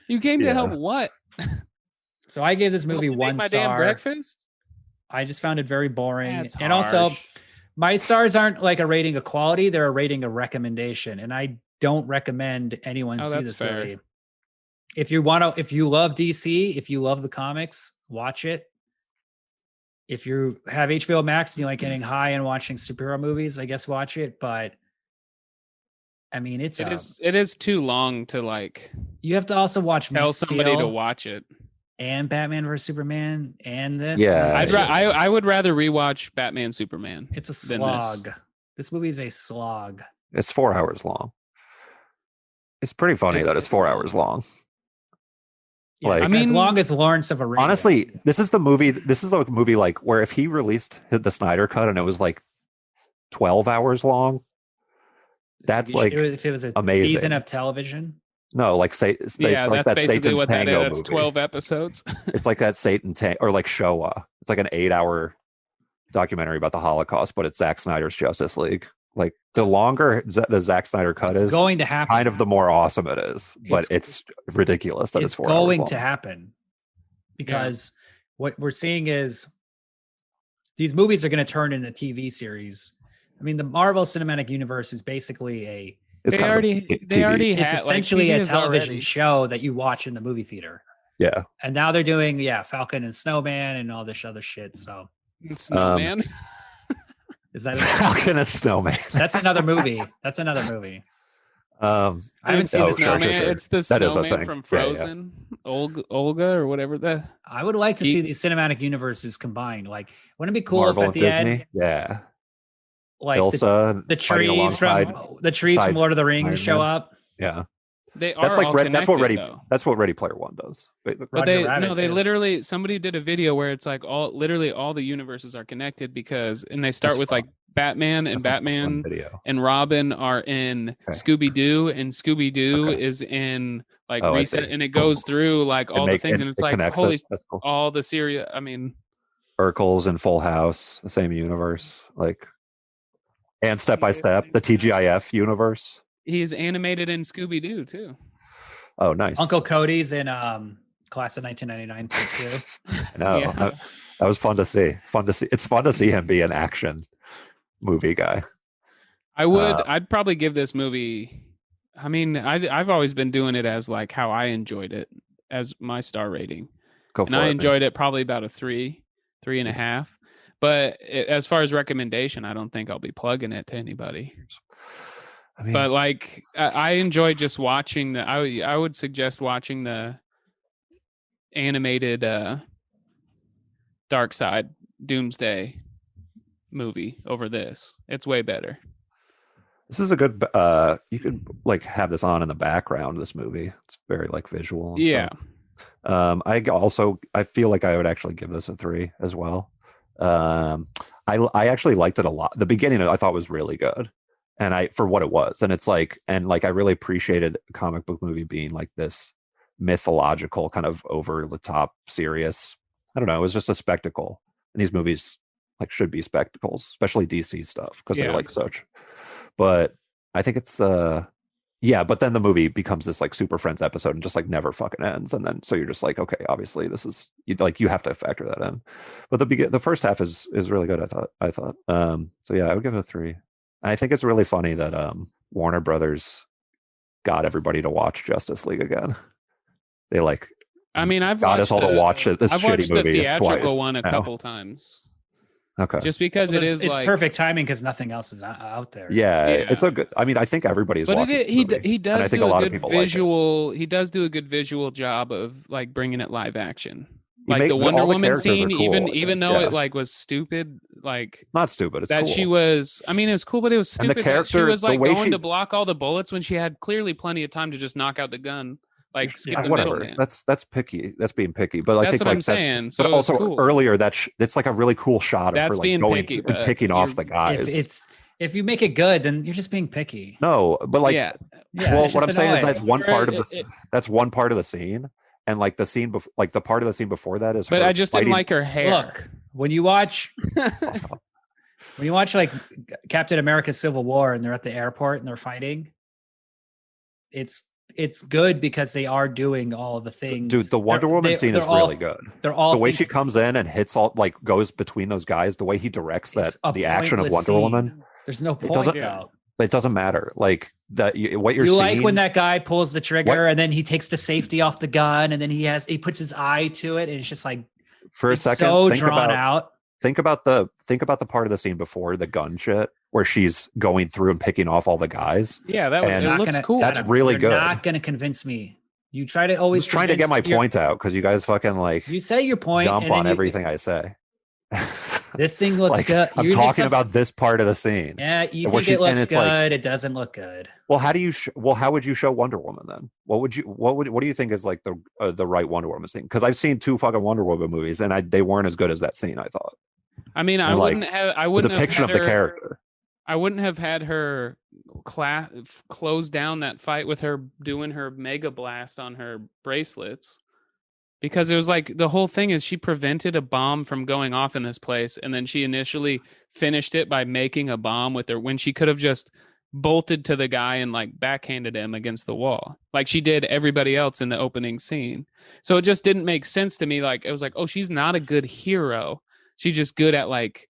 You came to help Yeah. what? So I gave this movie Help me make one my damn star. breakfast? I just found it very boring. That's And also, harsh. my stars aren't like a rating of quality; they're a rating of recommendation. And I don't recommend anyone Oh, see that's this fair. movie. If you love DC, if you love the comics, watch it. If you have HBO Max and you like getting high and watching superhero movies, I guess watch it. But I mean, it is too long to like you have to also watch Man tell of somebody to Steel watch it. and Batman vs Superman and this. Yeah, Like, I would rather rewatch Batman Superman. it's a than this. slog. This movie is a slog. It's 4 hours long. It's pretty funny It- that it's 4 hours long. Yeah, Like- it's I as mean, long as Lawrence of Arabia. Honestly, this is a movie like where if he released the Snyder cut and it was like 12 hours long, that's like if it was a amazing. season of television. no, like say Yeah, it's like that's that basically Satan what that Tango is. That's movie. 12 episodes. It's like that Satan or like Showa. It's like an 8-hour documentary about the Holocaust, but it's Zack Snyder's Justice League. Like the longer the Zack Snyder cut It's is, going to happen. kind of the more awesome it is. But it's ridiculous that it's 4 hours going long. to happen because what we're seeing is these movies are going to turn into TV series. I mean, the Marvel Cinematic Universe is basically It's kind of a TV. it's had essentially TV a is television already- show that you watch in the movie theater. Yeah. And now they're doing Falcon and Snowman and all this other shit. So Snowman. is that Falcon and Snowman. that's another movie? That's another movie. I haven't seen Oh, the sure, Snowman. sure. It's the That is a snowman thing. from Yeah, yeah. Frozen. Olga or whatever the. I would like to He- see these cinematic universes combined. Like, wouldn't it be cool Marvel if and at the Disney. end, Yeah. like Ilsa the fighting trees from side Lord of the Rings Iron show Man. up? Yeah. They are That's like all that's what connected, Ready though. that's what Ready Player One does. Basically. But Roger they Rabbit, they too. literally somebody did a video where it's like literally all the universes are connected because and they start That's with fun. like Batman and That's like a fun Batman video. and Robin are in Okay. Scooby Doo and Scooby Doo Okay. is in like Oh, I Reset see. and it goes through like all the things and it's it like connects holy it. That's cool. all the series. I mean, Urkel's and Full House, the same universe, like, and Step by Step, the TGIF universe. he is animated in Scooby Doo too. Oh, nice. Uncle Cody's in Class of 1999 too. I know. Yeah. That was fun to see. It's fun to see him be an action movie guy. I'd probably give this movie. I mean, I've always been doing it as like how I enjoyed it as my star rating. Go And for I it. enjoyed it probably about a 3.5. But as far as recommendation, I don't think I'll be plugging it to anybody. I mean, But like, I enjoy just watching I would suggest watching the animated Dark Side Doomsday movie over this. It's way better. this is a good. You could like have this on in the background. This movie, it's very like visual. And Yeah. stuff. I feel like I would actually give this a 3 as well. I actually liked it a lot. The beginning I thought was really good, and for what it was, and it's like, and like I really appreciated a comic book movie being like this mythological kind of over the top serious. I don't know. It was just a spectacle, and these movies like should be spectacles, especially DC stuff because Yeah. they're like such. But I think it's yeah, but then the movie becomes this like Super Friends episode and just like never fucking ends. And then so you're just like, okay, obviously this is you have to factor that in. But the first half is really good, I thought. So yeah, I would give it a 3. And I think it's really funny that Warner Brothers got everybody to watch Justice League again. They like I mean, I've got us all to watch it. This I've shitty watched the movie theatrical twice one a now. couple times. Okay. Just because Well, it's it's like perfect timing because nothing else is out there. Yeah, Yeah. it's a good. I mean, I think everybody's But watching. he the movie, he and does I think do a lot a of good people visual. He does do a good visual job of like bringing it live action. He Like make- the Wonder all the Woman characters are scene, cool, I even think, though yeah. it like was stupid, like Not stupid. It's that cool. she was. I mean, it was cool, but it was And the stupid. That she character- was the like way going she- to block all the bullets when she had clearly plenty of time to just knock out the gun. Like skip the whatever. middleman. That's picky. That's being picky. But I That's think what like I'm saying. That, So but it was also cool. earlier it's like a really cool shot of That's her like being going picky, through and but picking off you're- the guys. If you make it good, then you're just being picky. No, but like yeah, well, it's what I'm just saying is annoying. that's one part of It- that's one part of the scene, and like the scene like the part of the scene before that is. but her I just didn't fighting- like her hair. Look, when you watch like Captain America: Civil War and they're at the airport and they're fighting, it's good because they are doing all the things. Dude, the Wonder Woman scene is really good. They're all The way she comes in and hits all like goes between those guys, the way he directs that it's a the action of pointless Wonder scene. Woman, There's no point doesn't- though. it doesn't matter. Like that, what you're You seeing. like when that guy pulls the trigger What- and then he takes the safety off the gun and then he puts his eye to it and it's just like for a it's second, so think drawn about out. think about the part of the scene before the gun shit where she's going through and picking off all the guys. Yeah, that And- it Not looks gonna- cool. That's really You're good. not going to convince me. You try to I'm always just trying to get my convince your- point out because you guys fucking like You say your point jump and then on you- everything I say. This thing looks Like, good. I'm You're just talking about this part of the scene. Yeah, you what think she- it and looks it's like- good. It doesn't look good. Well, how do you? How would you show Wonder Woman then? What do you think is like the right Wonder Woman scene? Because I've seen 2 fucking Wonder Woman movies, and they weren't as good as that scene. I thought I mean, I And, like, wouldn't have. I the wouldn't depiction have of had the her, character. I wouldn't have had her close down that fight with her doing her mega blast on her bracelets. Because it was like the whole thing is she prevented a bomb from going off in this place, and then she initially finished it by making a bomb with her when she could have just bolted to the guy and like backhanded him against the wall, like she did everybody else in the opening scene. So it just didn't make sense to me. Like it was like, oh, she's not a good hero. She's just good at like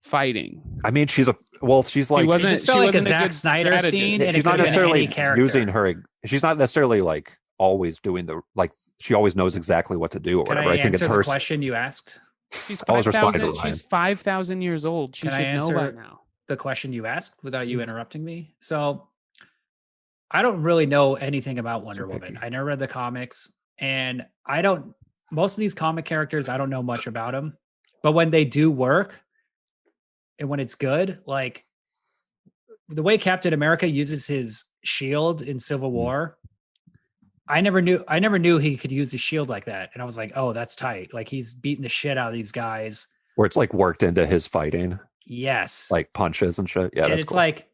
fighting. I mean, she's like wasn't- It just felt like a wasn't a Zack good Snyder strategist. scene, and she's it not could have been necessarily any character. using her. She's not necessarily like always doing the like. She always knows exactly what to do or Can whatever. I I think it's answer her. the question you asked? She's I was responding 5,000. to Ryan. She's 5,000 years old. She Can I should know by answer- now. The question you asked without you interrupting me. So I don't really know anything about Wonder Too Woman. picky. I never read the comics, and most of these comic characters, I don't know much about them. But when they do work and when it's good, like the way Captain America uses his shield in Civil War, I never knew he could use his shield like that. And I was like, oh, that's tight. Like he's beating the shit out of these guys. Where it's like worked into his fighting, Yes. like punches and shit. Yeah, and that's it's cool. like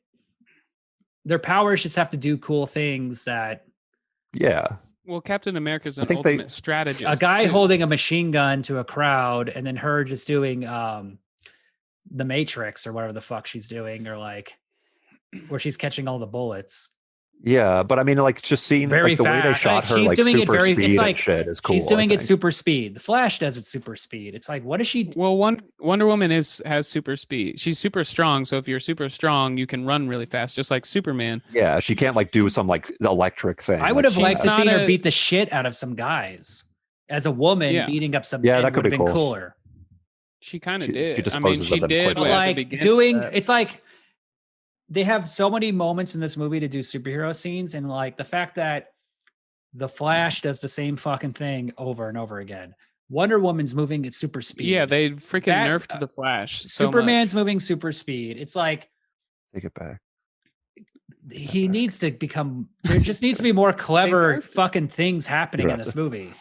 their powers just have to do cool things that yeah. Well, Captain America's I an think they- ultimate strategist. a guy too. holding a machine gun to a crowd and then her just doing the Matrix or whatever the fuck she's doing, or like where she's catching all the bullets. Yeah, but I mean, like just seeing Very like the way they fast. shot Like, her, she's like doing it super very- speed it's and like shit is cool. She's doing I it think. super speed. The Flash does it super speed. It's like, what is she? Well, Wonder Woman has super speed. She's super strong. So if you're super strong, you can run really fast, just like Superman. Yeah, she can't like do some like electric thing. I would like, have liked to not see her a- beat the shit out of some guys as a woman. Yeah. Beating up some Yeah, men that could would have be been cool. cooler. She kind of She did. I mean, disposes she of them did. quickly. But at the like beginning. doing, But- it's like they have so many moments in this movie to do superhero scenes, and like the fact that the Flash does the same fucking thing over and over again. Wonder Woman's moving at super speed. Yeah, they freaking That- nerfed the Flash. So Superman's moving super speed. It's like take it back. he needs to become. There just needs to be more clever nerfed it. fucking things happening in You're this right. movie.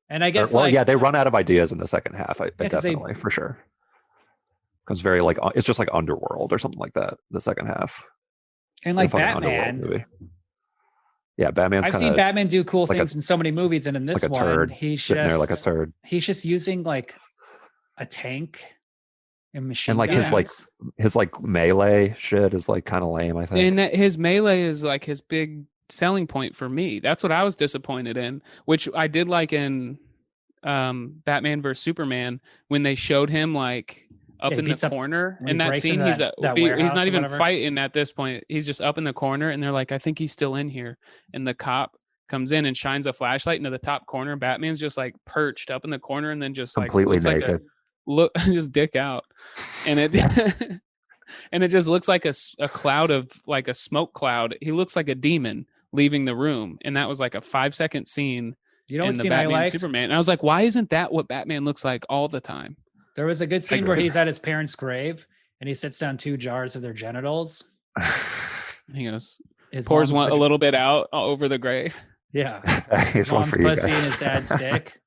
And I guess Well, like yeah, they run out of ideas in the second half. 'cause they- Definitely for sure. It's very like it's just like Underworld or something like that. The second half, and like The fucking Underworld Batman. movie. Yeah, Batman's I've kind seen of Batman do cool like a- things in so many movies, and in this like a one, turd he's sitting just there like a turd. he's just using like a tank and machine And like his, like, guns. His like melee shit is like kind of lame. I think. And that his melee is like his big selling point for me. That's what I was disappointed in, which I did like in Batman vs Superman when they showed him like up Yeah, he in the beats up- corner when he in that breaks scene. into He's that he's warehouse not or even whatever. fighting at this point. He's just up in the corner, and they're like, I think he's still in here. And the cop comes in and shines a flashlight into the top corner. Batman's just like perched up in the corner and then just Completely like naked. look just dick out, and it and it just looks like a cloud of like a smoke cloud. He looks like a demon leaving the room, and that was like a 5-second scene You know in what the scene I Batman liked? Superman. And I was like, why isn't that what Batman looks like all the time? There was a good scene where agree. he's at his parents' grave and he sits down 2 jars of their genitals. He goes, His pours mom's a little bit out over the grave. Yeah. Here's His one mom's for you pussy and guys. his dad's dick.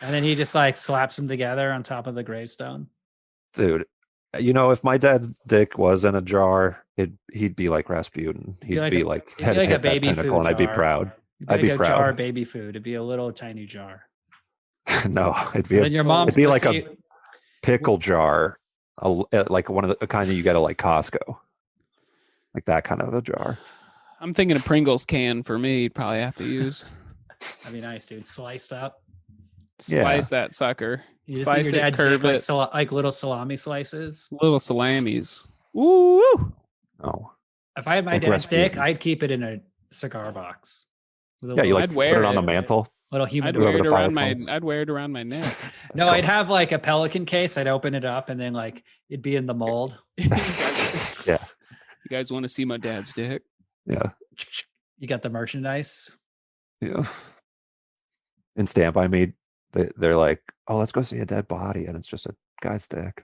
And then he just like slaps them together on top of the gravestone. Dude, you know, if my dad's dick was in a jar, he'd be like Rasputin. He'd be like it'd be head like a hit that baby pinnacle, food and I'd be jar. proud. It'd I'd be like a proud. jar of baby food. It'd be a little tiny jar. No, it'd be And then your mom's it'd be like pussy, a pickle jar, like one of the kind of you get at like Costco, like that kind of a jar. I'm thinking a Pringles can for me. You'd probably have to use. that'd be nice, dude. Sliced up. Slice that sucker. You just Slice eat your it, dad's curve dick it. like little salami slices. Little salamis. Woo! Oh, If I had my Like dad's dick, Rasputin. I'd keep it in a cigar box. With a yeah, you little, like I'd put wear it on the it. mantle. little human. I'd Whoever wear it the around my. fireplace. I'd wear it around my neck. No, cool. I'd have like a pelican case. I'd open it up and then like it'd be in the mold. Yeah, You guys want to see my dad's dick? yeah, You got the merchandise. yeah. In Stamp, I mean, they're like, oh, let's go see a dead body, and it's just a guy's dick.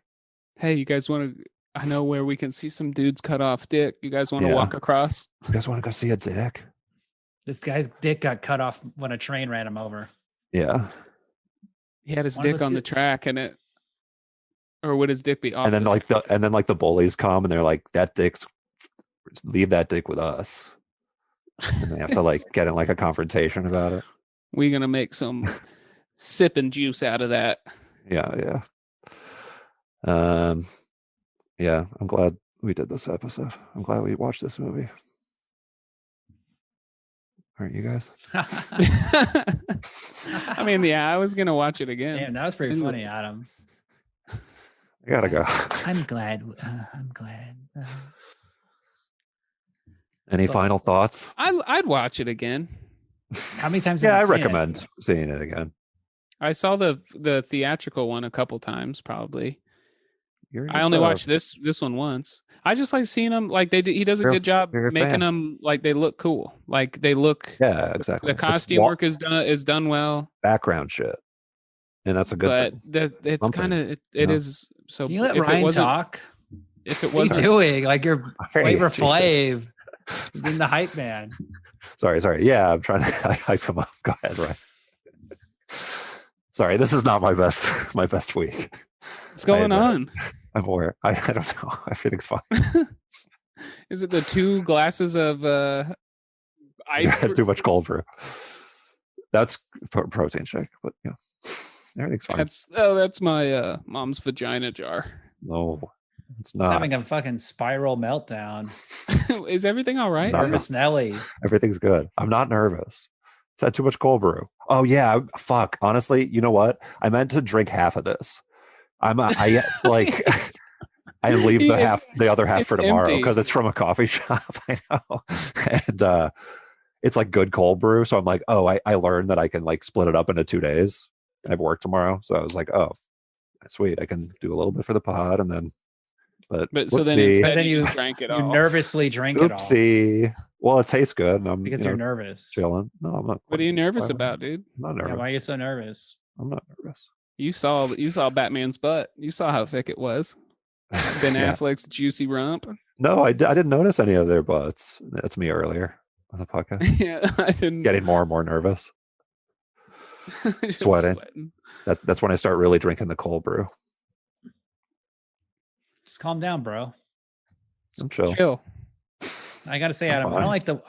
Hey, you guys want to? I know where we can see some dudes cut off dick. You guys want to Yeah. walk across? You guys want to go see a dick? This guy's dick got cut off when a train ran him over. Yeah. He had his Wanna go dick on see the it? track, and it, or would his dick be off? And then the bullies come and they're like, leave that dick with us. And they have to like get in like a confrontation about it. we gonna make some sipping juice out of that. Yeah. Yeah, I'm glad we did this episode. I'm glad we watched this movie. Aren't you guys? I mean, yeah, I was gonna watch it again. Damn, that was pretty And- funny, Adam. I gotta go. I'm glad. I'm glad. Any final thoughts? I'd watch it again. How many times? Yeah, I have you seen it? recommend seeing it again. I saw the theatrical one a couple times, probably. You're I just only a- watched this one once. I just like seeing them. Like he does a You're a- good job you're a making fan. them like they look cool. Like they look. Yeah, exactly. The It's costume work is done well, background shit, and that's a good but thing. it's Something, kind of it you know? is. So Can you let if it Ryan wasn't- talk? If it What are wasn't, you doing? Like you're Hey, Flavor Jesus. Flav. He's being the hype man. Sorry. Yeah, I'm trying to hype him up. Go ahead, Ryan. Sorry, this is not my best week. what's going on? I'm aware. I don't know. Everything's fine. Is it the 2 glasses of ice? Too much cold brew. That's protein shake, but yeah, everything's fine. That's my mom's vagina jar. No, it's He's not. having a fucking spiral meltdown. Is everything all right? No. Nervous Nelly. Everything's good. I'm not nervous. It's had too much cold brew. Oh yeah, fuck. Honestly, you know what? I meant to drink half of this. I like I leave the other half It's for tomorrow empty. because it's from a coffee shop. I know, and it's like good cold brew. So I'm like, oh, I learned that I can like split it up into 2 days. I have work tomorrow, so I was like, oh, sweet. I can do a little bit for the pod, and then, but So then whoopsie. instead But then you you- just drank it You all. nervously drink it all Oopsie. Well, it tastes good. And I'm because you you're know, nervous. chilling. No, I'm not. What are you nervous I'm about, dude? not Yeah, nervous. why are you so nervous? I'm not nervous. You saw Batman's butt. You saw how thick it was. Ben Yeah. Affleck's juicy rump. No, I didn't notice any of their butts. That's me earlier on the podcast. Yeah, I didn't. Getting more and more nervous. Just sweating. That's when I start really drinking the cold brew. Just calm down, bro. I'm chill. Chill. I gotta say, I'm Adam, I fine.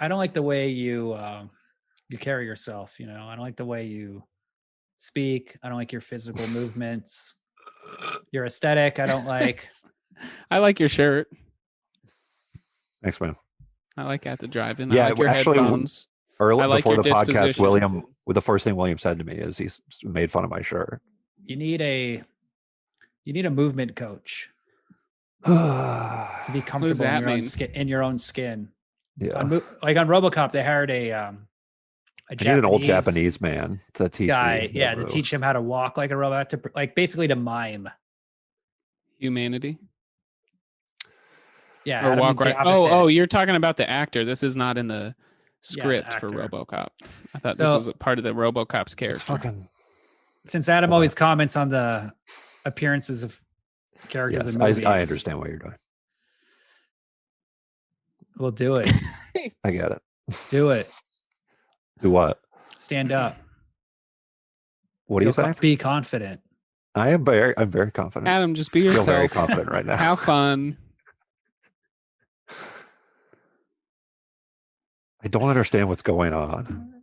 don't like the way you carry yourself. You know, I don't like the way you speak. I don't like your physical movements. Your aesthetic, I don't like. I like your shirt. Thanks, man. I like at the drive-in. Yeah, I like your actually, headphones. Early I like before your the podcast, disposition. the first thing William said to me is he's made fun of my shirt. You need a movement coach to be comfortable that in your own mean? skin. In your own skin. Yeah. Like on RoboCop, they hired a a I need an old Japanese man to teach guy, me. to teach him how to walk like a robot, to like basically to mime. Humanity. Yeah, Or Adam walk means the right. opposite. Oh, you're talking about the actor. This is not in the script for actor. RoboCop. I thought this So- was a part of the RoboCop's It's character. fucking. Since Adam Hold always comments on the appearances of characters Yes, in movies, I understand what you're doing. we'll do it. I get it. Do it. Do what? Stand up. What are you saying? Be confident. I'm very confident. Adam, just be I feel yourself. very confident right now. Have fun. I don't understand what's going on.